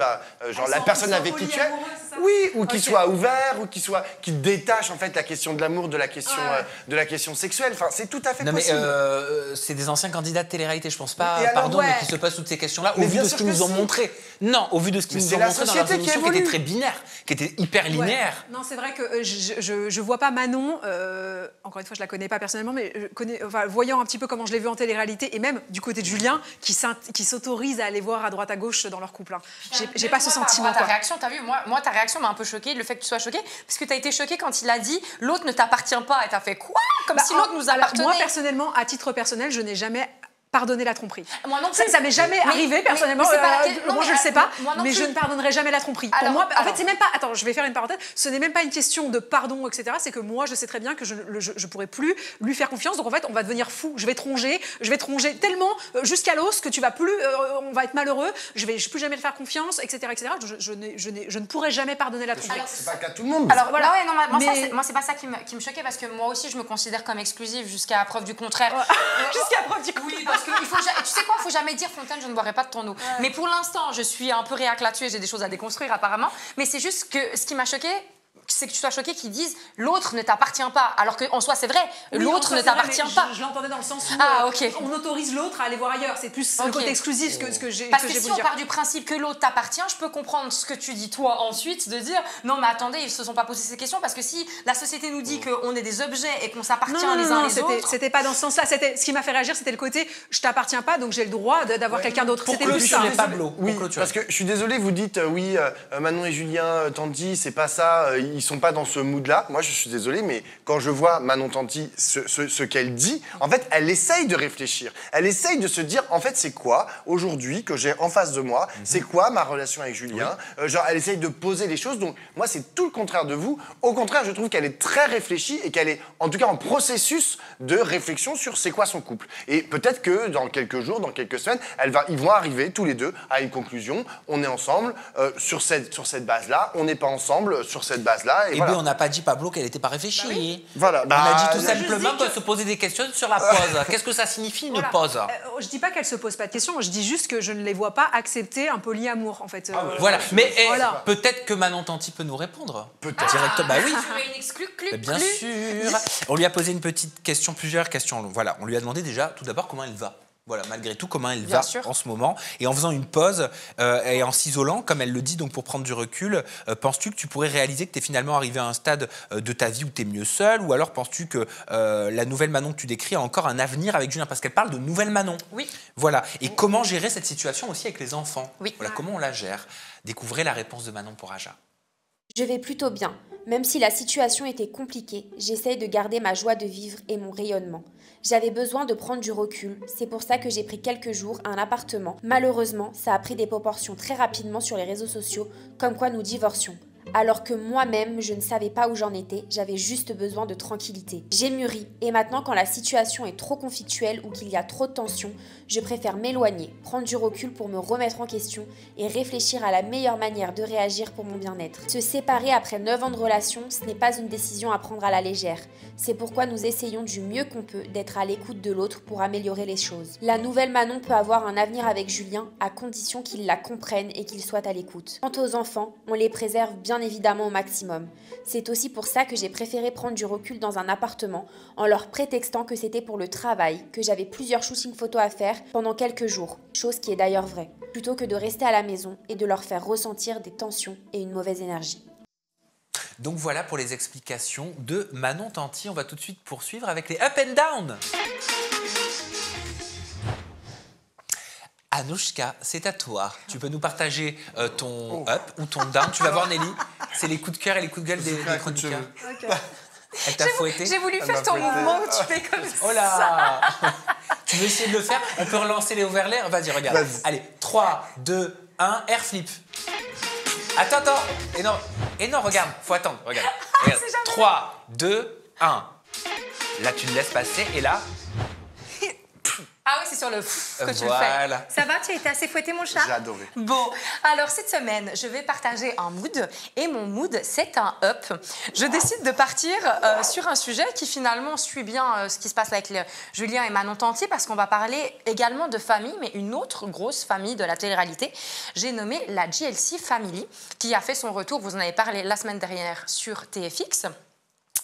Speaker 3: genre la personne avec qui tu es, oui, ou qu'il soit ouvert, ou qu'il détache en fait la question de l'amour de la question sexuelle. Enfin, c'est tout à fait possible.
Speaker 1: Mais c'est des anciens candidats de télé-réalité, je pense pas, mais qui se posent toutes ces questions-là, au vu de ce qu'ils nous ont montré. Non, au vu de ce qu'ils nous ont montré dans leur émission qui était très binaire, qui était hyper linéaire.
Speaker 2: Non, c'est vrai que je vois pas Manon, encore une fois, je la connais pas personnellement, mais voyant un petit peu comment je l'ai vu en télé-réalité, et même du côté de Julien, qui s'autorise à aller voir à droite à gauche dans leur couple. Hein. J'ai pas ce sentiment.
Speaker 4: Ta réaction, t'as vu, moi ta réaction m'a un peu choquée, le fait que tu sois choquée, parce que t'as été choquée quand il a dit l'autre ne t'appartient pas, et t'as fait quoi? Comme si l'autre nous appartenait.
Speaker 2: Moi personnellement, à titre personnel, je n'ai jamais pardonner la tromperie.
Speaker 4: Moi non plus.
Speaker 2: Ça m'est jamais arrivé personnellement. Moi je le sais pas, mais je ne pardonnerai jamais la tromperie. Pour moi, en fait, c'est même pas. Attends, je vais faire une parenthèse. Ce n'est même pas une question de pardon, etc. C'est que moi, je sais très bien que je pourrais plus lui faire confiance. Donc en fait, on va devenir fou. Je vais tronger tellement jusqu'à l'os que tu vas plus. On va être malheureux. Je vais plus jamais te faire confiance, etc., etc. Je ne pourrai jamais pardonner la tromperie.
Speaker 3: C'est pas le cas de tout le monde.
Speaker 4: Alors voilà. Moi c'est pas ça qui me choquait parce que moi aussi je me considère comme exclusive jusqu'à preuve du contraire.
Speaker 2: Jusqu'à preuve du contraire.
Speaker 4: Oui, parce que tu sais quoi, il faut jamais dire Fontaine, je ne boirai pas de ton eau. Mais pour l'instant, je suis un peu réac là-dessus et j'ai des choses à déconstruire apparemment. Mais c'est juste que ce qui m'a choqué, c'est que tu sois choqué qu'ils disent l'autre ne t'appartient pas. Alors qu'en soi, c'est vrai, l'autre ne t'appartient pas.
Speaker 2: Je l'entendais dans le sens où on autorise l'autre à aller voir ailleurs. C'est plus le côté exclusif que j'ai voulu dire.
Speaker 4: Parce que si on part du principe que l'autre t'appartient, je peux comprendre ce que tu dis toi ensuite, de dire non, mais attendez, ils se sont pas posé ces questions. Parce que si la société nous dit qu'on est des objets et qu'on s'appartient les uns les autres.
Speaker 2: C'était pas dans ce sens-là. Ce qui m'a fait réagir, c'était le côté je t'appartiens pas, donc j'ai le droit d'avoir quelqu'un d'autre.
Speaker 1: C'était plus ça.
Speaker 3: Oui, parce que je suis désolé, vous dites oui, Manon et Julien Tanti, c'est pas ça, ils sont pas dans ce mood-là. Moi, je suis désolé, mais quand je vois Manon Tanti, ce qu'elle dit, en fait, elle essaye de réfléchir. Elle essaye de se dire, en fait, c'est quoi, aujourd'hui, que j'ai en face de moi, c'est quoi ma relation avec Julien, genre, elle essaye de poser les choses. Donc, moi, c'est tout le contraire de vous. Au contraire, je trouve qu'elle est très réfléchie et qu'elle est, en tout cas, en processus de réflexion sur c'est quoi son couple. Et peut-être que dans quelques jours, dans quelques semaines, ils vont arriver, tous les deux, à une conclusion. On est ensemble sur cette base-là. On n'est pas ensemble sur cette base-là. Et voilà.
Speaker 1: On n'a pas dit, Pablo, qu'elle n'était pas réfléchie.
Speaker 2: Bah oui.
Speaker 3: Voilà.
Speaker 1: On a dit tout simplement qu'elle se posait des questions sur la pause. Qu'est-ce que ça signifie une pause?
Speaker 2: Je dis pas qu'elle se pose pas de questions, je dis juste que je ne les vois pas accepter un polyamour en fait.
Speaker 1: Voilà, mais peut-être que Manon Tanti peut nous répondre.
Speaker 3: Peut-être.
Speaker 1: Directement. Bah oui.
Speaker 4: Une exclue,
Speaker 1: bien sûr. On lui a posé plusieurs questions. Voilà, on lui a demandé déjà tout d'abord comment elle va. Voilà, malgré tout, comment elle va en ce moment. Et en faisant une pause et en s'isolant, comme elle le dit, donc pour prendre du recul, penses-tu que tu pourrais réaliser que tu es finalement arrivé à un stade de ta vie où tu es mieux seule? Ou alors penses-tu que la nouvelle Manon que tu décris a encore un avenir avec Julien? Parce qu'elle parle de nouvelle Manon.
Speaker 4: Oui.
Speaker 1: Voilà. Et comment gérer cette situation aussi avec les enfants?
Speaker 4: Oui.
Speaker 1: Voilà, comment on la gère? Découvrez la réponse de Manon pour Aja.
Speaker 5: Je vais plutôt bien. Même si la situation était compliquée, j'essaye de garder ma joie de vivre et mon rayonnement. J'avais besoin de prendre du recul, c'est pour ça que j'ai pris quelques jours à un appartement. Malheureusement, ça a pris des proportions très rapidement sur les réseaux sociaux, comme quoi nous divorcions. Alors que moi-même, je ne savais pas où j'en étais, j'avais juste besoin de tranquillité. J'ai mûri, et maintenant quand la situation est trop conflictuelle ou qu'il y a trop de tension, je préfère m'éloigner, prendre du recul pour me remettre en question et réfléchir à la meilleure manière de réagir pour mon bien-être. Se séparer après 9 ans de relation, ce n'est pas une décision à prendre à la légère. C'est pourquoi nous essayons du mieux qu'on peut d'être à l'écoute de l'autre pour améliorer les choses. La nouvelle Manon peut avoir un avenir avec Julien à condition qu'il la comprenne et qu'il soit à l'écoute. Quant aux enfants, on les préserve bien évidemment au maximum. C'est aussi pour ça que j'ai préféré prendre du recul dans un appartement en leur prétextant que c'était pour le travail, que j'avais plusieurs shootings photos à faire pendant quelques jours, chose qui est d'ailleurs vraie, plutôt que de rester à la maison et de leur faire ressentir des tensions et une mauvaise énergie.
Speaker 1: Donc voilà pour les explications de Manon Tanti. On va tout de suite poursuivre avec les up and down. Anouchka, c'est à toi. Tu peux nous partager ton up ou ton down. Tu vas voir Nelly, c'est les coups de cœur et les coups de gueule des chroniqueurs.
Speaker 2: Ok.
Speaker 1: Elle t'a fouetté.
Speaker 4: J'ai voulu faire ton mouvement où tu fais comme ça.
Speaker 1: Oh là. Tu veux essayer de le faire? On peut relancer les overlays. Vas-y, regarde.
Speaker 3: Vas-y.
Speaker 1: Allez, 3, 2, 1, air flip. Attends. Et non, regarde. Faut attendre. Regarde. 3, 2, 1. Là, tu le laisses passer et là...
Speaker 4: Ah oui, c'est sur le que tu le
Speaker 1: Voilà.
Speaker 4: fais. Ça va, tu as été assez fouetté, mon chat?
Speaker 3: J'ai adoré.
Speaker 4: Bon, alors cette semaine, je vais partager un mood. Et mon mood, c'est un up. Je décide de partir sur un sujet qui finalement suit bien ce qui se passe avec Julien et Manon Tanti, parce qu'on va parler également de famille, mais une autre grosse famille de la télé-réalité. J'ai nommé la JLC Family, qui a fait son retour, vous en avez parlé la semaine dernière sur TFX.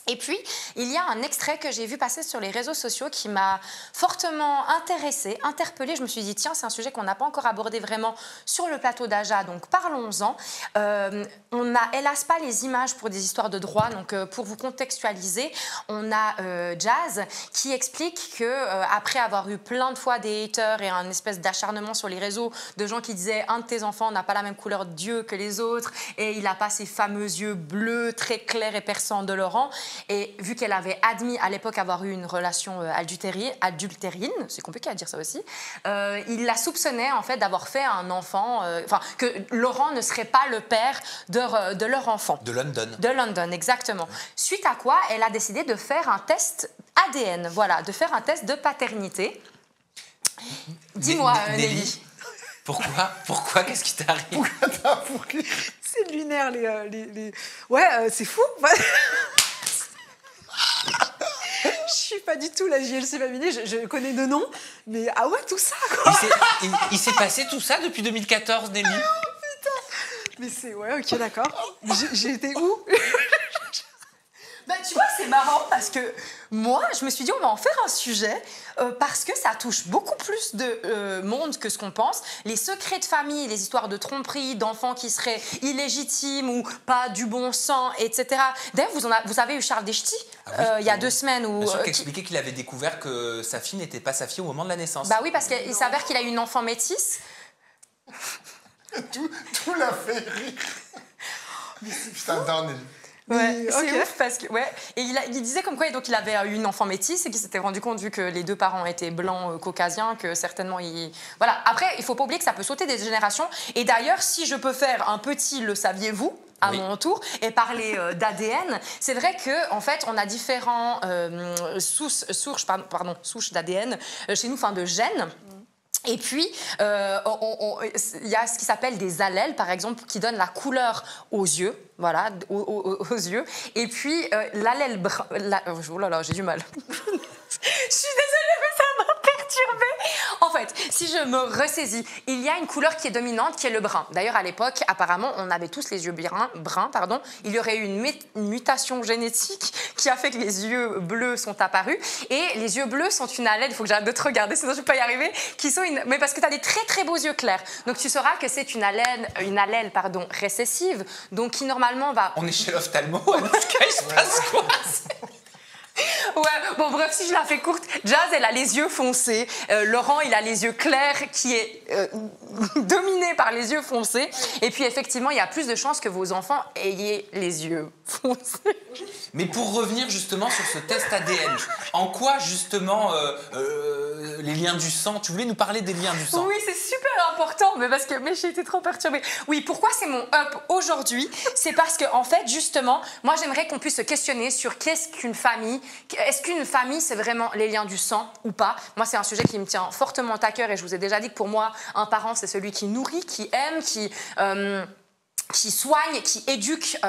Speaker 4: Et puis, il y a un extrait que j'ai vu passer sur les réseaux sociaux qui m'a fortement intéressée, interpellée. Je me suis dit, tiens, c'est un sujet qu'on n'a pas encore abordé vraiment sur le plateau d'Aja, donc parlons-en. On n'a hélas pas les images pour des histoires de droit, donc pour vous contextualiser, on a Jazz qui explique qu'après avoir eu plein de fois des haters et un espèce d'acharnement sur les réseaux de gens qui disaient, un de tes enfants n'a pas la même couleur d'yeux que les autres et il n'a pas ces fameux yeux bleus très clairs et perçants de Laurent. Et vu qu'elle avait admis à l'époque avoir eu une relation adultérine, c'est compliqué à dire ça aussi, il la soupçonnait en fait d'avoir fait un enfant, que Laurent ne serait pas le père de leur enfant.
Speaker 1: De London.
Speaker 4: De London, exactement. Suite à quoi, elle a décidé de faire un test ADN, voilà, de faire un test de paternité. Dis-moi, Nelly.
Speaker 1: Pourquoi Qu'est-ce qui t'arrive?
Speaker 2: C'est lunaire, Ouais, c'est fou. Je suis pas du tout la JLC Family, je connais de nom, mais ah ouais, tout ça, quoi.
Speaker 1: Il s'est passé tout ça depuis 2014, Nelly.
Speaker 2: Oh, putain. Mais c'est... Ouais, ok, d'accord. J'ai été où?
Speaker 4: Bah, tu vois, c'est marrant parce que moi, je me suis dit, on va en faire un sujet parce que ça touche beaucoup plus de monde que ce qu'on pense. Les secrets de famille, les histoires de tromperie, d'enfants qui seraient illégitimes ou pas du bon sang, etc. D'ailleurs, vous avez eu Charles Deschty il y a 2 semaines.
Speaker 1: Bien sûr, qui expliquait qu'il avait découvert que sa fille n'était pas sa fille au moment de la naissance.
Speaker 4: Bah oui, parce qu'il s'avère qu'il a eu une enfant métisse.
Speaker 3: Tout l'a fait rire. Putain, Nelly.
Speaker 4: Ouais, c'est
Speaker 2: okay.
Speaker 4: ouf parce que et il disait comme quoi donc il avait eu une enfant métisse et qu'il s'était rendu compte vu que les 2 parents étaient blancs caucasiens que certainement voilà. Après il faut pas oublier que ça peut sauter des générations et d'ailleurs si je peux faire un petit le saviez-vous à mon tour et parler d'ADN, c'est vrai que en fait on a différents souches d'ADN chez nous, enfin de gènes. Et puis, il y a ce qui s'appelle des allèles, par exemple, qui donnent la couleur aux yeux. Voilà, aux yeux. Et puis, l'allèle brun... Oh là là, j'ai du mal. Je suis désolée, mais ça m'a perturbée. En fait, si je me ressaisis, il y a une couleur qui est dominante, qui est le brun. D'ailleurs, à l'époque, apparemment, on avait tous les yeux bruns. Il y aurait eu une mutation génétique qui a fait que les yeux bleus sont apparus. Et les yeux bleus sont une allèle, il faut que j'arrête de te regarder, sinon je ne vais pas y arriver, mais parce que tu as des très très beaux yeux clairs. Donc tu sauras que c'est une allèle récessive, donc qui normalement va...
Speaker 1: On est chez l'ophtalmo, Anouchka, il se passe quoi?
Speaker 4: Ouais, bon bref, si je la fais courte, Jazz, elle a les yeux foncés. Laurent, il a les yeux clairs qui est dominé par les yeux foncés. Et puis effectivement, il y a plus de chances que vos enfants aient les yeux foncés.
Speaker 1: Mais pour revenir justement sur ce test ADN, en quoi justement les liens du sang, tu voulais nous parler des liens du sang?
Speaker 4: Oui, c'est super important, mais parce que j'ai été trop perturbée. Oui, pourquoi c'est mon up aujourd'hui? C'est parce que, en fait, justement, moi, j'aimerais qu'on puisse se questionner sur qu'est-ce qu'une famille. Est-ce qu'une famille, c'est vraiment les liens du sang ou pas? Moi, c'est un sujet qui me tient fortement à cœur et je vous ai déjà dit que pour moi, un parent, c'est celui qui nourrit, qui aime, qui soigne, qui éduque,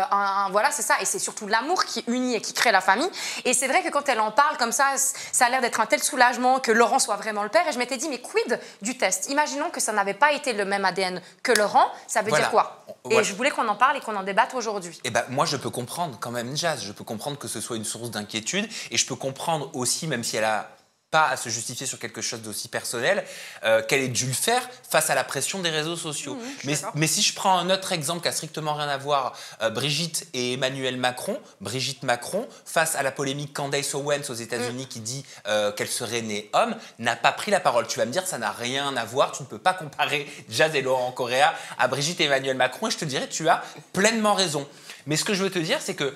Speaker 4: voilà, c'est ça. Et c'est surtout l'amour qui unit et qui crée la famille. Et c'est vrai que quand elle en parle comme ça a l'air d'être un tel soulagement que Laurent soit vraiment le père. Et je m'étais dit, mais quid du test? Imaginons que ça n'avait pas été le même ADN que Laurent. Ça veut dire quoi? Et je voulais qu'on en parle et qu'on en débatte aujourd'hui.
Speaker 1: Eh ben, moi, je peux comprendre quand même Jazz. Je peux comprendre que ce soit une source d'inquiétude. Et je peux comprendre aussi, même si elle a pas à se justifier sur quelque chose d'aussi personnel, qu'elle ait dû le faire face à la pression des réseaux sociaux. Mais si je prends un autre exemple qui n'a strictement rien à voir, Brigitte et Emmanuel Macron, Brigitte Macron, face à la polémique Candace Owens aux États-Unis qui dit qu'elle serait née homme, n'a pas pris la parole. Tu vas me dire, ça n'a rien à voir, tu ne peux pas comparer Jazz et Laurent Correa à Brigitte et Emmanuel Macron, et je te dirais, tu as pleinement raison. Mais ce que je veux te dire, c'est que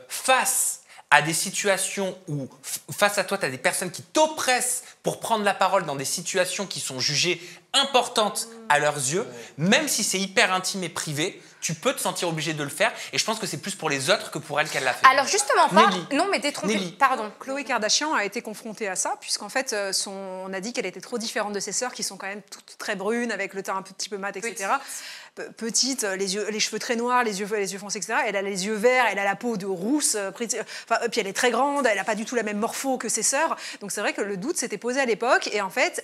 Speaker 1: face à des situations où, face à toi, tu as des personnes qui t'oppressent pour prendre la parole dans des situations qui sont jugées importantes à leurs yeux, même si c'est hyper intime et privé, tu peux te sentir obligé de le faire. Et je pense que c'est plus pour les autres que pour elle qu'elle l'a fait.
Speaker 4: Alors justement, non mais détrompée. Pardon.
Speaker 2: Khloé Kardashian a été confrontée à ça, puisqu'en fait, on a dit qu'elle était trop différente de ses sœurs, qui sont quand même toutes très brunes, avec le teint un petit peu mat, etc. Petite, les cheveux très noirs, les yeux foncés, etc. Elle a les yeux verts, elle a la peau de rousse, puis elle est très grande, elle n'a pas du tout la même morpho que ses sœurs. Donc c'est vrai que le doute s'était posé à l'époque, et en fait,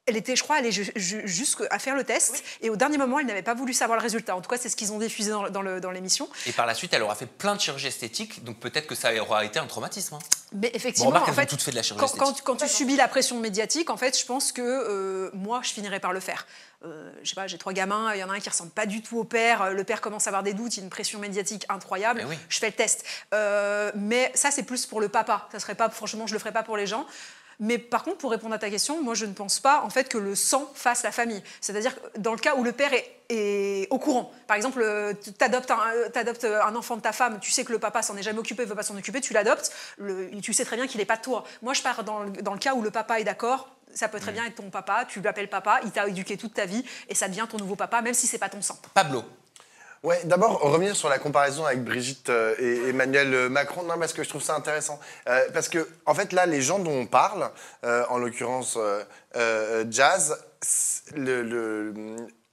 Speaker 2: elle était, je crois, allée jusqu'à faire le test, et au dernier moment, elle n'avait pas voulu savoir le résultat. En tout cas, c'est ce qu'ils ont diffusé dans l'émission.
Speaker 1: Et par la suite, elle aura fait plein de chirurgie esthétique, donc peut-être que ça aura été un traumatisme.
Speaker 2: Mais effectivement,
Speaker 1: remarque, elles ont toutes fait de la chirurgie esthétique.
Speaker 2: Quand tu subis la pression médiatique, en fait, je pense que moi, je finirais par le faire. Je sais pas, j'ai 3 gamins, il y en a un qui ressemble pas du tout au père, le père commence à avoir des doutes, il y a une pression médiatique incroyable, je fais le test. Mais ça, c'est plus pour le papa. Ça serait pas, franchement, je le ferais pas pour les gens. Mais par contre, pour répondre à ta question, moi, je ne pense pas en fait que le sang fasse la famille. C'est-à-dire dans le cas où le père est au courant. Par exemple, tu adoptes un enfant de ta femme, tu sais que le papa s'en est jamais occupé, veut pas s'en occuper, tu l'adoptes, tu sais très bien qu'il n'est pas de toi. Moi, je pars dans le cas où le papa est d'accord. Ça peut très bien être ton papa, tu l'appelles papa, il t'a éduqué toute ta vie et ça devient ton nouveau papa, même si c'est pas ton sang.
Speaker 1: Pablo.
Speaker 3: Ouais, d'abord, revenir sur la comparaison avec Brigitte et Emmanuel Macron, non, parce que je trouve ça intéressant. Parce que, en fait, là, les gens dont on parle, en l'occurrence Jazz,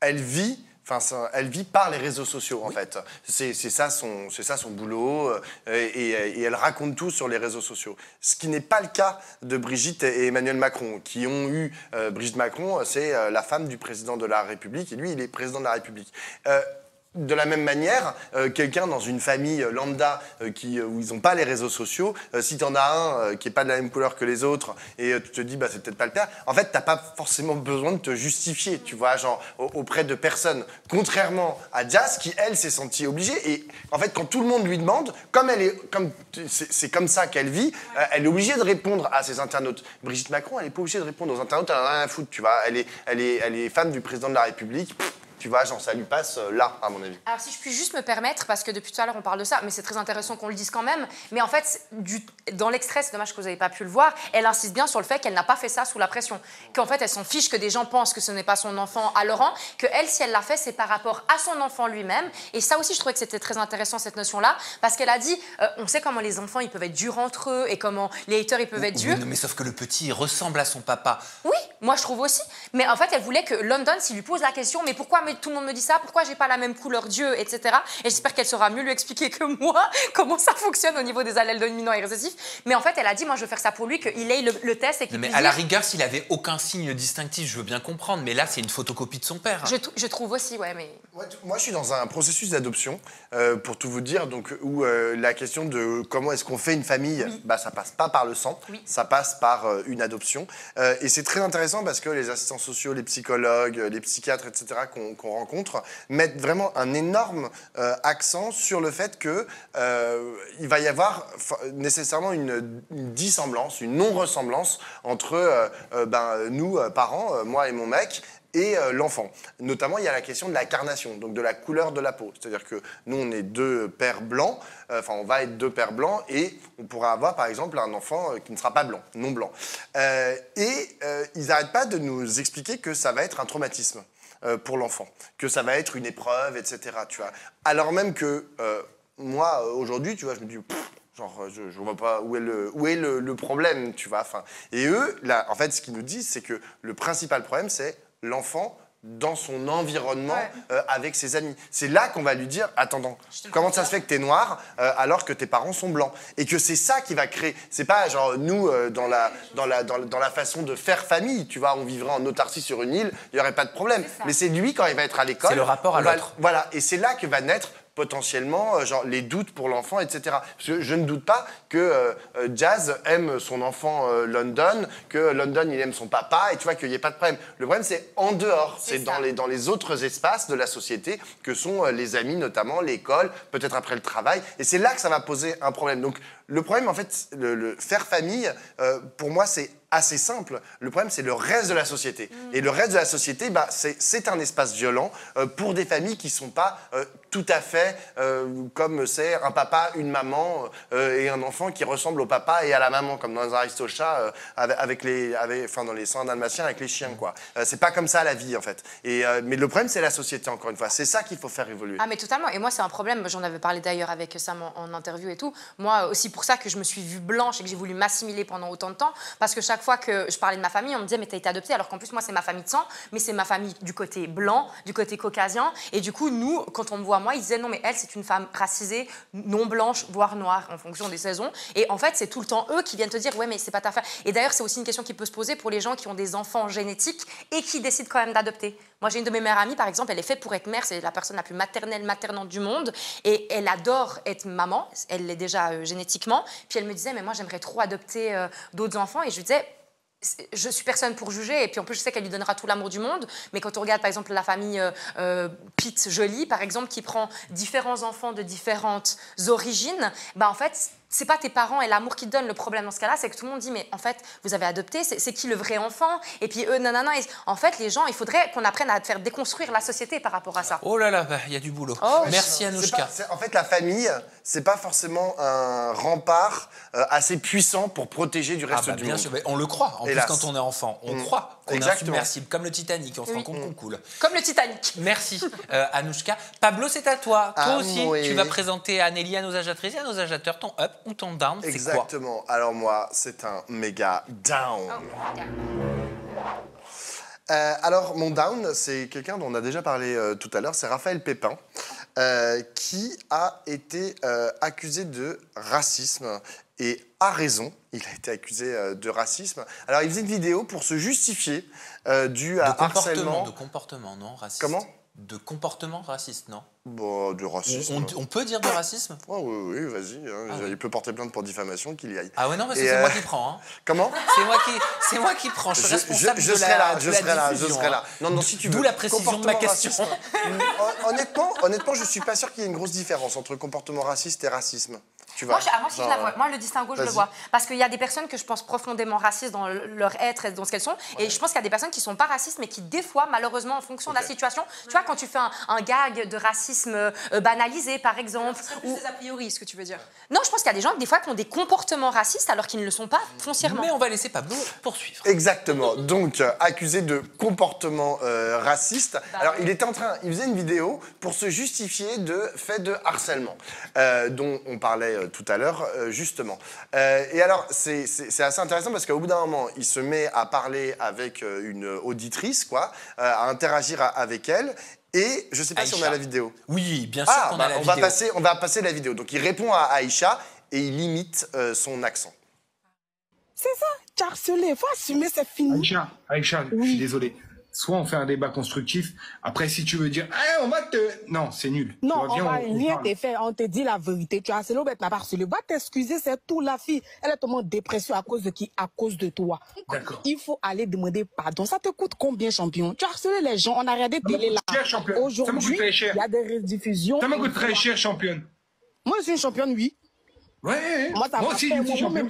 Speaker 3: elle vit par les réseaux sociaux, en fait. C'est ça son boulot, et elle raconte tout sur les réseaux sociaux. Ce qui n'est pas le cas de Brigitte et Emmanuel Macron, qui ont eu... Brigitte Macron, c'est la femme du président de la République, et lui, il est président de la République. De la même manière, quelqu'un dans une famille lambda où ils n'ont pas les réseaux sociaux, si tu en as un qui n'est pas de la même couleur que les autres et tu te dis c'est peut-être pas le père, en fait, tu n'as pas forcément besoin de te justifier, tu vois, genre auprès de personne. Contrairement à Jazz qui, elle, s'est sentie obligée. Et en fait, quand tout le monde lui demande, c'est comme ça qu'elle vit, elle est obligée de répondre à ses internautes. Brigitte Macron, elle n'est pas obligée de répondre aux internautes, elle n'en a rien à foutre, tu vois. Elle est femme du président de la République. Tu vois, genre, ça lui passe là, à mon avis.
Speaker 4: Alors, si je puis juste me permettre, parce que depuis tout à l'heure, on parle de ça, mais c'est très intéressant qu'on le dise quand même. Mais en fait, dans l'extrait, c'est dommage que vous n'avez pas pu le voir, elle insiste bien sur le fait qu'elle n'a pas fait ça sous la pression. Qu'en fait, elle s'en fiche que des gens pensent que ce n'est pas son enfant à Laurent, que elle, si elle l'a fait, c'est par rapport à son enfant lui-même. Et ça aussi, je trouvais que c'était très intéressant, cette notion-là, parce qu'elle a dit, on sait comment les enfants, ils peuvent être durs entre eux, et comment les haters, ils peuvent être durs.
Speaker 1: Oui, mais sauf que le petit, il ressemble à son papa.
Speaker 4: Oui, moi, je trouve aussi. Mais en fait, elle voulait que London, s'il lui pose la question, mais pourquoi tout le monde me dit ça? Pourquoi j'ai pas la même couleur d'yeux, etc. Et j'espère qu'elle saura mieux lui expliquer que moi comment ça fonctionne au niveau des allèles dominants et récessifs. Mais en fait, elle a dit, moi, je veux faire ça pour lui, qu'il ait le test et qu'il puisse
Speaker 1: à la rigueur, s'il avait aucun signe distinctif, je veux bien comprendre. Mais là, c'est une photocopie de son père.
Speaker 4: Je trouve aussi, ouais, mais...
Speaker 3: Moi, je suis dans un processus d'adoption, pour tout vous dire, donc, où la question de comment est-ce qu'on fait une famille, ça passe pas par le sang, ça passe par une adoption. Et c'est très intéressant parce que les assistants sociaux, les psychologues, les psychiatres, etc., qu'on rencontre, mettent vraiment un énorme accent sur le fait que il va y avoir nécessairement une dissemblance, une non-ressemblance entre nous, parents, moi et mon mec, et l'enfant. Notamment, il y a la question de la carnation, donc de la couleur de la peau. C'est-à-dire que nous, on est deux pères blancs, enfin, on va être deux pères blancs, et on pourra avoir, par exemple, un enfant qui ne sera pas blanc, non blanc. Ils n'arrêtent pas de nous expliquer que ça va être un traumatisme pour l'enfant, que ça va être une épreuve, etc. Tu vois. Alors même que moi, aujourd'hui, tu vois, je me dis... Genre, je vois pas où est le problème, tu vois. Enfin, et eux, là, en fait, ce qu'ils nous disent, c'est que le principal problème, c'est l'enfant dans son environnement avec ses amis. C'est là qu'on va lui dire, attends, comment ça se fait que t'es noir alors que tes parents sont blancs? Et que c'est ça qui va créer. C'est pas genre nous dans la façon de faire famille, tu vois, on vivrait en autarcie sur une île, il y aurait pas de problème. Mais c'est lui quand il va être à l'école.
Speaker 1: C'est le rapport à l'autre.
Speaker 3: Voilà, et c'est là que va naître potentiellement genre les doutes pour l'enfant, etc. Parce que je ne doute pas que Jazz aime son enfant London, que London il aime son papa, et tu vois qu'il n'y ait pas de problème. Le problème c'est en dehors, c'est dans les autres espaces de la société que sont les amis notamment, l'école, peut-être après le travail, et c'est là que ça va poser un problème. Donc le problème en fait, le faire famille, pour moi c'est assez simple. Le problème, c'est le reste de la société. Et le reste de la société, bah, c'est un espace violent pour des familles qui ne sont pas tout à fait comme c'est un papa, une maman et un enfant qui ressemble au papa et à la maman, comme dans Aristocha, dans les 101 Dalmatiens avec les chiens, quoi. C'est pas comme ça la vie, en fait. Mais le problème, c'est la société, encore une fois. C'est ça qu'il faut faire évoluer.
Speaker 4: Ah, mais totalement. Et moi, c'est un problème. J'en avais parlé d'ailleurs avec Sam en interview et tout. Moi, aussi pour ça que je me suis vue blanche et que j'ai voulu m'assimiler pendant autant de temps. Parce que chaque fois que je parlais de ma famille, on me disait mais t'as été adoptée, alors qu'en plus moi c'est ma famille de sang, mais c'est ma famille du côté blanc, du côté caucasien, et du coup nous, quand on me voit moi, ils disaient non mais elle c'est une femme racisée, non blanche, voire noire en fonction des saisons, et en fait c'est tout le temps eux qui viennent te dire ouais mais c'est pas ta femme. Et d'ailleurs c'est aussi une question qui peut se poser pour les gens qui ont des enfants génétiques et qui décident quand même d'adopter. Moi j'ai une de mes meilleures amies par exemple, elle est faite pour être mère, c'est la personne la plus maternante du monde, et elle adore être maman, elle l'est déjà génétiquement, puis elle me disait mais moi j'aimerais trop adopter d'autres enfants, et je lui disais je suis personne pour juger, et puis en plus je sais qu'elle lui donnera tout l'amour du monde, mais quand on regarde par exemple la famille Pitt Joly par exemple qui prend différents enfants de différentes origines, bah en fait c'est pas tes parents et l'amour qui te donnent le problème dans ce cas-là, c'est que tout le monde dit mais en fait vous avez adopté, c'est qui le vrai enfant, et puis eux nanana, et en fait les gens, il faudrait qu'on apprenne à faire déconstruire la société par rapport à ça.
Speaker 1: Oh là là, il y a du boulot. Merci Anouchka.
Speaker 3: En fait la famille, c'est pas forcément un rempart assez puissant pour protéger du reste du monde.
Speaker 1: Sûr, on le croit, en plus quand on est enfant, on croit qu'on est insubmersible, comme le Titanic, on se rend compte qu'on coule.
Speaker 4: Comme le Titanic.
Speaker 1: Merci Anouchka. Pablo, c'est à toi. Toi aussi, tu vas présenter à Nelly, à nos agiatrices et à nos agitateurs ton up ou ton down, c'est quoi?
Speaker 3: Exactement. Alors moi, c'est un méga down. Alors mon down, c'est quelqu'un dont on a déjà parlé tout à l'heure, c'est Raphaël Pépin, qui a été accusé de racisme. Et a raison, il a été accusé de racisme. Alors il faisait une vidéo pour se justifier du harcèlement.
Speaker 1: De comportement, non, raciste.
Speaker 3: Comment?
Speaker 1: De comportement raciste, non?
Speaker 3: Bon, de racisme.
Speaker 1: On peut dire de racisme?
Speaker 3: Oh, oui, vas-y. Il peut porter plainte pour diffamation, qu'il y aille.
Speaker 1: Ah ouais, non, parce que c'est moi qui prends. Hein.
Speaker 3: Comment?
Speaker 1: C'est moi qui prends. Je suis responsable
Speaker 3: je serai là. Non, si tu veux.
Speaker 1: D'où la précision de ma question.
Speaker 3: Honnêtement, je suis pas sûr qu'il y ait une grosse différence entre comportement raciste et racisme. Tu vois,
Speaker 4: moi, si je la vois. Moi, le distinguo, je le vois. Parce qu'il y a des personnes que je pense profondément racistes dans leur être et dans ce qu'elles sont. Et je pense qu'il y a des personnes qui ne sont pas racistes, mais qui, des fois, malheureusement, en fonction de la situation, tu vois, quand tu fais un gag de racisme banalisé, par exemple.
Speaker 2: C'est a priori, ce que tu veux dire.
Speaker 4: Non, je pense qu'il y a des gens, des fois, qui ont des comportements racistes alors qu'ils ne le sont pas foncièrement.
Speaker 1: Mais on va laisser Pablo poursuivre.
Speaker 3: Exactement. Donc, accusé de comportement raciste. Alors, il faisait une vidéo pour se justifier de faits de harcèlement, dont on parlait tout à l'heure, justement. Et alors, c'est assez intéressant parce qu'au bout d'un moment, il se met à parler avec une auditrice, quoi, à interagir avec elle. Et je ne sais pas si on a la vidéo.
Speaker 1: Oui, bien sûr qu'on a la vidéo.
Speaker 3: On va passer la vidéo. Donc, il répond à Aïcha et il imite son accent.
Speaker 12: C'est ça, tu as harcelé, il faut assumer, c'est fini.
Speaker 13: Aïcha, oui. Je suis désolé. Soit on fait un débat constructif, après si tu veux dire ah, on va te... Non, c'est nul.
Speaker 12: Non, on va rien te faire, on te dit la vérité. Tu as harcelé, mais tu n'as pas harcelé. Va t'excuser, c'est tout. La fille, elle est tombée en dépression à cause de qui? À cause de toi.
Speaker 13: D'accord.
Speaker 12: Il faut aller demander pardon. Ça te coûte combien, champion? Tu as harcelé les gens, on a regardé télé là. Aujourd'hui, il y a des rediffusions.
Speaker 13: Ça me coûte très cher, championne.
Speaker 12: Moi, je suis une championne, oui.
Speaker 13: Ouais.
Speaker 12: Moi, ça
Speaker 13: moi aussi, je suis championne.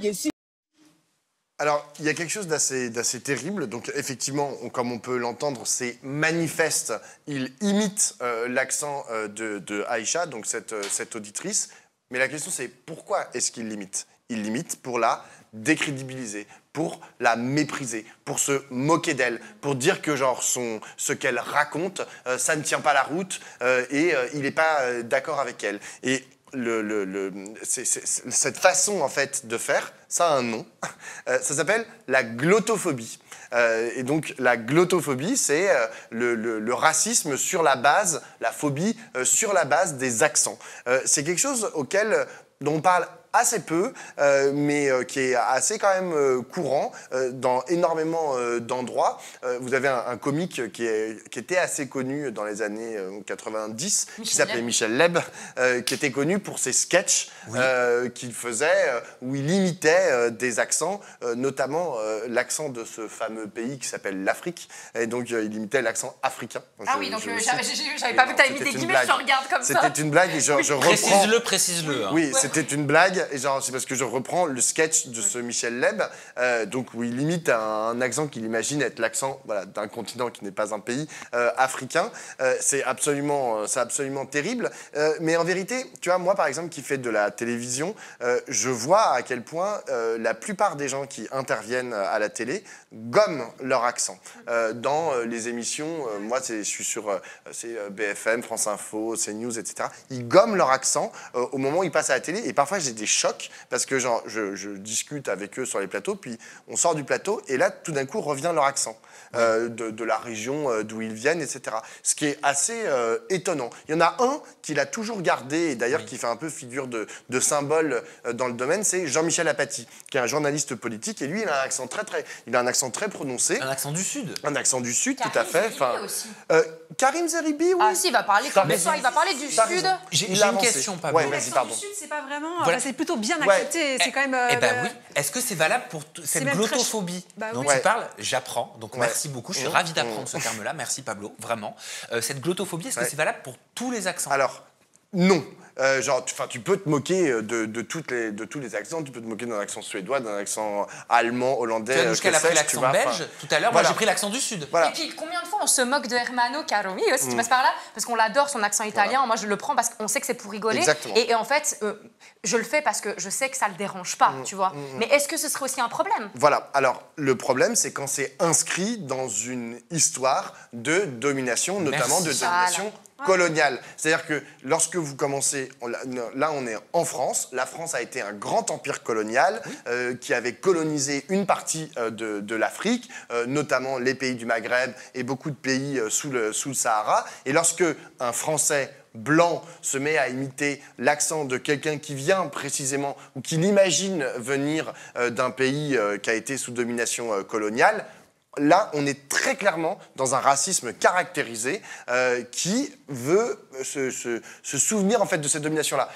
Speaker 3: Alors, il y a quelque chose d'assez terrible. Donc, effectivement, comme on peut l'entendre, c'est manifeste. Il imite l'accent de Aïcha, donc cette auditrice. Mais la question, c'est pourquoi est-ce qu'il l'imite? Il l'imite pour la décrédibiliser, pour la mépriser, pour se moquer d'elle, pour dire que genre ce qu'elle raconte, ça ne tient pas la route et il n'est pas d'accord avec elle. Et cette façon en fait de faire, ça a un nom, ça s'appelle la glottophobie. Et donc la glottophobie, c'est le racisme sur la base, la phobie sur la base des accents. C'est quelque chose dont on parle assez peu, mais qui est assez quand même courant dans énormément d'endroits. Vous avez un comique qui était assez connu dans les années 90, qui s'appelait Michel Leb, qui était connu pour ses sketchs qu'il faisait, où il imitait des accents, notamment l'accent de ce fameux pays qui s'appelle l'Afrique, et donc il imitait l'accent africain.
Speaker 4: Ah oui, donc j'avais pas vu que tu as imité Guy, mais je te regarde comme ça.
Speaker 3: C'était une blague et je reprends...
Speaker 1: Précise-le. Hein.
Speaker 3: Oui, c'était une blague. Et genre, c'est parce que je reprends le sketch de ce Michel Leb, donc où il imite un accent qu'il imagine être l'accent d'un continent qui n'est pas un pays africain. C'est absolument terrible. Mais en vérité, tu vois, moi par exemple qui fais de la télévision, je vois à quel point la plupart des gens qui interviennent à la télé gomment leur accent. Dans les émissions, moi je suis sur BFM, France Info, CNews, etc. Ils gomment leur accent au moment où ils passent à la télé et parfois j'ai des chocs parce que genre, je discute avec eux sur les plateaux, puis on sort du plateau et là tout d'un coup revient leur accent de la région d'où ils viennent, etc. Ce qui est assez étonnant. Il y en a un qui l'a toujours gardé et d'ailleurs qui fait un peu figure de symbole dans le domaine, c'est Jean-Michel Apathy, qui est un journaliste politique et lui il a un accent très prononcé.
Speaker 1: Un accent du Sud.
Speaker 3: Un accent du Sud, tout à fait.
Speaker 4: Aussi.
Speaker 3: Karim Zeribi, oui.
Speaker 4: Ah si, il va parler comme ça, il va parler du Sud.
Speaker 1: J'ai une question, Pablo.
Speaker 3: Ouais, vas-y, pardon.
Speaker 2: Du Sud, c'est pas vraiment...
Speaker 1: Voilà.
Speaker 2: c'est plutôt bien accepté. C'est quand même...
Speaker 1: Eh ben oui. Est-ce que c'est valable pour cette glottophobie dont tu parles? J'apprends. Donc merci beaucoup. Je suis ravi d'apprendre ce terme-là. Merci Pablo, vraiment. Cette glottophobie, est-ce que c'est valable pour tous les accents?
Speaker 3: Alors, non. Tu peux te moquer de tous les accents. Tu peux te moquer d'un accent suédois, d'un accent allemand, hollandais.
Speaker 1: Tu as jusqu'à pris l'accent belge tout à l'heure. Moi, j'ai pris l'accent du Sud.
Speaker 3: Voilà.
Speaker 4: Et puis, combien de fois on se moque de Hermano Caromi, si tu passes par là, parce qu'on l'adore, son accent italien. Moi, je le prends parce qu'on sait que c'est pour rigoler. Et en fait, je le fais parce que je sais que ça le dérange pas, tu vois. Mais est-ce que ce serait aussi un problème?
Speaker 3: Voilà. Alors, le problème, c'est quand c'est inscrit dans une histoire de domination, notamment de domination coloniale. C'est-à-dire que lorsque vous commencez, là on est en France, la France a été un grand empire colonial qui avait colonisé une partie de l'Afrique, notamment les pays du Maghreb et beaucoup de pays sous le Sahara. Et lorsque un Français blanc se met à imiter l'accent de quelqu'un qui vient précisément ou qui l'imagine venir d'un pays qui a été sous domination coloniale, là, on est très clairement dans un racisme caractérisé qui veut se souvenir en fait de cette domination-là.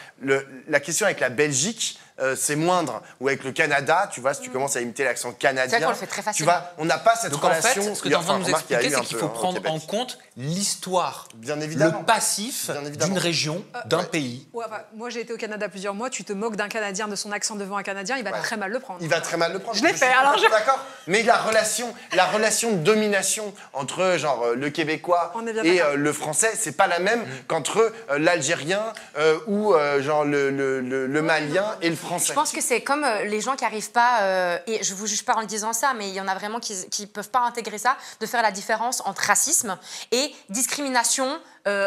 Speaker 3: La question avec la Belgique, c'est moindre. Ou avec le Canada, tu vois, si tu commences à imiter l'accent canadien,
Speaker 4: c'est vrai qu'on le fait très facilement.
Speaker 3: Tu vois, on n'a pas cette relation.
Speaker 1: En fait, ce que tu es en train de nous expliquer, c'est qu'il faut prendre en compte l'histoire, le passif d'une région, d'un pays.
Speaker 2: Ouais, moi, j'ai été au Canada plusieurs mois. Tu te moques d'un Canadien, de son accent devant un Canadien, il va très mal le prendre.
Speaker 3: Il va très mal le prendre.
Speaker 2: Je l'ai fait, alors je...
Speaker 3: D'accord. Mais la relation de domination entre genre le Québécois et le Français, c'est pas la même qu'entre l'Algérien ou genre le Malien et le Français.
Speaker 4: Je pense que c'est comme les gens qui n'arrivent pas, et je vous juge pas en le disant ça, mais il y en a vraiment qui peuvent pas intégrer ça, de faire la différence entre racisme et discrimination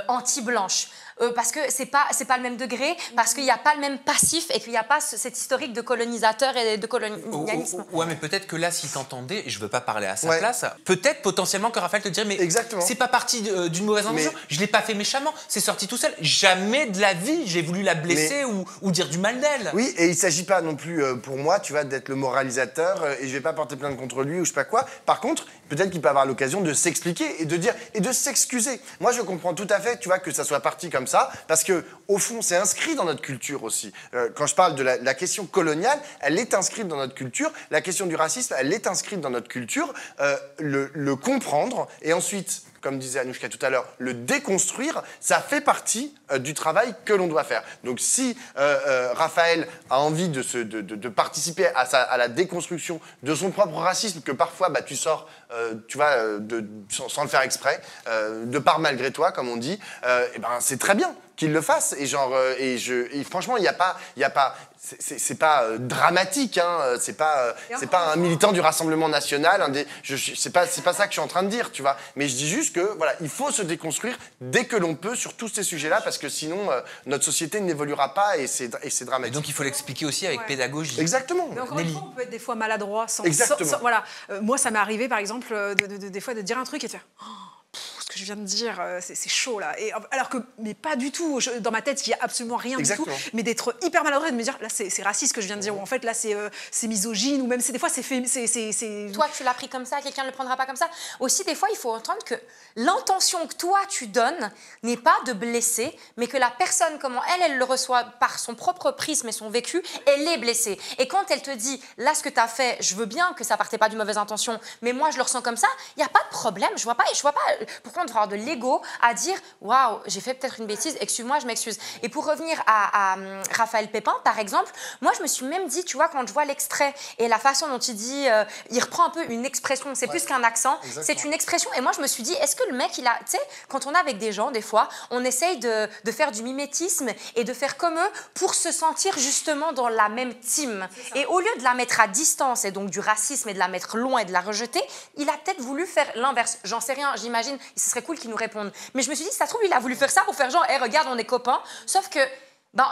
Speaker 4: anti-blanche. Parce que c'est pas le même degré, parce qu'il n'y a pas le même passif et qu'il n'y a pas cette historique de colonisateur et de colonialisme.
Speaker 1: Ouais, mais peut-être que là, si t'entendais, et je veux pas parler à sa place, peut-être potentiellement que Raphaël te dirait, mais c'est pas parti d'une mauvaise intention, je l'ai pas fait méchamment, c'est sorti tout seul. Jamais de la vie, j'ai voulu la blesser ou dire du mal d'elle.
Speaker 3: Oui, et il s'agit pas non plus pour moi, tu vois, d'être le moralisateur et je vais pas porter plainte contre lui ou je sais pas quoi. Par contre, peut-être qu'il peut avoir l'occasion de s'expliquer et de dire et de s'excuser. Moi, je comprends tout à fait, tu vois, que ça soit parti comme ça, parce que au fond, c'est inscrit dans notre culture aussi. Quand je parle de la question coloniale, elle est inscrite dans notre culture. La question du racisme, elle est inscrite dans notre culture. Le comprendre et ensuite, comme disait Anouchka tout à l'heure, le déconstruire, ça fait partie du travail que l'on doit faire. Donc si Raphaël a envie de participer à la déconstruction de son propre racisme, que parfois tu sors, tu vois, sans le faire exprès, de part malgré toi, comme on dit, et ben c'est très bien qu'il le fasse. Et genre, et franchement, il y a pas, c'est pas dramatique, hein, c'est pas un militant du Rassemblement National. C'est pas ça que je suis en train de dire, tu vois. Mais je dis juste que voilà, il faut se déconstruire dès que l'on peut sur tous ces sujets-là, parce que sinon notre société n'évoluera pas et c'est dramatique.
Speaker 1: Et donc il faut l'expliquer aussi avec pédagogie.
Speaker 3: Exactement.
Speaker 2: Mais encore une fois, on peut être des fois maladroit sans.
Speaker 3: Exactement.
Speaker 2: Voilà. Moi, ça m'est arrivé, par exemple, des fois de dire un truc et de faire. Ce que je viens de dire, c'est chaud là. Et, alors que, mais pas du tout. Dans ma tête, il n'y a absolument rien du tout. Mais d'être hyper maladroit et de me dire, là, c'est raciste ce que je viens de dire. Ou en fait, là, c'est misogyne. Ou même, des fois, c'est.
Speaker 4: Toi, tu l'as pris comme ça, quelqu'un ne le prendra pas comme ça. Aussi, des fois, il faut entendre que l'intention que toi, tu donnes n'est pas de blesser, mais que la personne, comment elle le reçoit par son propre prisme et son vécu, elle est blessée. Et quand elle te dit, là, ce que tu as fait, je veux bien que ça partait pas d'une mauvaise intention, mais moi, je le ressens comme ça, il n'y a pas de problème. Je vois pas pourquoi on devrait avoir de l'ego à dire waouh, j'ai fait peut-être une bêtise, excuse-moi, je m'excuse. Et pour revenir à Raphaël Pépin, par exemple, moi je me suis même dit, tu vois, quand je vois l'extrait et la façon dont il dit, il reprend un peu une expression, c'est plus qu'un accent, c'est une expression. Et moi je me suis dit, est-ce que le mec, il a, tu sais, quand on est avec des gens, des fois, on essaye de faire du mimétisme et de faire comme eux pour se sentir justement dans la même team. Et au lieu de la mettre à distance et donc du racisme et de la mettre loin et de la rejeter, il a peut-être voulu faire l'inverse. J'en sais rien, j'imagine. Ce serait cool qu'ils nous répondent. Mais je me suis dit, ça se trouve, il a voulu faire ça pour faire genre, hey, regarde, on est copains. Sauf que,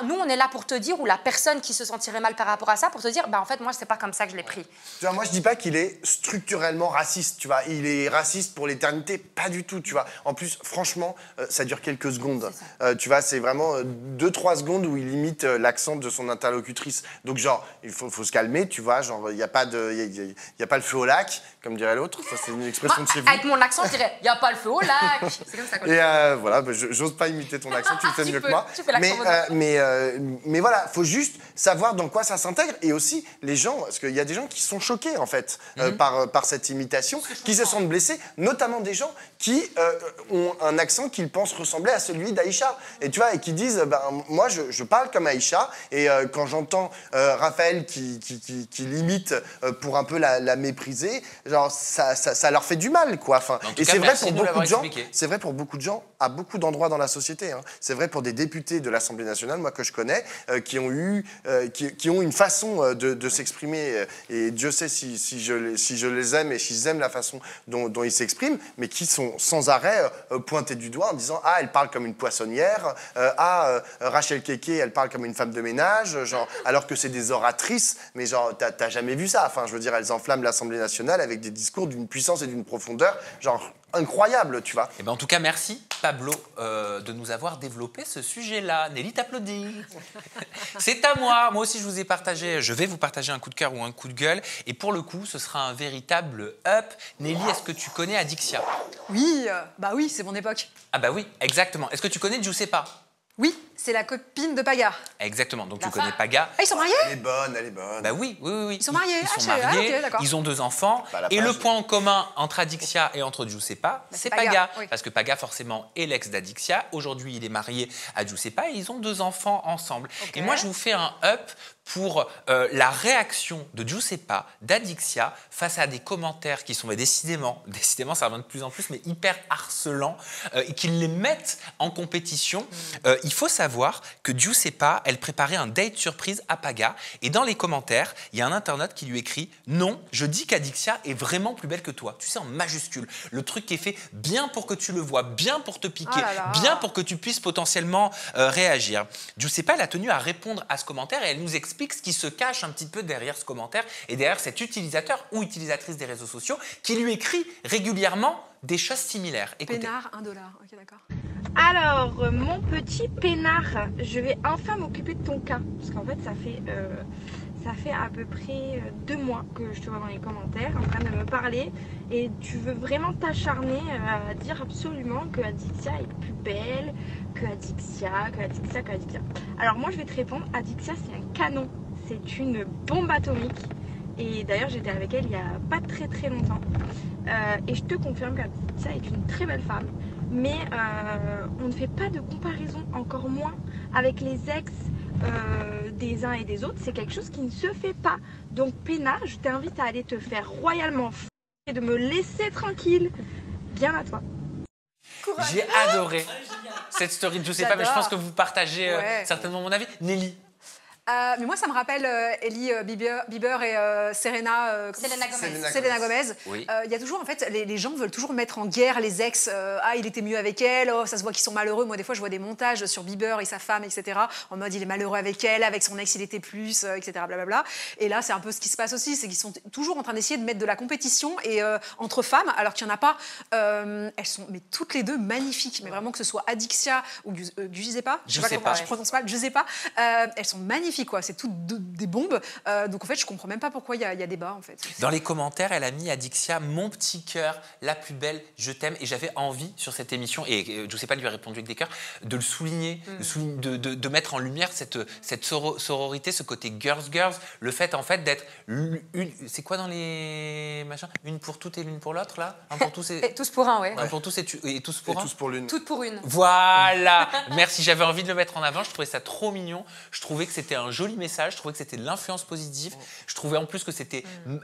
Speaker 4: nous, on est là pour te dire, ou la personne qui se sentirait mal par rapport à ça, pour te dire, en fait, moi, c'est pas comme ça que je l'ai pris.
Speaker 3: Tu vois, moi, je dis pas qu'il est structurellement raciste, tu vois. Il est raciste pour l'éternité, pas du tout, tu vois. En plus, franchement, ça dure quelques secondes. Tu vois, c'est vraiment 2-3 secondes où il imite l'accent de son interlocutrice. Donc, genre, il faut se calmer, tu vois. Genre, il n'y a pas le feu au lac, comme dirait l'autre. Ça, c'est une expression de chez vous.
Speaker 4: Avec mon accent, je dirais, il n'y a pas le feu au lac. C'est comme ça qu'on dit.
Speaker 3: Et voilà, j'ose pas imiter ton accent, tu le fais mieux que moi.
Speaker 4: Tu fais l'accent
Speaker 3: mais voilà, faut juste savoir dans quoi ça s'intègre. Et aussi, les gens, parce qu'il y a des gens qui sont choqués, en fait, par cette imitation, qui se sentent blessés, notamment des gens qui ont un accent qu'ils pensent ressembler à celui d'Aïcha. Et tu vois, et qui disent, moi, je parle comme Aïcha, et quand j'entends Raphaël qui l'imite pour un peu la mépriser, genre, ça leur fait du mal, quoi. Enfin, et c'est vrai pour beaucoup de gens. C'est vrai pour beaucoup de gens, à beaucoup d'endroits dans la société. Hein. C'est vrai pour des députés de l'Assemblée nationale, moi, que je connais, qui ont une façon de s'exprimer, et Dieu sait si je les aime et s'ils aiment la façon dont ils s'expriment, mais qui sont sans arrêt pointés du doigt en disant « Ah, elle parle comme une poissonnière »,« Ah, Rachel Keke, elle parle comme une femme de ménage », genre, alors que c'est des oratrices, mais genre, t'as jamais vu ça. Enfin, je veux dire, elles enflamment l'Assemblée nationale avec des discours d'une puissance et d'une profondeur, genre, incroyable, tu vois.
Speaker 1: Et en tout cas, merci Pablo de nous avoir développé ce sujet-là. Nelly t'applaudit. C'est à moi. Moi aussi, je vais vous partager un coup de cœur ou un coup de gueule. Et pour le coup, ce sera un véritable up. Nelly, est-ce que tu connais Adixia?
Speaker 2: Oui, oui, c'est mon époque.
Speaker 1: Ah bah oui, exactement. Est-ce que tu connais Giuseppa?
Speaker 2: Oui, c'est la copine de Paga.
Speaker 1: Exactement, donc tu connais Paga.
Speaker 2: Ah, ils sont mariés?
Speaker 3: Elle est bonne.
Speaker 1: Bah oui.
Speaker 2: Ils sont mariés.
Speaker 1: Ils sont mariés,
Speaker 2: okay,
Speaker 1: ils ont 2 enfants. Et le point en commun entre Adixia et entre Giuseppa, c'est Paga. Oui. Parce que Paga, forcément, est l'ex d'Adixia. Aujourd'hui, il est marié à Giuseppa et ils ont 2 enfants ensemble. Okay. Et moi, je vous fais un up pour la réaction de Giuseppa, d'Adixia, face à des commentaires qui sont décidément, ça revient de plus en plus, mais hyper harcelants, et qui les mettent en compétition. Il faut savoir que Giuseppa, elle préparait un date surprise à Paga, et dans les commentaires, il y a un internaute qui lui écrit « Non, je dis qu'Adixia est vraiment plus belle que toi ». Tu sais, en majuscule. Le truc qui est fait bien pour que tu le vois, bien pour te piquer, bien pour que tu puisses potentiellement réagir. Giuseppa, elle a tenu à répondre à ce commentaire, et elle nous explique ce qui se cache un petit peu derrière ce commentaire et derrière cet utilisateur ou utilisatrice des réseaux sociaux qui lui écrit régulièrement des choses similaires. Écoutez.
Speaker 2: Pénard, $1. Ok, d'accord.
Speaker 14: Alors, mon petit Pénard, je vais enfin m'occuper de ton cas. Parce qu'en fait, ça fait à peu près 2 mois que je te vois dans les commentaires en train de me parler. Et tu veux vraiment t'acharner à dire absolument que Adixia est plus belle, que Adixia. Alors moi, je vais te répondre, Adixia, c'est un canon. C'est une bombe atomique. Et d'ailleurs, j'étais avec elle il y a pas très longtemps. Et je te confirme qu'Adixia est une très belle femme. Mais on ne fait pas de comparaison, encore moins avec les ex des uns et des autres. C'est quelque chose qui ne se fait pas. Donc Péna, je t'invite à aller te faire royalement et de me laisser tranquille. Bien à toi.
Speaker 1: J'ai adoré cette story de Je sais pas, mais je pense que vous partagez certainement mon avis. Nelly.
Speaker 2: Mais moi, ça me rappelle Ellie Bieber et Selena Gomez.
Speaker 1: Oui.
Speaker 2: Il y a toujours, en fait, les gens veulent toujours mettre en guerre les ex. Ah, il était mieux avec elle. Oh, ça se voit qu'ils sont malheureux. Moi, des fois, je vois des montages sur Bieber et sa femme, etc. En mode, il est malheureux avec elle, avec son ex, il était plus, etc. Blablabla. Et là, c'est un peu ce qui se passe aussi, c'est qu'ils sont toujours en train d'essayer de mettre de la compétition et entre femmes, alors qu'il n'y en a pas. Elles sont, mais toutes les deux magnifiques. Mais vraiment que ce soit Adixia ou Giuseppa, je prononce mal, Giuseppa, elles sont magnifiques. C'est toutes des bombes. Donc en fait, je comprends même pas pourquoi il y a débat en fait.
Speaker 1: Dans les commentaires, elle a mis Adixia, mon petit cœur, la plus belle, je t'aime. Et j'avais envie sur cette émission, et je sais pas lui a répondu avec des cœurs, de le souligner, de mettre en lumière cette sororité, ce côté girls, le fait en fait d'être c'est quoi dans les machins, une pour toutes et l'une pour l'autre là, un pour tous et
Speaker 4: tous pour un, ouais.
Speaker 1: Un pour tous et tous pour un.
Speaker 3: Tous pour l'une.
Speaker 4: Toutes pour une.
Speaker 1: Voilà. Merci, j'avais envie de le mettre en avant. Je trouvais ça trop mignon. Je trouvais que c'était un joli message. Je trouvais que c'était de l'influence positive. Je trouvais en plus que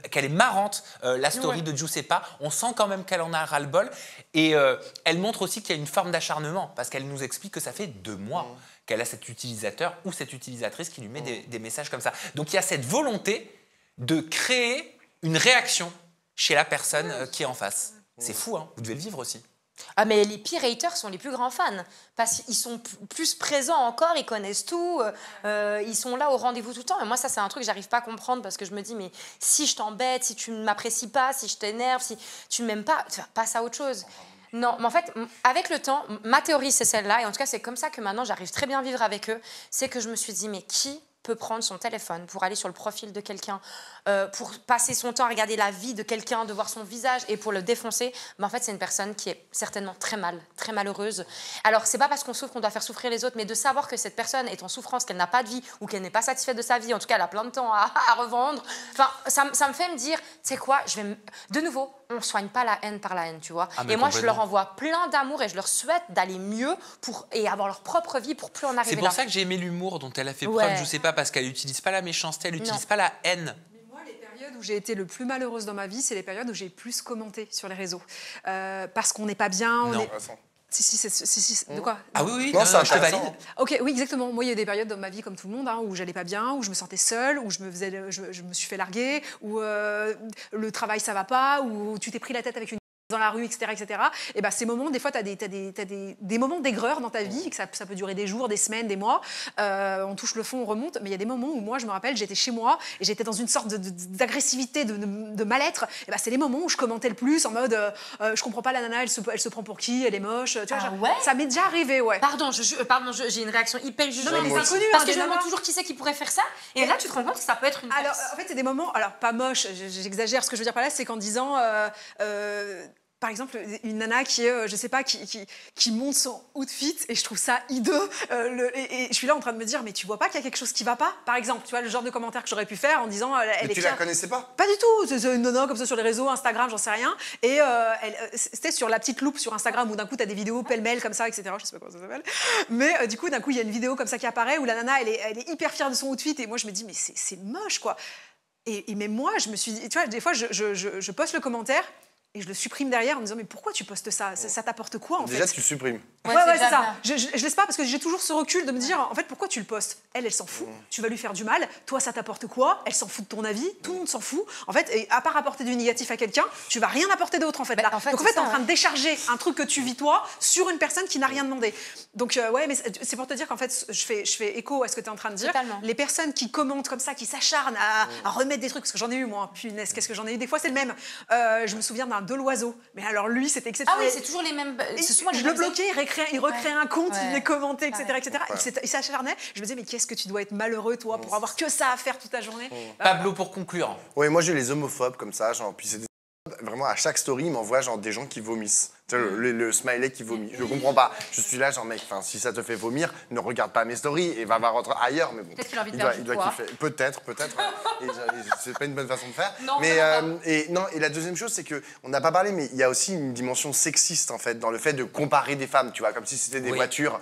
Speaker 1: qu'elle est marrante, la story de Giuseppa. On sent quand même qu'elle en a ras-le-bol. Et elle montre aussi qu'il y a une forme d'acharnement parce qu'elle nous explique que ça fait 2 mois qu'elle a cet utilisateur ou cette utilisatrice qui lui met des messages comme ça. Donc il y a cette volonté de créer une réaction chez la personne qui est en face. C'est fou, hein. Vous devez le vivre aussi.
Speaker 4: Ah mais les pires haters sont les plus grands fans parce qu'ils sont plus présents encore, ils connaissent tout, ils sont là au rendez-vous tout le temps. Et moi ça c'est un truc que j'arrive pas à comprendre parce que je me dis mais si je t'embête, si tu ne m'apprécies pas, si je t'énerve, si tu ne m'aimes pas, passe à autre chose. Non, mais en fait, avec le temps, ma théorie c'est celle-là et en tout cas c'est comme ça que maintenant j'arrive très bien à vivre avec eux, c'est que je me suis dit mais qui peut prendre son téléphone pour aller sur le profil de quelqu'un, pour passer son temps à regarder la vie de quelqu'un, de voir son visage et pour le défoncer, mais en fait c'est une personne qui est certainement très malheureuse. Alors c'est pas parce qu'on souffre qu'on doit faire souffrir les autres, mais de savoir que cette personne est en souffrance, qu'elle n'a pas de vie ou qu'elle n'est pas satisfaite de sa vie, en tout cas elle a plein de temps à revendre. Enfin, ça me fait me dire, tu sais quoi, de nouveau, on soigne pas la haine par la haine, tu vois. Et moi je leur envoie plein d'amour et je leur souhaite d'aller mieux et avoir leur propre vie pour plus en arriver là.
Speaker 1: C'est pour ça que j'ai aimé l'humour dont elle a fait preuve, je sais pas, parce qu'elle n'utilise pas la méchanceté, elle n'utilise pas la haine.
Speaker 2: Mais moi, les périodes où j'ai été le plus malheureuse dans ma vie, c'est les périodes où j'ai plus commenté sur les réseaux. Parce qu'on n'est pas bien. Si, de quoi?
Speaker 1: Ah oui,
Speaker 3: non,
Speaker 1: je te valide.
Speaker 2: Ok, oui, exactement. Moi, il y a des périodes dans ma vie comme tout le monde où j'allais pas bien, où je me sentais seule, où je me suis fait larguer, où le travail ça va pas, où tu t'es pris la tête avec une dans la rue, etc. Et ben ces moments, des fois, tu as des moments d'aigreur dans ta vie, et que ça peut durer des jours, des semaines, des mois. On touche le fond, on remonte. Mais il y a des moments où moi, je me rappelle, j'étais chez moi et j'étais dans une sorte d'agressivité, de mal-être. Et ben c'est les moments où je commentais le plus en mode je comprends pas la nana, elle se prend pour qui, elle est moche. Tu vois, ça m'est déjà arrivé, ouais.
Speaker 4: Pardon, j'ai une réaction hyper jugeante. Parce que je me demande toujours qui c'est qui pourrait faire ça. Et là, tu te rends compte que ça peut être une.
Speaker 2: Alors, en fait, c'est des moments, alors pas moche, j'exagère. Ce que je veux dire par là, c'est qu'en disant. Par exemple, une nana qui est, je sais pas, qui monte son outfit et je trouve ça hideux. Et je suis là en train de me dire, mais tu vois pas qu'il y a quelque chose qui va pas? Par exemple, tu vois, le genre de commentaire que j'aurais pu faire en disant,
Speaker 3: mais tu la connaissais pas?
Speaker 2: Pas du tout. C'est une nana comme ça sur les réseaux, Instagram, j'en sais rien. Et c'était sur la petite loupe sur Instagram où d'un coup, tu as des vidéos pêle-mêle comme ça, etc. Je sais pas comment ça s'appelle. Mais du coup, d'un coup, il y a une vidéo comme ça qui apparaît où la nana, elle est hyper fière de son outfit. Et moi, je me dis, mais c'est moche, quoi. Et même moi, je me suis dit, tu vois, des fois, je poste le commentaire. Et je le supprime derrière en me disant mais pourquoi tu postes ça? Ça t'apporte quoi en fait?
Speaker 3: Déjà tu supprimes.
Speaker 2: Ouais, c'est ça. Je laisse pas parce que j'ai toujours ce recul de me dire en fait pourquoi tu le postes? Elle s'en fout. Tu vas lui faire du mal. Toi ça t'apporte quoi? Elle s'en fout de ton avis. Tout le monde s'en fout. En fait, et à part apporter du négatif à quelqu'un, tu vas rien apporter d'autre en fait. Là. Donc en fait t'es en train de décharger un truc que tu vis toi sur une personne qui n'a rien demandé. Donc ouais, mais c'est pour te dire qu'en fait je fais écho à ce que tu es en train de dire.
Speaker 4: Totalement.
Speaker 2: Les personnes qui commentent comme ça, qui s'acharnent à remettre des trucs, parce que j'en ai eu moi. Punaise, qu'est-ce que j'en ai eu? Des fois c'est le même. Je me souviens d'un Deloiseau. Mais alors lui, c'était exceptionnel.
Speaker 4: Ah oui, c'est toujours les mêmes.
Speaker 2: Je le bloquais, il recréait un compte, il les commentait, etc. Il s'acharnait. Je me disais, mais qu'est-ce que tu dois être malheureux, toi, pour avoir que ça à faire toute la journée.
Speaker 1: Pablo, pour conclure.
Speaker 3: Oui, moi j'ai les homophobes comme ça, genre, puis c'est vraiment à chaque story, ils m'envoient genre des gens qui vomissent. Tu sais, le smiley qui vomit. Je comprends pas. Je suis là, genre, mec, si ça te fait vomir, ne regarde pas mes stories et va voir ailleurs. Mais bon,
Speaker 4: peut-être qu'il a envie de faire
Speaker 3: il doit kiffer. Peut-être. C'est pas une bonne façon de faire.
Speaker 4: Non,
Speaker 3: et la deuxième chose, c'est qu'on n'a pas parlé, mais il y a aussi une dimension sexiste, en fait, dans le fait de comparer des femmes, tu vois, comme si c'était des voitures,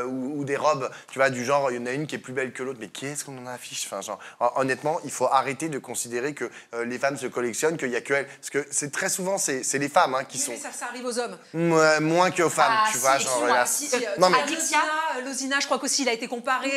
Speaker 3: ou des robes, tu vois, du genre, il y en a une qui est plus belle que l'autre, mais qu'est-ce qu'on en affiche? Enfin, genre, honnêtement, il faut arrêter de considérer que les femmes se collectionnent, qu'il y a que elles. Parce que c'est très souvent, c'est les femmes qui sont...
Speaker 2: Ça arrive aux hommes.
Speaker 3: Moins qu'aux femmes, tu vois.
Speaker 2: Non, mais... Lozina, je crois qu'aussi, il a été comparé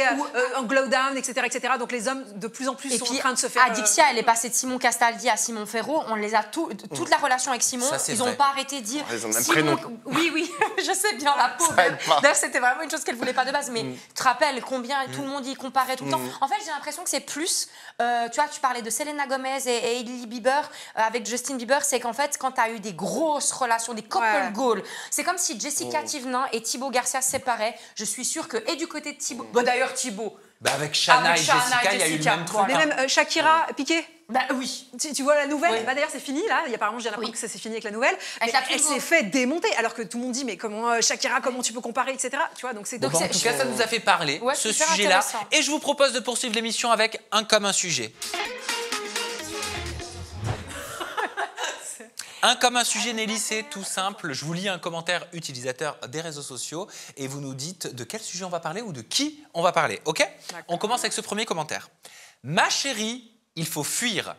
Speaker 2: en Glow Down, etc. Donc les hommes, de plus en plus, sont en train de se faire...
Speaker 4: Adixia, elle est passée de Simon Castaldi à Simon Ferro. On les a toute la relation avec Simon, ils n'ont pas arrêté de dire...
Speaker 3: Ils ont le même prénom.
Speaker 4: Oui, je sais bien, la pauvre. D'ailleurs, c'était vraiment une chose qu'elle voulait pas de base. Mais tu te rappelles combien tout le monde y comparait tout le temps. En fait, j'ai l'impression que c'est plus... tu vois, tu parlais de Selena Gomez et Hailey Bieber avec Justin Bieber. C'est qu'en fait, quand tu as eu des grosses relations, des couple goals, c'est comme si Jessica Thivenin et Thibaut Garcia se séparaient. Je suis sûre que, et du côté de Thibaut... Bon, d'ailleurs, Thibaut...
Speaker 1: avec Shanna et Jessica, il y a eu le même truc.
Speaker 2: Mais même Shakira, Piqué.
Speaker 4: Oui.
Speaker 2: Tu vois la nouvelle, d'ailleurs c'est fini là, apparemment j'ai l'impression que ça s'est fini avec la nouvelle. Elle s'est fait démonter alors que tout le monde dit mais comment Shakira, comment tu peux comparer, etc. Tu vois, donc c'est...
Speaker 1: En tout cas, ça nous a fait parler, ce sujet-là. Et je vous propose de poursuivre l'émission avec un comme un sujet. Un comme un sujet, Nelly, c'est tout simple. Je vous lis un commentaire utilisateur des réseaux sociaux et vous nous dites de quel sujet on va parler ou de qui on va parler, ok? On commence avec ce premier commentaire. Ma chérie, il faut fuir.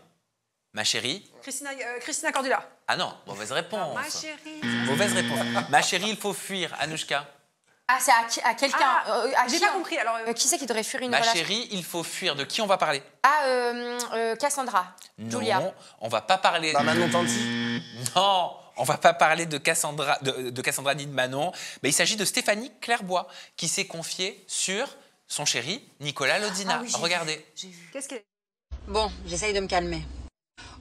Speaker 1: Ma chérie...
Speaker 2: Christina Cordula.
Speaker 1: Ah non, mauvaise réponse.
Speaker 2: Ma chérie...
Speaker 1: Mauvaise réponse. Ma chérie, il faut fuir. Anouchka.
Speaker 4: Ah, c'est à quelqu'un.
Speaker 2: J'ai pas compris. Alors,
Speaker 4: qui c'est qui devrait fuir une
Speaker 1: Ma
Speaker 4: relation?
Speaker 1: chérie, il faut fuir. De qui on va parler?
Speaker 4: Cassandra.
Speaker 1: Non,
Speaker 4: Julia.
Speaker 1: on va pas parler...
Speaker 3: Manon Tanti.
Speaker 1: Non, on va pas parler de Cassandra, de Cassandra ni de Manon. Mais il s'agit de Stéphanie Clairbois qui s'est confiée sur son chéri Nicolas Lodina. Regardez.
Speaker 2: Qu'est-ce qu'elle...
Speaker 15: Bon, j'essaye de me calmer.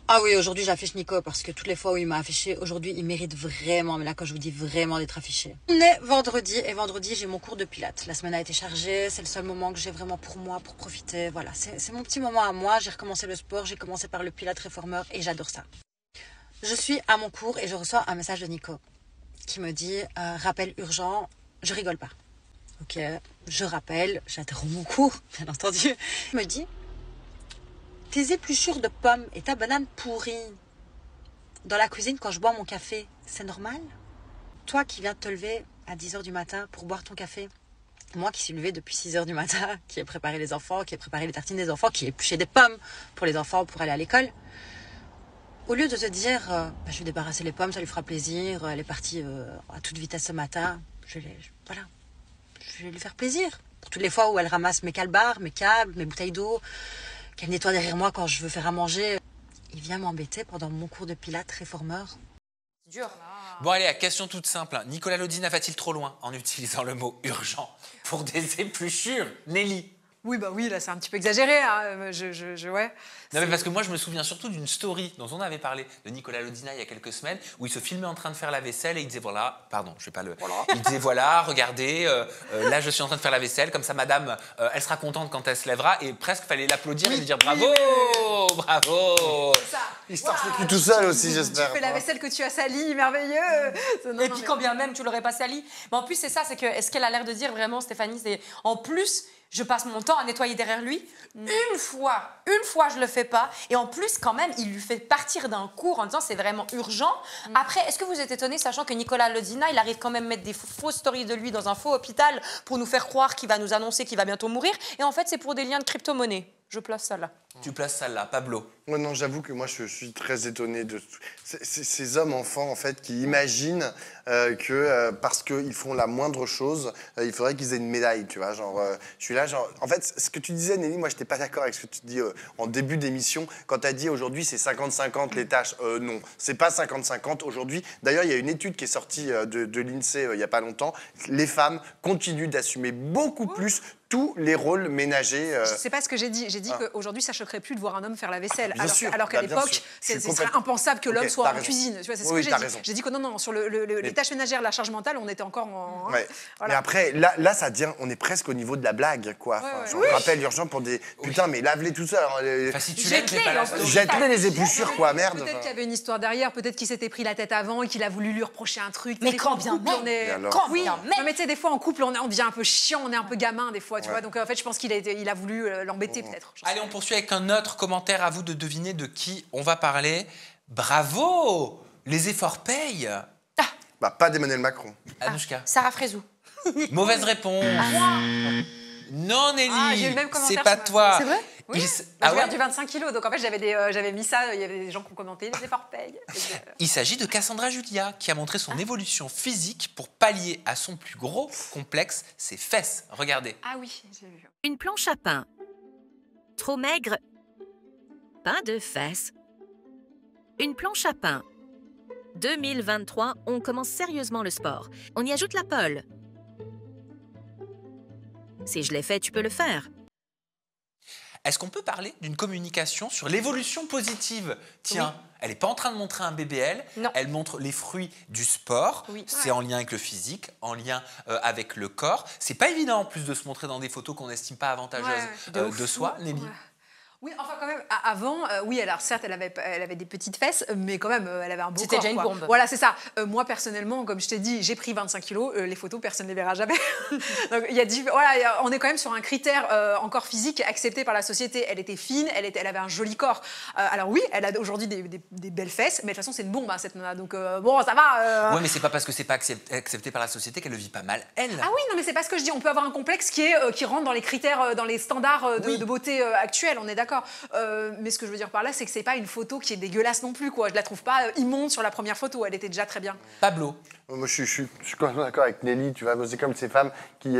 Speaker 15: Ah oui, aujourd'hui j'affiche Nico parce que toutes les fois où il m'a affiché, aujourd'hui il mérite vraiment, mais là quand je vous dis vraiment d'être affiché. On est vendredi et vendredi j'ai mon cours de pilates. La semaine a été chargée, c'est le seul moment que j'ai vraiment pour moi, pour profiter. Voilà, c'est mon petit moment à moi. J'ai recommencé le sport, j'ai commencé par le pilates réformeur et j'adore ça. Je suis à mon cours et je reçois un message de Nico qui me dit rappel urgent, je rigole pas. Ok, je rappelle, j'interromps mon cours, bien entendu. Il me dit tes épluchures de pommes et ta banane pourrie dans la cuisine quand je bois mon café, c'est normal? Toi qui viens de te lever à 10h du matin pour boire ton café, moi qui suis levée depuis 6h du matin, qui ai préparé les enfants, qui ai préparé les tartines des enfants, qui ai épluché des pommes pour les enfants pour aller à l'école, au lieu de te dire je vais débarrasser les pommes, ça lui fera plaisir, elle est partie à toute vitesse ce matin, je vais lui faire plaisir. Pour toutes les fois où elle ramasse mes calbars, mes câbles, mes bouteilles d'eau, qu'elle nettoie derrière moi quand je veux faire à manger. Il vient m'embêter pendant mon cours de pilates réformeur.
Speaker 4: C'est dur.
Speaker 1: Bon allez, question toute simple. Nicolas Lodina va-t-il trop loin en utilisant le mot urgent pour des épluchures? Nelly?
Speaker 2: Oui, oui, là c'est un petit peu exagéré. Hein. Ouais.
Speaker 1: Non mais parce que moi je me souviens surtout d'une story dont on avait parlé de Nicolas Lodina il y a quelques semaines où il se filmait en train de faire la vaisselle et il disait voilà, pardon, je vais pas le... Voilà. Il disait voilà, regardez, là je suis en train de faire la vaisselle, comme ça madame, elle sera contente quand elle se lèvera et presque fallait l'applaudir et lui dire bravo, bravo.
Speaker 2: Ça.
Speaker 3: Il se torche le cul tout seul aussi, j'espère.
Speaker 2: Tu fais la vaisselle que tu as salie, merveilleux.
Speaker 4: Et puis quand bien même tu l'aurais pas salie. Mais en plus c'est ça, c'est que ce qu'elle a l'air de dire vraiment Stéphanie, c'est en plus... Je passe mon temps à nettoyer derrière lui. Une fois, je le fais pas. Et en plus, quand même, il lui fait partir d'un cours en disant c'est vraiment urgent. Après, est-ce que vous êtes étonné, sachant que Nicolas Lodina, il arrive quand même à mettre des fausses stories de lui dans un faux hôpital pour nous faire croire qu'il va nous annoncer qu'il va bientôt mourir. Et en fait, c'est pour des liens de crypto-monnaie. Je place ça là.
Speaker 1: Tu places ça là, Pablo.
Speaker 3: Ouais, non, j'avoue que moi, je suis très étonné de ces hommes enfants, en fait, qui imaginent que parce qu'ils font la moindre chose, il faudrait qu'ils aient une médaille, tu vois. Genre, je suis là, genre... En fait, ce que tu disais, Nelly, moi, je n'étais pas d'accord avec ce que tu dis en début d'émission. Quand tu as dit aujourd'hui, c'est 50-50 les tâches. Non, c'est pas 50-50 aujourd'hui. D'ailleurs, il y a une étude qui est sortie de l'INSEE il n'y a pas longtemps. Les femmes continuent d'assumer beaucoup plus tous les rôles ménagers.
Speaker 2: C'est pas ce que j'ai dit. J'ai dit qu'aujourd'hui, ça choque choquerait plus de voir un homme faire la vaisselle.
Speaker 3: Bien sûr,
Speaker 2: Alors qu'à
Speaker 3: bah, bien
Speaker 2: l'époque,
Speaker 3: sûr. Je
Speaker 2: ce
Speaker 3: suis
Speaker 2: serait impensable que l'homme
Speaker 3: Ok,
Speaker 2: soit
Speaker 3: t'as
Speaker 2: en
Speaker 3: raison.
Speaker 2: cuisine. Tu vois, c'est ce
Speaker 3: Oui,
Speaker 2: que j'ai
Speaker 3: t'as
Speaker 2: dit.
Speaker 3: raison.
Speaker 2: J'ai dit que non, sur les tâches ménagères, la charge mentale, on était encore en...
Speaker 3: Ouais.
Speaker 2: Voilà.
Speaker 3: Mais après, là, ça devient, on est presque au niveau de la blague, quoi. Enfin, je me rappelle urgent pour des. Putain, mais lave-les tout seul.
Speaker 1: Enfin, si tu l'aimes, c'est pas la story.
Speaker 3: Jette-les les épluchures, quoi, merde.
Speaker 2: Peut-être qu'il y avait une histoire derrière, peut-être qu'il s'était pris la tête avant et qu'il a voulu lui reprocher un truc.
Speaker 4: Mais
Speaker 2: Des
Speaker 4: quand
Speaker 2: fois, en
Speaker 4: bien
Speaker 2: couple,
Speaker 4: même.
Speaker 2: on est...
Speaker 3: Et alors
Speaker 4: Quand
Speaker 2: Oui,
Speaker 4: bien
Speaker 2: non, mais tu sais, des fois en couple, on devient un peu chiant, on est un peu gamin des fois, tu vois. Donc en fait, je pense qu'il a voulu l'embêter peut-être.
Speaker 1: Allez, on poursuit avec un autre commentaire. À vous de deviner de qui on va parler. Bravo, les efforts payent.
Speaker 3: Bah, pas d'Emmanuel Macron.
Speaker 1: Anouchka.
Speaker 4: Sarah Frézou.
Speaker 1: Mauvaise réponse. Non, Nelly,
Speaker 2: j'ai eu le même commentaire
Speaker 1: c'est pas
Speaker 2: ce matin.
Speaker 1: toi.
Speaker 2: C'est vrai Oui.
Speaker 1: Il-
Speaker 2: J'ai
Speaker 1: Ah ouais
Speaker 2: perdu 25 kilos, donc en fait j'avais mis ça, il y avait des gens qui ont commenté, les efforts payent.
Speaker 1: Il s'agit de Cassandra Julia qui a montré son évolution physique pour pallier à son plus gros complexe, ses fesses. Regardez.
Speaker 2: Ah oui, j'ai vu.
Speaker 16: Une planche à pain. Trop maigre. Pas de fesses. Une planche à pain. 2023, on commence sérieusement le sport. On y ajoute la pole. Si je l'ai fait, tu peux le faire.
Speaker 1: Est-ce qu'on peut parler d'une communication sur l'évolution positive? Tiens, elle n'est pas en train de montrer un BBL, elle montre les fruits du sport. C'est en lien avec le physique, en lien avec le corps. C'est pas évident en plus de se montrer dans des photos qu'on n'estime pas avantageuses de soi, Nelly.
Speaker 2: Oui, enfin quand même, avant, oui, alors certes, elle avait des petites fesses, mais quand même, elle avait un beau corps.
Speaker 4: C'était déjà une bombe.
Speaker 2: Voilà, c'est ça. Moi, personnellement, comme je t'ai dit, j'ai pris 25 kilos, les photos, personne ne les verra jamais. Donc, on est quand même sur un critère encore physique accepté par la société. Elle était fine, elle avait un joli corps. Alors oui, elle a aujourd'hui des belles fesses, mais de toute façon, c'est une bombe, cette nana. Donc bon, ça va.
Speaker 1: Ouais, mais c'est pas parce que c'est pas accepté par la société qu'elle le vit pas mal, elle.
Speaker 2: Ah oui, non, mais c'est pas ce que je dis. On peut avoir un complexe qui rentre dans les critères, dans les standards de beauté actuels, on est d'accord. Mais ce que je veux dire par là, c'est que c'est pas une photo qui est dégueulasse non plus, quoi. Je la trouve pas immonde sur la première photo. Elle était déjà très bien.
Speaker 1: Pablo.
Speaker 3: Moi, je suis complètement d'accord avec Nelly. Tu vois, c'est comme ces femmes qui,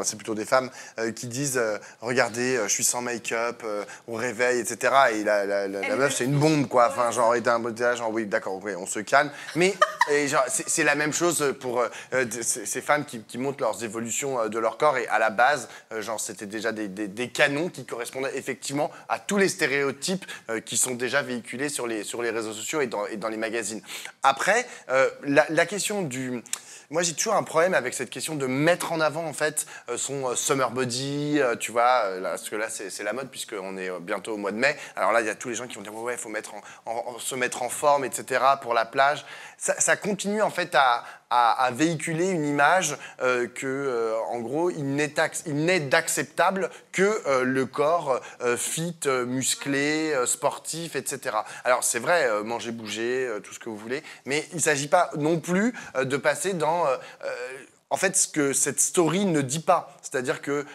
Speaker 3: c'est plutôt des femmes qui disent, regardez, je suis sans make-up, on réveille, etc. Et la meuf, c'est une bombe, quoi. Enfin, genre, et d'un modèle, genre, oui, d'accord, oui, on se calme. Mais c'est la même chose pour ces femmes qui montrent leurs évolutions de leur corps. Et à la base, genre, c'était déjà des canons qui correspondaient effectivement à tous les stéréotypes qui sont déjà véhiculés sur les réseaux sociaux et dans les magazines. Après, la question du... Moi, j'ai toujours un problème avec cette question de mettre en avant, en fait, son summer body, tu vois, parce que là, c'est la mode, puisqu'on est bientôt au mois de mai. Alors là, il y a tous les gens qui vont dire, ouais, il faut se mettre en forme, etc., pour la plage. Ça continue, en fait, à véhiculer une image en gros, il n'est d'acceptable que le corps fit, musclé, sportif, etc. Alors, c'est vrai, manger, bouger, tout ce que vous voulez, mais il ne s'agit pas non plus de passer dans... en fait, ce que cette story ne dit pas, c'est-à-dire que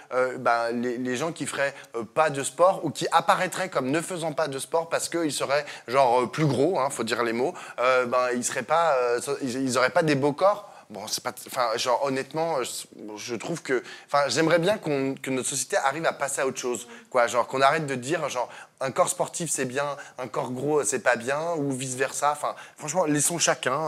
Speaker 3: les gens qui feraient pas de sport ou qui apparaîtraient comme ne faisant pas de sport parce qu'ils seraient genre plus gros, faut dire les mots, ils n'auraient pas des beaux corps. Bon, c'est pas, enfin, genre honnêtement, je trouve que, enfin, j'aimerais bien que notre société arrive à passer à autre chose, quoi, genre qu'on arrête de dire genre un corps sportif c'est bien, un corps gros c'est pas bien ou vice versa. Enfin, franchement, laissons chacun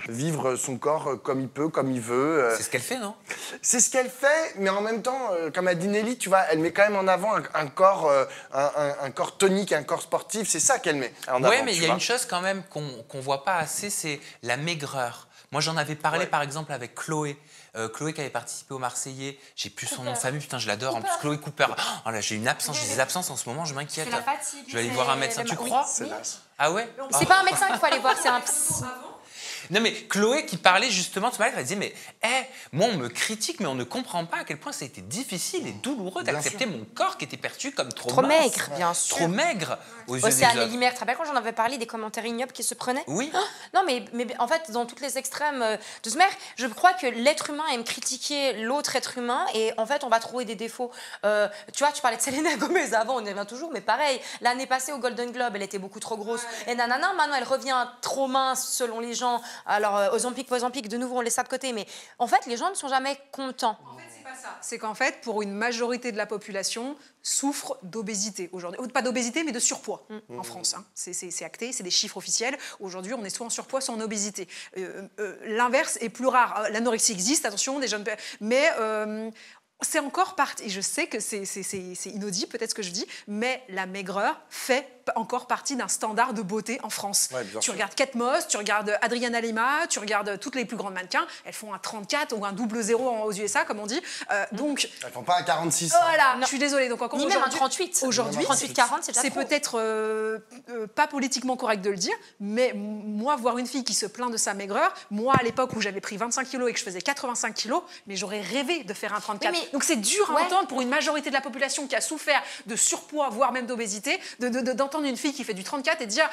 Speaker 3: vivre son corps comme il peut, comme il veut.
Speaker 1: C'est ce qu'elle fait, non?
Speaker 3: C'est ce qu'elle fait, mais en même temps, comme a dit Nelly, tu vois, elle met quand même en avant un corps tonique, un corps sportif. C'est ça qu'elle met en avant.
Speaker 1: Ouais, mais il y a une chose quand même qu'on voit pas assez, c'est la maigreur. Moi, j'en avais parlé, par exemple, avec Chloé. Chloé qui avait participé au Marseillais. J'ai plus son nom de famille, putain, je l'adore. En plus, Chloé Cooper. Oh là, j'ai une absence, j'ai des absences en ce moment, je m'inquiète.
Speaker 4: C'est la fatigue.
Speaker 1: Je vais aller voir un médecin. Tu crois? Ah ouais?
Speaker 4: C'est pas un médecin qu'il faut aller voir, c'est un psy.
Speaker 1: Non, mais Chloé qui parlait justement de ce mal, elle disait, mais moi on me critique, mais on ne comprend pas à quel point ça a été difficile et douloureux d'accepter mon corps qui était perçu comme trop mince.
Speaker 4: Maigre, bien sûr.
Speaker 1: Trop maigre aux yeux des
Speaker 4: Aussi,
Speaker 1: autres.
Speaker 4: Amélie Maire, tu te rappelles quand j'en avais parlé des commentaires ignobles qui se prenaient?
Speaker 1: Oui.
Speaker 4: Oh, non, mais en fait, dans toutes les extrêmes de ce maire, je crois que l'être humain aime critiquer l'autre être humain et en fait, on va trouver des défauts. Tu vois, tu parlais de Selena Gomez avant, on y revient toujours, mais pareil, l'année passée au Golden Globe, elle était beaucoup trop grosse. Et nanana, maintenant, elle revient trop mince selon les gens. Alors, Ozempic, de nouveau, on laisse ça de côté. Mais en fait, les gens ne sont jamais contents.
Speaker 2: En fait, c'est pas ça. C'est qu'en fait, pour une majorité de la population, souffre d'obésité aujourd'hui. Pas d'obésité, mais de surpoids en France. Hein. C'est acté, c'est des chiffres officiels. Aujourd'hui, on est soit en surpoids, soit en obésité. L'inverse est plus rare. L'anorexie existe, attention, des jeunes... Mais... c'est encore partie, et je sais que c'est inaudible peut-être ce que je dis, mais la maigreur fait encore partie d'un standard de beauté en France.
Speaker 3: Ouais,
Speaker 2: tu
Speaker 3: sûr.
Speaker 2: regardes Kate Moss, tu regardes Adriana Lima, tu regardes toutes les plus grandes mannequins, elles font un 34 ou un double 0 aux USA, comme on dit. Donc,
Speaker 3: Elles font pas un 46.
Speaker 2: voilà, je suis désolée. Donc encore
Speaker 4: Ni même un 38.
Speaker 2: Aujourd'hui,
Speaker 4: 38-40,
Speaker 2: c'est peut-être pas politiquement correct de le dire, mais moi, voir une fille qui se plaint de sa maigreur, moi, à l'époque où j'avais pris 25 kilos et que je faisais 85 kilos, mais j'aurais rêvé de faire un 34. Donc c'est dur à entendre pour une majorité de la population qui a souffert de surpoids, voire même d'obésité, d'entendre une fille qui fait du 34 et de dire,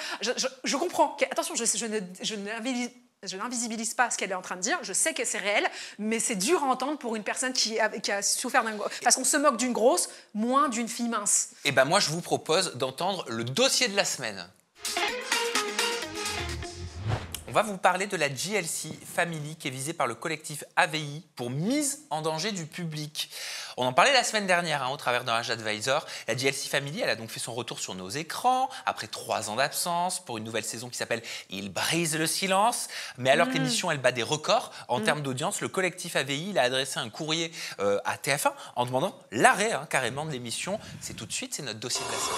Speaker 2: je comprends, attention, je n'invisibilise pas ce qu'elle est en train de dire, je sais que c'est réel, mais c'est dur à entendre pour une personne qui a souffert d'un... Parce qu'on se moque d'une grosse, moins d'une fille mince.
Speaker 1: Et ben moi, je vous propose d'entendre le dossier de la semaine. On va vous parler de la GLC Family qui est visée par le collectif AVI pour mise en danger du public. On en parlait la semaine dernière au travers d'un Age Advisor. La GLC Family, elle a donc fait son retour sur nos écrans après 3 ans d'absence pour une nouvelle saison qui s'appelle Il brise le silence. Mais alors que l'émission, elle bat des records en termes d'audience, le collectif AVI il a adressé un courrier à TF1 en demandant l'arrêt carrément de l'émission. C'est tout de suite, c'est notre dossier de la semaine.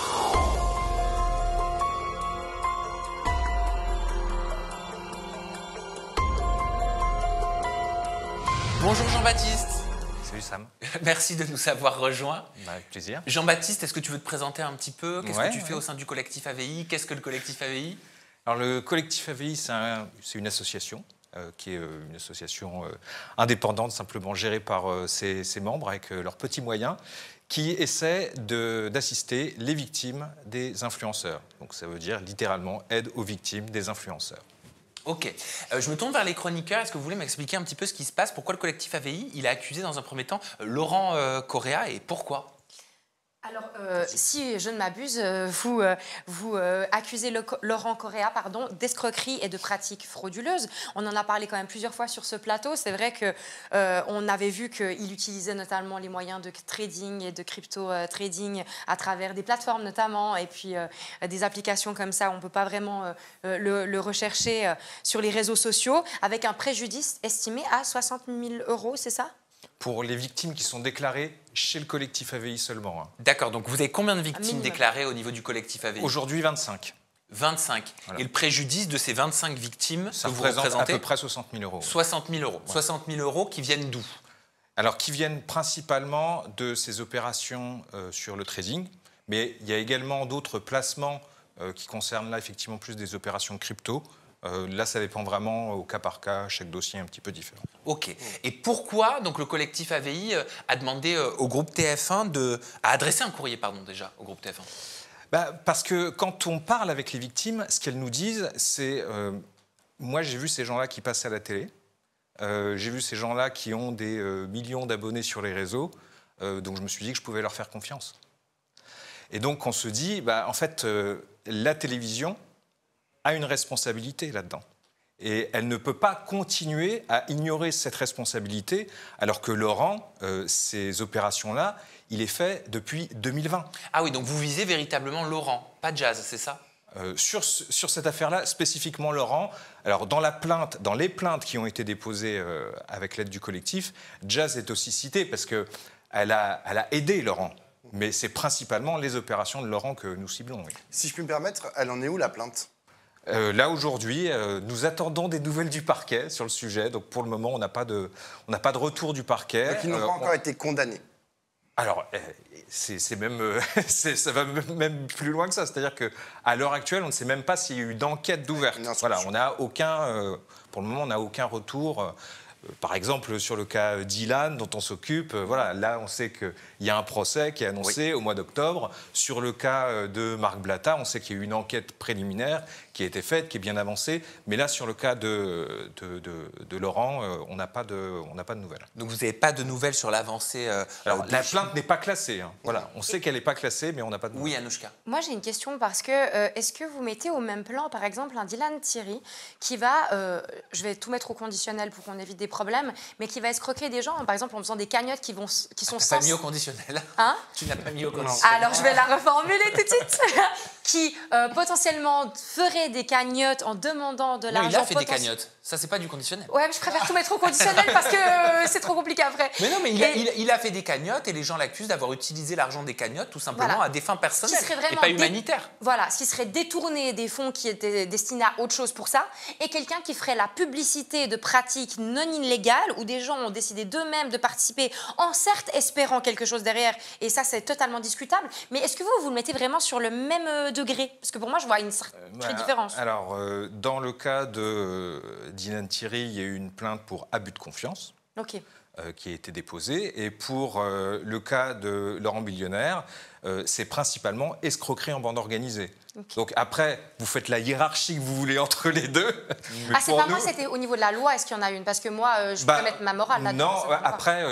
Speaker 1: Bonjour Jean-Baptiste.
Speaker 17: Salut Sam.
Speaker 1: Merci de nous avoir rejoints.
Speaker 17: Avec plaisir.
Speaker 1: Jean-Baptiste, est-ce que tu veux te présenter un petit peu? Qu'est-ce que tu fais au sein du collectif AVI? Qu'est-ce que le collectif AVI?
Speaker 17: Alors le collectif AVI, c'est une association qui est une association indépendante, simplement gérée par ses membres avec leurs petits moyens, qui essaie d'assister les victimes des influenceurs. Donc ça veut dire littéralement aide aux victimes des influenceurs.
Speaker 1: Ok. Je me tourne vers les chroniqueurs. Est-ce que vous voulez m'expliquer un petit peu ce qui se passe? Pourquoi le collectif AVI il a accusé dans un premier temps Laurent Correa et pourquoi?
Speaker 4: Alors, si je ne m'abuse, vous accusez Laurent Correa d'escroquerie et de pratiques frauduleuses. On en a parlé quand même plusieurs fois sur ce plateau. C'est vrai qu'on avait vu qu'il utilisait notamment les moyens de trading et de crypto-trading à travers des plateformes notamment, et puis des applications comme ça. On ne peut pas vraiment le rechercher sur les réseaux sociaux, avec un préjudice estimé à 60 000 €, c'est ça?
Speaker 17: Pour les victimes qui sont déclarées chez le collectif AVI seulement.
Speaker 1: D'accord, donc vous avez combien de victimes déclarées au niveau du collectif AVI?
Speaker 17: Aujourd'hui, 25.
Speaker 1: 25. Voilà. Et le préjudice de ces 25 victimes
Speaker 17: ça
Speaker 1: que vous
Speaker 17: représente
Speaker 1: représentez
Speaker 17: à peu près 60 000 €.
Speaker 1: 60 000 €.
Speaker 17: Ouais.
Speaker 1: 60 000 € qui viennent d'où?
Speaker 17: Alors, qui viennent principalement de ces opérations sur le trading, mais il y a également d'autres placements qui concernent là effectivement plus des opérations crypto. Là, ça dépend vraiment au cas par cas, chaque dossier est un petit peu différent.
Speaker 1: Ok. Et pourquoi donc le collectif AVI a demandé au groupe TF1 a adressé un courrier déjà au groupe TF1?
Speaker 17: Parce que quand on parle avec les victimes, ce qu'elles nous disent, c'est moi j'ai vu ces gens-là qui passent à la télé, j'ai vu ces gens-là qui ont des millions d'abonnés sur les réseaux, donc je me suis dit que je pouvais leur faire confiance. Et donc on se dit, en fait, la télévision a une responsabilité là-dedans. Et elle ne peut pas continuer à ignorer cette responsabilité, alors que Laurent, ces opérations-là, il est fait depuis 2020.
Speaker 1: Ah oui, donc vous visez véritablement Laurent, pas Jazz, c'est ça?
Speaker 17: Sur cette affaire-là, spécifiquement Laurent, alors dans les plaintes qui ont été déposées avec l'aide du collectif, Jazz est aussi citée parce qu'elle a aidé Laurent. Mais c'est principalement les opérations de Laurent que nous ciblons. Oui.
Speaker 3: Si je puis me permettre, elle en est où la plainte?
Speaker 17: Là, aujourd'hui, nous attendons des nouvelles du parquet sur le sujet. Donc, pour le moment, on n'a pas de retour du parquet.
Speaker 3: Donc, ils n'ont pas encore été condamnés.
Speaker 17: Alors, ça va même plus loin que ça. C'est-à-dire qu'à l'heure actuelle, on ne sait même pas s'il y a eu d'enquête d'ouverte. Voilà, on n'a aucun... pour le moment, on n'a aucun retour. Par exemple, sur le cas d'Ilan, dont on s'occupe, voilà, là, on sait qu'il y a un procès qui est annoncé au mois d'octobre. Sur le cas de Marc Blatta, on sait qu'il y a eu une enquête préliminaire qui a été faite, qui est bien avancée. Mais là, sur le cas de Laurent, on n'a pas de nouvelles.
Speaker 1: Donc, vous n'avez pas de nouvelles sur l'avancée
Speaker 17: Alors, la plainte n'est pas classée. Voilà, on sait qu'elle n'est pas classée, mais on n'a pas de nouvelles.
Speaker 1: Oui, Anouchka.
Speaker 4: Moi, j'ai une question parce que est-ce que vous mettez au même plan, par exemple, un Dylan Thierry qui va, je vais tout mettre au conditionnel pour qu'on évite des problèmes, mais qui va escroquer des gens, par exemple, en faisant des cagnottes qui sont sans...
Speaker 1: Pas mis au conditionnel.
Speaker 4: Hein?
Speaker 1: Tu n'as pas mis au conditionnel.
Speaker 4: Alors, je vais la reformuler tout de suite. Qui potentiellement ferait des cagnottes en demandant de l'argent.
Speaker 1: Il a fait des cagnottes. Ça, c'est pas du conditionnel.
Speaker 4: Ouais, mais je préfère tout mettre au conditionnel parce que c'est trop compliqué après.
Speaker 1: Mais non, mais il a fait des cagnottes et les gens l'accusent d'avoir utilisé l'argent des cagnottes tout simplement à des fins personnelles et pas humanitaires.
Speaker 4: Voilà, ce qui serait détourner des fonds qui étaient destinés à autre chose pour ça, et quelqu'un qui ferait la publicité de pratiques non illégales où des gens ont décidé d'eux-mêmes de participer en certes espérant quelque chose derrière, et ça c'est totalement discutable. Mais est-ce que vous le mettez vraiment sur le même degré? Parce que pour moi, je vois une certaine différence.
Speaker 17: Alors, dans le cas d'Ilan Thierry, il y a eu une plainte pour abus de confiance qui a été déposée. Et pour le cas de Laurent Billionnaire, c'est principalement escroquerie en bande organisée. Donc après, vous faites la hiérarchie que vous voulez entre les deux.
Speaker 4: Ah, c'est pas moi, c'était au niveau de la loi, est-ce qu'il y en a une? Parce que moi, je peux mettre ma morale là-dedans.
Speaker 17: Non, après,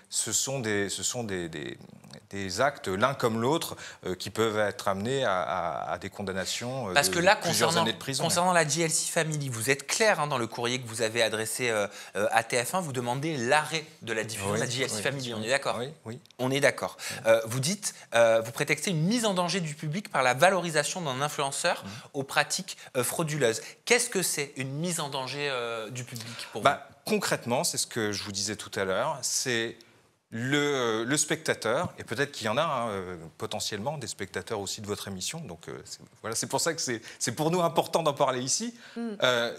Speaker 17: ce sont des actes, l'un comme l'autre, qui peuvent être amenés à des condamnations plusieurs années de prison.
Speaker 1: Concernant la JLC Family, vous êtes clair dans le courrier que vous avez adressé à TF1, vous demandez l'arrêt de la diffusion de la JLC Family, on est d'accord?
Speaker 17: Oui.
Speaker 1: On est d'accord. Vous dites, vous prétextez une mise en danger du public par la valorisation d'un influenceur aux pratiques frauduleuses. Qu'est-ce que c'est une mise en danger du public pour vous?
Speaker 17: Concrètement, c'est ce que je vous disais tout à l'heure, c'est le spectateur, et peut-être qu'il y en a potentiellement des spectateurs aussi de votre émission, donc voilà, c'est pour ça que c'est pour nous important d'en parler ici.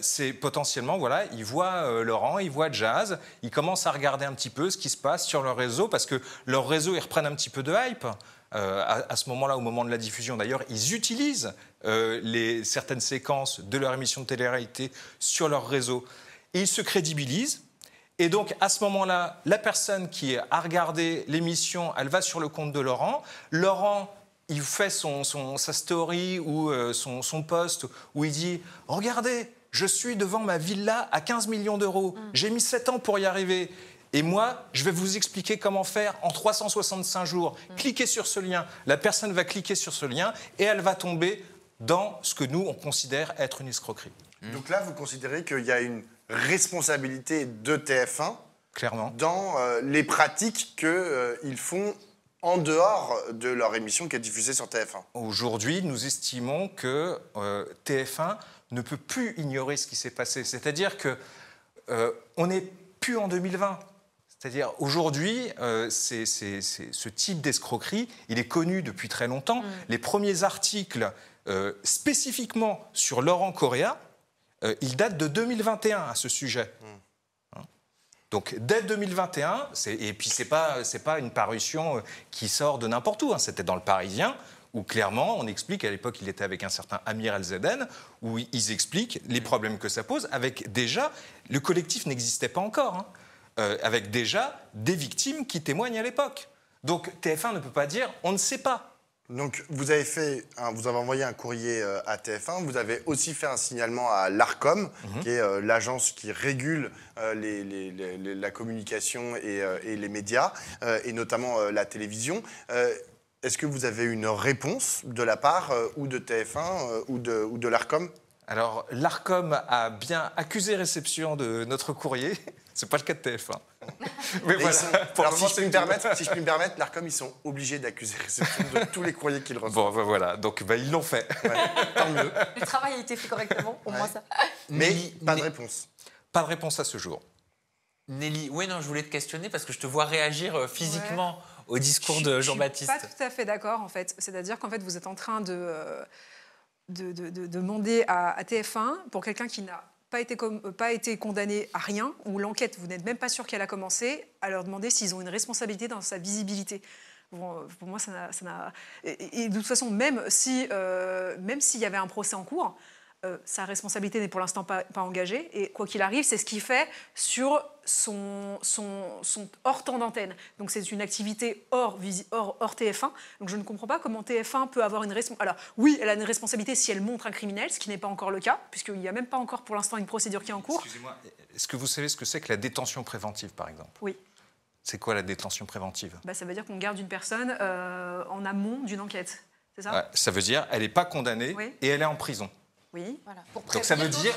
Speaker 17: C'est potentiellement, voilà, ils voient Laurent, ils voient Jazz, ils commencent à regarder un petit peu ce qui se passe sur leur réseau, parce que leur réseau, ils reprennent un petit peu de hype. À ce moment-là, au moment de la diffusion d'ailleurs, ils utilisent certaines séquences de leur émission de télé-réalité sur leur réseau, et ils se crédibilisent. Et donc, à ce moment-là, la personne qui a regardé l'émission, elle va sur le compte de Laurent. Laurent, il fait sa story ou son post où il dit « Regardez, je suis devant ma villa à 15 millions d'euros. J'ai mis 7 ans pour y arriver. Et moi, je vais vous expliquer comment faire en 365 jours. Cliquez sur ce lien. » La personne va cliquer sur ce lien et elle va tomber dans ce que nous, on considère être une escroquerie.
Speaker 3: Donc là, vous considérez qu'il y a une responsabilité de TF1
Speaker 17: clairement
Speaker 3: dans les pratiques qu'ils font en dehors de leur émission qui est diffusée sur TF1.
Speaker 17: Aujourd'hui, nous estimons que TF1 ne peut plus ignorer ce qui s'est passé. C'est-à-dire qu'on n'est plus en 2020. C'est-à-dire, aujourd'hui, ce type d'escroquerie, il est connu depuis très longtemps. Les premiers articles spécifiquement sur Laurent Correa, il date de 2021 à ce sujet. Donc dès 2021, et puis c'est pas une parution qui sort de n'importe où, c'était dans le Parisien, où clairement on explique, à l'époque il était avec un certain Amir El-Zeden, où ils expliquent les problèmes que ça pose, avec déjà, le collectif n'existait pas encore, avec déjà des victimes qui témoignent à l'époque. Donc TF1 ne peut pas dire on ne sait pas.
Speaker 3: Donc, vous avez envoyé un courrier à TF1, vous avez aussi fait un signalement à l'ARCOM, qui est l'agence qui régule la communication et les médias, et notamment la télévision. Est-ce que vous avez une réponse de la part ou de TF1 ou de l'ARCOM?
Speaker 17: Alors, l'ARCOM a bien accusé réception de notre courrier. C'est pas le cas de TF1.
Speaker 3: Mais voilà, si je puis me permettre, l'ARCOM, ils sont obligés d'accuser réception de tous les courriers qu'ils reçoivent.
Speaker 17: Bon, voilà, donc ils l'ont fait.
Speaker 3: Ouais, tant mieux.
Speaker 4: Le travail a été fait correctement, au moins ça.
Speaker 3: Mais pas de réponse.
Speaker 17: Pas de réponse à ce jour.
Speaker 1: Nelly, oui, non, je voulais te questionner parce que je te vois réagir physiquement au discours de Jean-Baptiste.
Speaker 2: Je suis pas tout à fait d'accord, en fait. C'est-à-dire qu'en fait, vous êtes en train de demander à TF1, pour quelqu'un qui n'a pas été condamné à rien, ou l'enquête, vous n'êtes même pas sûr qu'elle a commencé, à leur demander s'ils ont une responsabilité dans sa visibilité. Bon, pour moi, ça n'a... Et de toute façon, même s'il y avait un procès en cours, sa responsabilité n'est pour l'instant pas engagée. Et quoi qu'il arrive, c'est ce qu'il fait sur son hors temps d'antenne. Donc c'est une activité hors TF1. Donc je ne comprends pas comment TF1 peut avoir une responsabilité. Alors oui, elle a une responsabilité si elle montre un criminel, ce qui n'est pas encore le cas, puisqu'il n'y a même pas encore pour l'instant une procédure qui est en cours.
Speaker 17: Excusez-moi, est-ce que vous savez ce que c'est que la détention préventive, par exemple?
Speaker 2: Oui.
Speaker 17: C'est quoi la détention préventive?
Speaker 2: Ça veut dire qu'on garde une personne en amont d'une enquête, c'est ça?
Speaker 17: Ouais, ça veut dire qu'elle n'est pas condamnée et elle est en prison.
Speaker 2: Oui,
Speaker 4: voilà. Pour
Speaker 17: donc ça veut dire,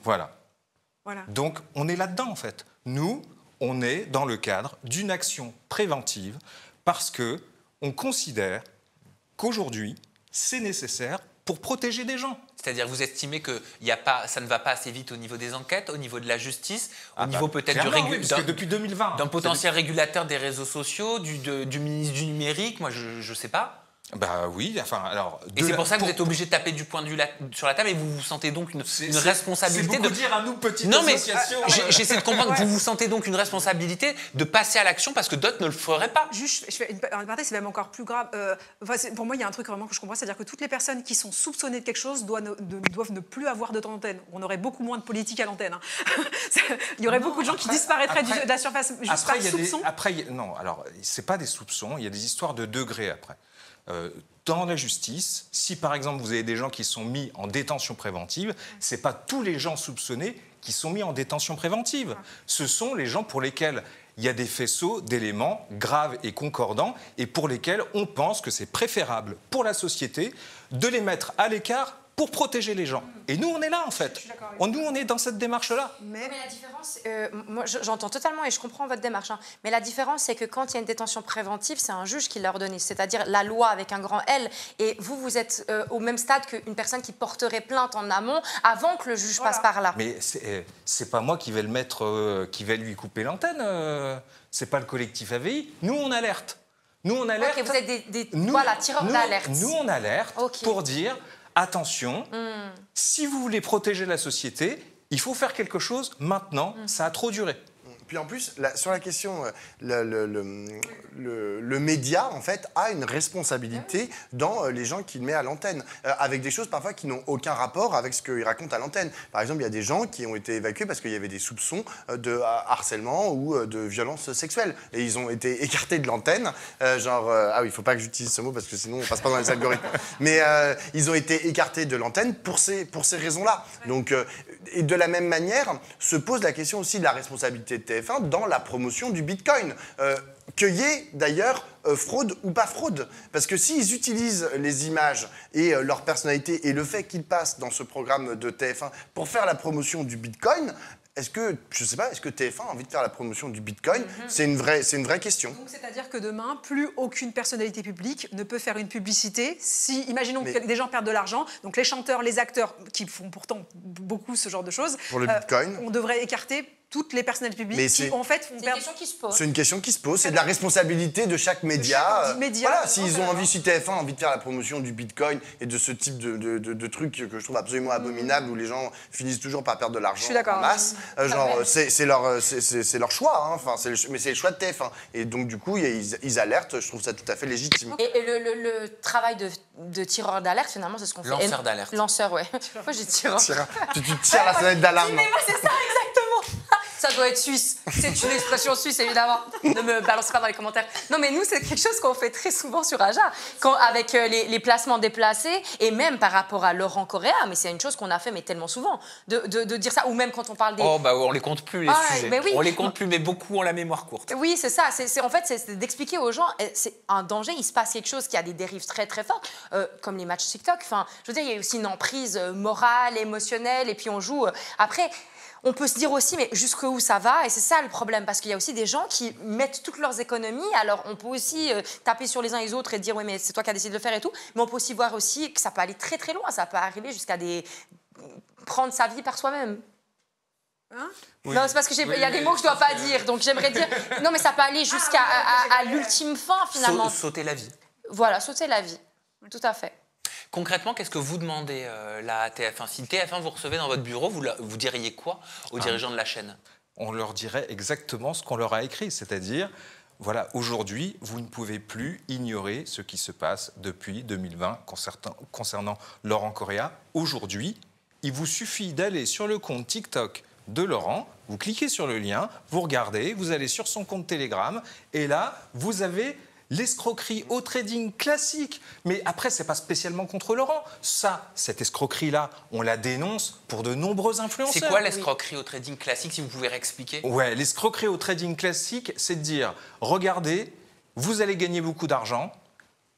Speaker 17: voilà. Donc on est là-dedans en fait. Nous, on est dans le cadre d'une action préventive parce que on considère qu'aujourd'hui c'est nécessaire pour protéger des gens.
Speaker 1: C'est-à-dire vous estimez que ça ne va pas assez vite au niveau des enquêtes, au niveau de la justice, au niveau peut-être
Speaker 17: depuis 2020,
Speaker 1: d'un potentiel régulateur des réseaux sociaux, du ministre du numérique, moi je ne sais pas.
Speaker 17: Bah oui, enfin alors.
Speaker 1: Et c'est pour ça que vous êtes obligé de taper du poing sur la table et vous vous sentez donc une responsabilité.
Speaker 17: C'est beaucoup dire à nous, petite
Speaker 1: non, mais
Speaker 17: association.
Speaker 1: J'essaie de comprendre. Vous vous sentez donc une responsabilité de passer à l'action parce que d'autres ne le feraient pas.
Speaker 2: Juste, je fais une parenthèse, c'est même encore plus grave. Pour moi, il y a un truc vraiment que je comprends, c'est-à-dire que toutes les personnes qui sont soupçonnées de quelque chose doivent ne plus avoir de temps d'antenne. On aurait beaucoup moins de politique à l'antenne. Il y aurait beaucoup de gens qui disparaîtraient de la surface juste par soupçon.
Speaker 17: Non, alors c'est pas des soupçons. Il y a des histoires de degrés après. Dans la justice, si par exemple vous avez des gens qui sont mis en détention préventive, c'est pas tous les gens soupçonnés qui sont mis en détention préventive. Ce sont les gens pour lesquels il y a des faisceaux d'éléments graves et concordants et pour lesquels on pense que c'est préférable pour la société de les mettre à l'écart pour protéger les gens. Et nous, on est là, en fait. Nous, on est dans cette démarche-là.
Speaker 4: Mais la différence, moi, j'entends totalement et je comprends votre démarche. Hein, mais la différence, c'est que quand il y a une détention préventive, c'est un juge qui l'a ordonné, c'est-à-dire la loi avec un grand L. Et vous êtes au même stade qu'une personne qui porterait plainte en amont avant que le juge passe par là.
Speaker 17: Mais c'est pas moi qui vais le mettre, qui vais lui couper l'antenne. C'est pas le collectif AVI. Nous, on alerte. Nous, on alerte.
Speaker 4: Okay, vous êtes des tireurs d'alerte.
Speaker 17: Nous, on alerte pour dire... Attention, si vous voulez protéger la société, il faut faire quelque chose maintenant, ça a trop duré.
Speaker 3: Puis en plus, sur la question, le média, en fait, a une responsabilité dans les gens qu'il met à l'antenne, avec des choses parfois qui n'ont aucun rapport avec ce qu'il raconte à l'antenne. Par exemple, il y a des gens qui ont été évacués parce qu'il y avait des soupçons de harcèlement ou de violence sexuelle. Et ils ont été écartés de l'antenne, ah oui, il ne faut pas que j'utilise ce mot parce que sinon on ne passe pas dans les algorithmes. Mais ils ont été écartés de l'antenne pour ces raisons-là. Donc, et de la même manière, se pose la question aussi de la responsabilité de TF1 dans la promotion du Bitcoin. Qu'il y ait d'ailleurs fraude ou pas fraude. Parce que s'ils utilisent les images et leur personnalité et le fait qu'ils passent dans ce programme de TF1 pour faire la promotion du Bitcoin, est-ce que, je sais pas, est-ce que TF1 a envie de faire la promotion du Bitcoin? C'est une vraie question.
Speaker 2: Donc c'est-à-dire que demain, plus aucune personnalité publique ne peut faire une publicité si, imaginons que des gens perdent de l'argent, donc les chanteurs, les acteurs, qui font pourtant beaucoup ce genre de choses,
Speaker 3: pour le Bitcoin,
Speaker 2: on devrait écarter toutes les personnalités publiques qui, en fait,
Speaker 4: c'est une question qui se pose.
Speaker 3: C'est une question qui se pose. C'est de la responsabilité de chaque média. Voilà, s'ils ont envie, si TF1 a envie de faire la promotion du Bitcoin et de ce type de trucs que je trouve absolument abominable, où les gens finissent toujours par perdre de l'argent en masse, c'est leur choix. Hein. Enfin, mais c'est le choix de TF1. Et donc, du coup, ils alertent. Je trouve ça tout à fait légitime.
Speaker 4: Et le travail de tireur d'alerte, finalement, c'est ce qu'on fait.
Speaker 1: Lanceur d'alerte.
Speaker 4: Lanceur, ouais. Moi, j'ai tireur.
Speaker 3: Tu tires la sonnette d'alarme.
Speaker 4: Mais moi, c'est ça, exactement. Ça doit être suisse. C'est une expression suisse, évidemment. Ne me balancez pas dans les commentaires. Non, mais nous, c'est quelque chose qu'on fait très souvent sur Aja, avec les placements déplacés, et même par rapport à Laurent Correa. Mais c'est une chose qu'on a fait, mais tellement souvent, de dire ça. Ou même quand on parle des...
Speaker 1: Oh, bah on les compte plus, les sujets.
Speaker 4: Mais oui.
Speaker 1: On les compte plus, mais beaucoup ont la mémoire courte.
Speaker 4: Oui, c'est ça. En fait, c'est d'expliquer aux gens, c'est un danger, il se passe quelque chose qui a des dérives très, très fortes, comme les matchs TikTok. Enfin, je veux dire, il y a aussi une emprise morale, émotionnelle, et puis on joue... Après... On peut se dire aussi, mais jusqu'où ça va? Et c'est ça le problème, parce qu'il y a aussi des gens qui mettent toutes leurs économies. Alors, on peut aussi taper sur les uns et les autres et dire, oui, mais c'est toi qui as décidé de le faire et tout. Mais on peut aussi voir aussi que ça peut aller très, très loin. Ça peut arriver jusqu'à prendre sa vie par soi-même. Hein? Oui. Non, c'est parce qu'il y a des mots que je ne dois pas dire. Donc, j'aimerais dire... Non, mais ça peut aller jusqu'à l'ultime fin, finalement.
Speaker 1: Sauter la vie.
Speaker 4: Voilà, sauter la vie. Tout à fait.
Speaker 1: Concrètement, qu'est-ce que vous demandez là à TF1? Si TF1 vous recevez dans votre bureau, vous diriez quoi aux dirigeants de la chaîne?
Speaker 17: On leur dirait exactement ce qu'on leur a écrit, c'est-à-dire, voilà, aujourd'hui, vous ne pouvez plus ignorer ce qui se passe depuis 2020 concernant Laurent Correa. Aujourd'hui, il vous suffit d'aller sur le compte TikTok de Laurent, vous cliquez sur le lien, vous regardez, vous allez sur son compte Telegram, et là, vous avez... l'escroquerie au trading classique. Mais après, ce n'est pas spécialement contre Laurent. Cette escroquerie-là, on la dénonce pour de nombreux influenceurs.
Speaker 1: C'est quoi l'escroquerie au trading classique, si vous pouvez réexpliquer?
Speaker 17: Ouais, l'escroquerie au trading classique, c'est de dire, regardez, vous allez gagner beaucoup d'argent,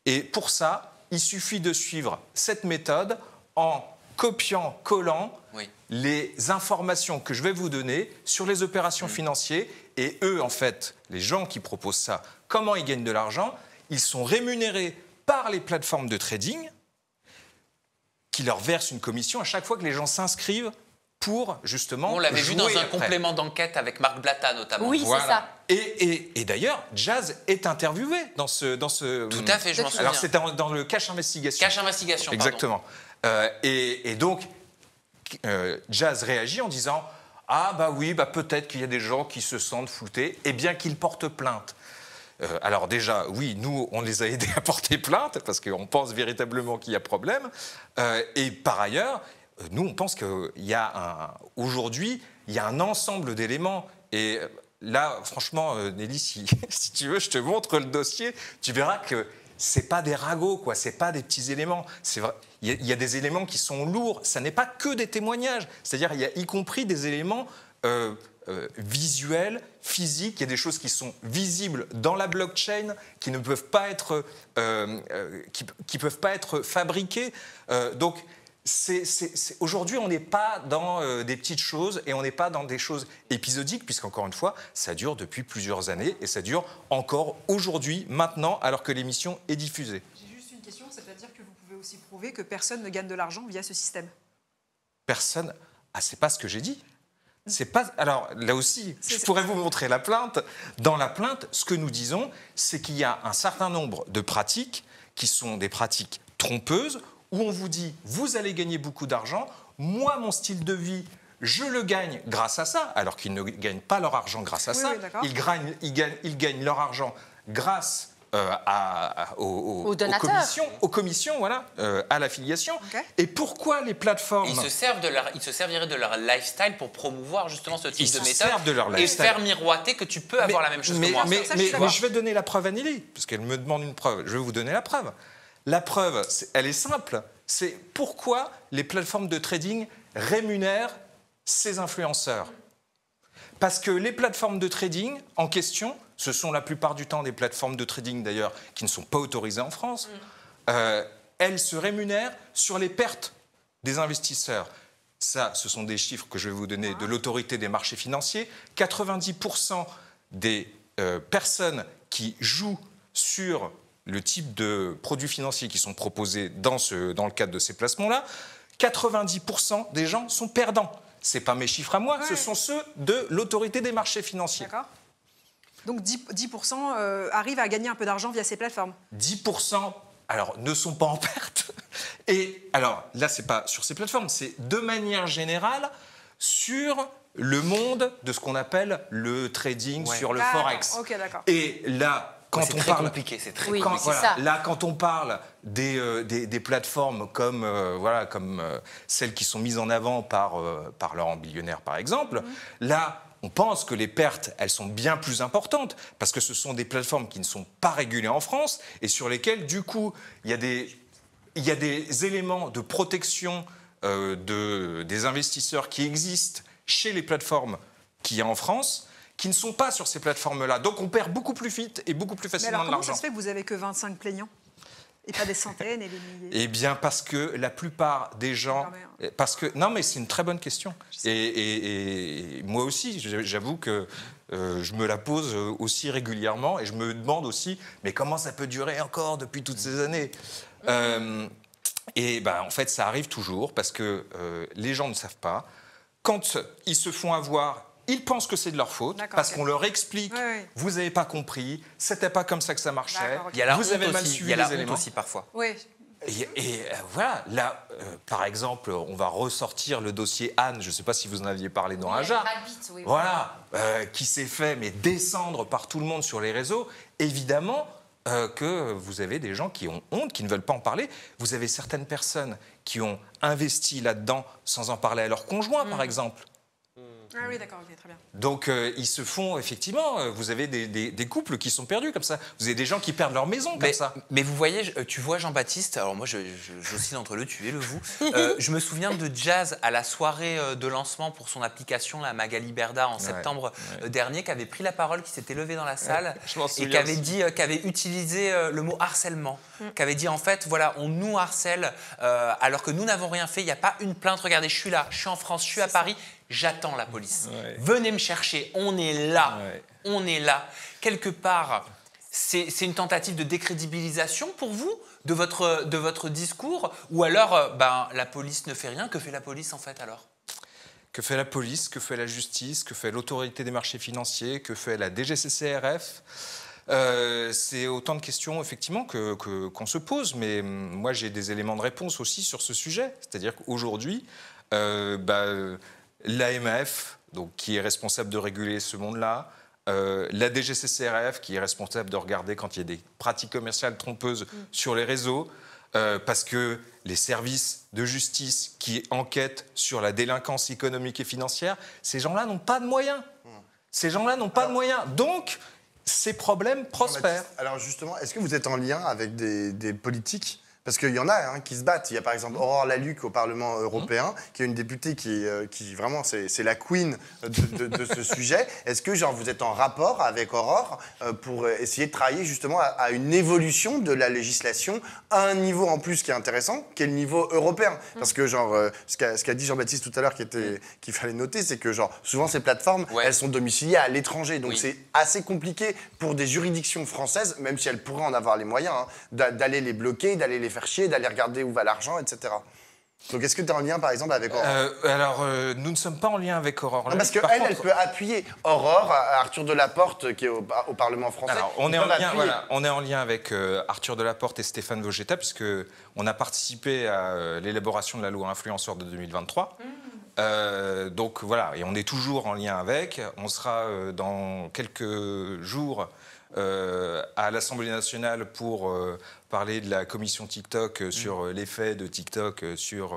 Speaker 17: et pour ça, il suffit de suivre cette méthode en copiant, collant les informations que je vais vous donner sur les opérations financières. Et eux, en fait, les gens qui proposent ça, comment ils gagnent de l'argent? Ils sont rémunérés par les plateformes de trading qui leur verse une commission à chaque fois que les gens s'inscrivent pour justement
Speaker 1: On l'avait vu dans un
Speaker 17: après.
Speaker 1: complément d'enquête avec Marc Blatta notamment.
Speaker 4: Oui, c'est ça.
Speaker 17: Et d'ailleurs, Jazz est interviewé dans ce...
Speaker 1: Tout à fait, je m'en souviens.
Speaker 17: Alors c'était dans le Cache Investigation.
Speaker 1: Cache Investigation,
Speaker 17: Exactement. Et donc, Jazz réagit en disant « Ah bah oui, bah peut-être qu'il y a des gens qui se sentent floutés, et bien qu'ils portent plainte. » Alors déjà, oui, nous, on les a aidés à porter plainte, parce qu'on pense véritablement qu'il y a problème. Et par ailleurs, nous, on pense qu'il y a aujourd'hui, il y a un ensemble d'éléments. Et là, franchement, Nelly, si tu veux, je te montre le dossier, tu verras que c'est pas des ragots, quoi. C'est pas des petits éléments. C'est vrai. Il y a des éléments qui sont lourds. Ça n'est pas que des témoignages. C'est-à-dire, il y a y compris des éléments visuels, physiques. Il y a des choses qui sont visibles dans la blockchain, qui ne peuvent pas être, qui peuvent pas être fabriquées. Donc, aujourd'hui, on n'est pas dans des petites choses et on n'est pas dans des choses épisodiques, puisqu'encore une fois, ça dure depuis plusieurs années et ça dure encore aujourd'hui, maintenant, alors que l'émission est diffusée.
Speaker 2: J'ai juste une question, c'est-à-dire que vous pouvez aussi prouver que personne ne gagne de l'argent via ce système.
Speaker 17: Personne... Ah, c'est pas ce que j'ai dit. C'est pas... Alors, là aussi, je pourrais vous montrer la plainte. Dans la plainte, ce que nous disons, c'est qu'il y a un certain nombre de pratiques qui sont des pratiques trompeuses, où on vous dit, vous allez gagner beaucoup d'argent, moi, mon style de vie, je le gagne grâce à ça, alors qu'ils ne gagnent pas leur argent grâce à ça. Ils gagnent leur argent grâce aux commissions, voilà, à l'affiliation. Et pourquoi les plateformes...
Speaker 1: Ils se serviraient de leur lifestyle pour promouvoir justement ce type de méthode
Speaker 17: servent de leur
Speaker 1: et
Speaker 17: lifestyle.
Speaker 1: faire miroiter que tu peux avoir la même chose que moi.
Speaker 17: Mais je vais donner la preuve à Nelly, parce qu'elle me demande une preuve. Je vais vous donner la preuve. La preuve, elle est simple. C'est pourquoi les plateformes de trading rémunèrent ces influenceurs. Parce que les plateformes de trading en question, ce sont la plupart du temps des plateformes de trading d'ailleurs qui ne sont pas autorisées en France, elles se rémunèrent sur les pertes des investisseurs. Ça, ce sont des chiffres que je vais vous donner de l'autorité des marchés financiers. 90% des personnes qui jouent sur le type de produits financiers qui sont proposés dans le cadre de ces placements-là, 90% des gens sont perdants. Ce n'est pas mes chiffres à moi, ce sont ceux de l'autorité des marchés financiers.
Speaker 2: D'accord. Donc 10% arrivent à gagner un peu d'argent via ces plateformes.
Speaker 17: 10%, alors, ne sont pas en perte. Et alors, là, ce n'est pas sur ces plateformes, c'est de manière générale sur le monde de ce qu'on appelle le trading sur le forex.
Speaker 2: Okay, d'accord.
Speaker 17: Et là,
Speaker 1: c'est très compliqué, c'est très compliqué.
Speaker 17: Voilà, là, quand on parle des plateformes comme celles qui sont mises en avant par Laurent Billionnaire, par exemple, là, on pense que les pertes, elles sont bien plus importantes parce que ce sont des plateformes qui ne sont pas régulées en France et sur lesquelles, du coup, il y a des éléments de protection des investisseurs qui existent chez les plateformes qu'il y a en France, qui ne sont pas sur ces plateformes-là. Donc on perd beaucoup plus vite et beaucoup plus facilement de l'argent.
Speaker 2: Mais alors comment ça se fait que vous n'avez que 25 plaignants et pas des centaines et des milliers?
Speaker 17: Eh bien parce que la plupart des gens... Non mais c'est une très bonne question. Et moi aussi, j'avoue que je me la pose aussi régulièrement et je me demande aussi, mais comment ça peut durer encore depuis toutes ces années Et en fait, ça arrive toujours parce que les gens ne savent pas. Quand ils se font avoir... Ils pensent que c'est de leur faute parce qu'on leur explique vous n'avez pas compris, c'était pas comme ça que ça marchait.
Speaker 1: Il y a la
Speaker 17: vous
Speaker 1: honte
Speaker 17: avez mal
Speaker 1: aussi.
Speaker 17: suivi
Speaker 1: Il y a la
Speaker 17: les
Speaker 1: honte
Speaker 17: éléments.
Speaker 1: aussi parfois.
Speaker 2: Oui.
Speaker 17: Et voilà, là, par exemple, on va ressortir le dossier Anne, je ne sais pas si vous en aviez parlé dans Raja, voilà, qui s'est fait descendre par tout le monde sur les réseaux. Évidemment que vous avez des gens qui ont honte, qui ne veulent pas en parler. Vous avez certaines personnes qui ont investi là-dedans sans en parler à leur conjoint, par exemple.
Speaker 2: Ah oui, d'accord, okay, très bien.
Speaker 17: Donc, ils se font, effectivement, vous avez des couples qui sont perdus comme ça. Vous avez des gens qui perdent leur maison comme ça.
Speaker 1: Mais vous voyez, tu vois Jean-Baptiste, alors moi j'oscille entre le tu et le vous. Je me souviens de Jazz à la soirée de lancement pour son application, la Magali Berda, en septembre dernier, qui avait pris la parole, qui s'était levé dans la salle et qui avait utilisé le mot harcèlement. Qui avait dit en fait, voilà, on nous harcèle alors que nous n'avons rien fait, il n'y a pas une plainte, regardez, je suis là, je suis en France, je suis à Paris. J'attends la police. Venez me chercher, on est là. On est là. Quelque part, c'est une tentative de décrédibilisation pour vous de votre discours? Ou alors, la police ne fait rien. Que fait la police en fait alors?
Speaker 17: Que fait la police? Que fait la justice? Que fait l'autorité des marchés financiers? Que fait la DGCCRF? C'est autant de questions effectivement qu'on se pose, mais moi j'ai des éléments de réponse aussi sur ce sujet. C'est-à-dire qu'aujourd'hui, l'AMF, donc, qui est responsable de réguler ce monde-là, la DGCCRF, qui est responsable de regarder quand il y a des pratiques commerciales trompeuses sur les réseaux, parce que les services de justice qui enquêtent sur la délinquance économique et financière, ces gens-là n'ont pas de moyens. Ces gens-là n'ont pas de moyens. Donc, ces problèmes prospèrent.
Speaker 3: Alors justement, est-ce que vous êtes en lien avec des politiques? Parce qu'il y en a qui se battent. Il y a par exemple Aurore Lalucq au Parlement européen, qui est une députée qui vraiment, c'est la queen de ce sujet. Est-ce que vous êtes en rapport avec Aurore pour essayer de travailler justement à une évolution de la législation à un niveau en plus qui est intéressant, qui est le niveau européen? Parce que ce qu'a dit Jean-Baptiste tout à l'heure qu'il fallait noter, c'est que souvent ces plateformes, elles sont domiciliées à l'étranger. Donc c'est assez compliqué pour des juridictions françaises, même si elles pourraient en avoir les moyens, d'aller les bloquer, d'aller les faire chier, d'aller regarder où va l'argent, etc. Donc est-ce que tu es en lien par exemple avec Aurore?
Speaker 17: Alors nous ne sommes pas en lien avec Aurore.
Speaker 3: Non, parce qu'elle, elle peut appuyer Aurore, Arthur Delaporte qui est au Parlement français.
Speaker 17: Alors on est en lien avec Arthur Delaporte et Stéphane Vogetta, puisqu'on a participé à l'élaboration de la loi influenceur de 2023. Donc voilà, et on est toujours en lien avec. On sera dans quelques jours à l'Assemblée nationale pour parler de la commission TikTok sur l'effet de TikTok sur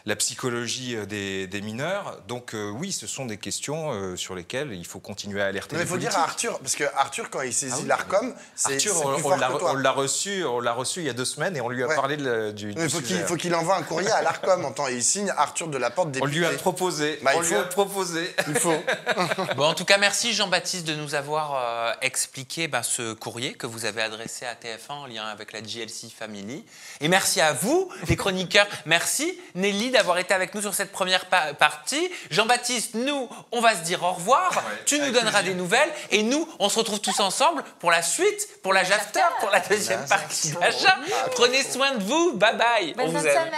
Speaker 17: la psychologie des mineurs. Donc oui, ce sont des questions sur lesquelles il faut continuer à alerter.
Speaker 3: Mais il faut dire à Arthur, parce que Arthur, quand il saisit l'Arcom,
Speaker 17: on l'a reçu il y a 2 semaines et on lui a parlé du sujet.
Speaker 3: Il faut qu'il envoie un courrier à l'Arcom en temps et il signe Arthur Delaporte député.
Speaker 17: On lui a proposé.
Speaker 3: Il faut.
Speaker 1: Bon, en tout cas, merci Jean-Baptiste de nous avoir expliqué ce courrier que vous avez adressé à TF1 en lien avec la JLC Family. Et merci à vous, les chroniqueurs. Merci Nelly d'avoir été avec nous sur cette première partie. Jean-Baptiste, nous, on va se dire au revoir. Tu nous donneras des nouvelles. Et nous, on se retrouve tous ensemble pour la suite, pour la Jafter, pour la deuxième partie d'Aja. Prenez soin de vous. Bye bye.
Speaker 4: Bonne fin de semaine.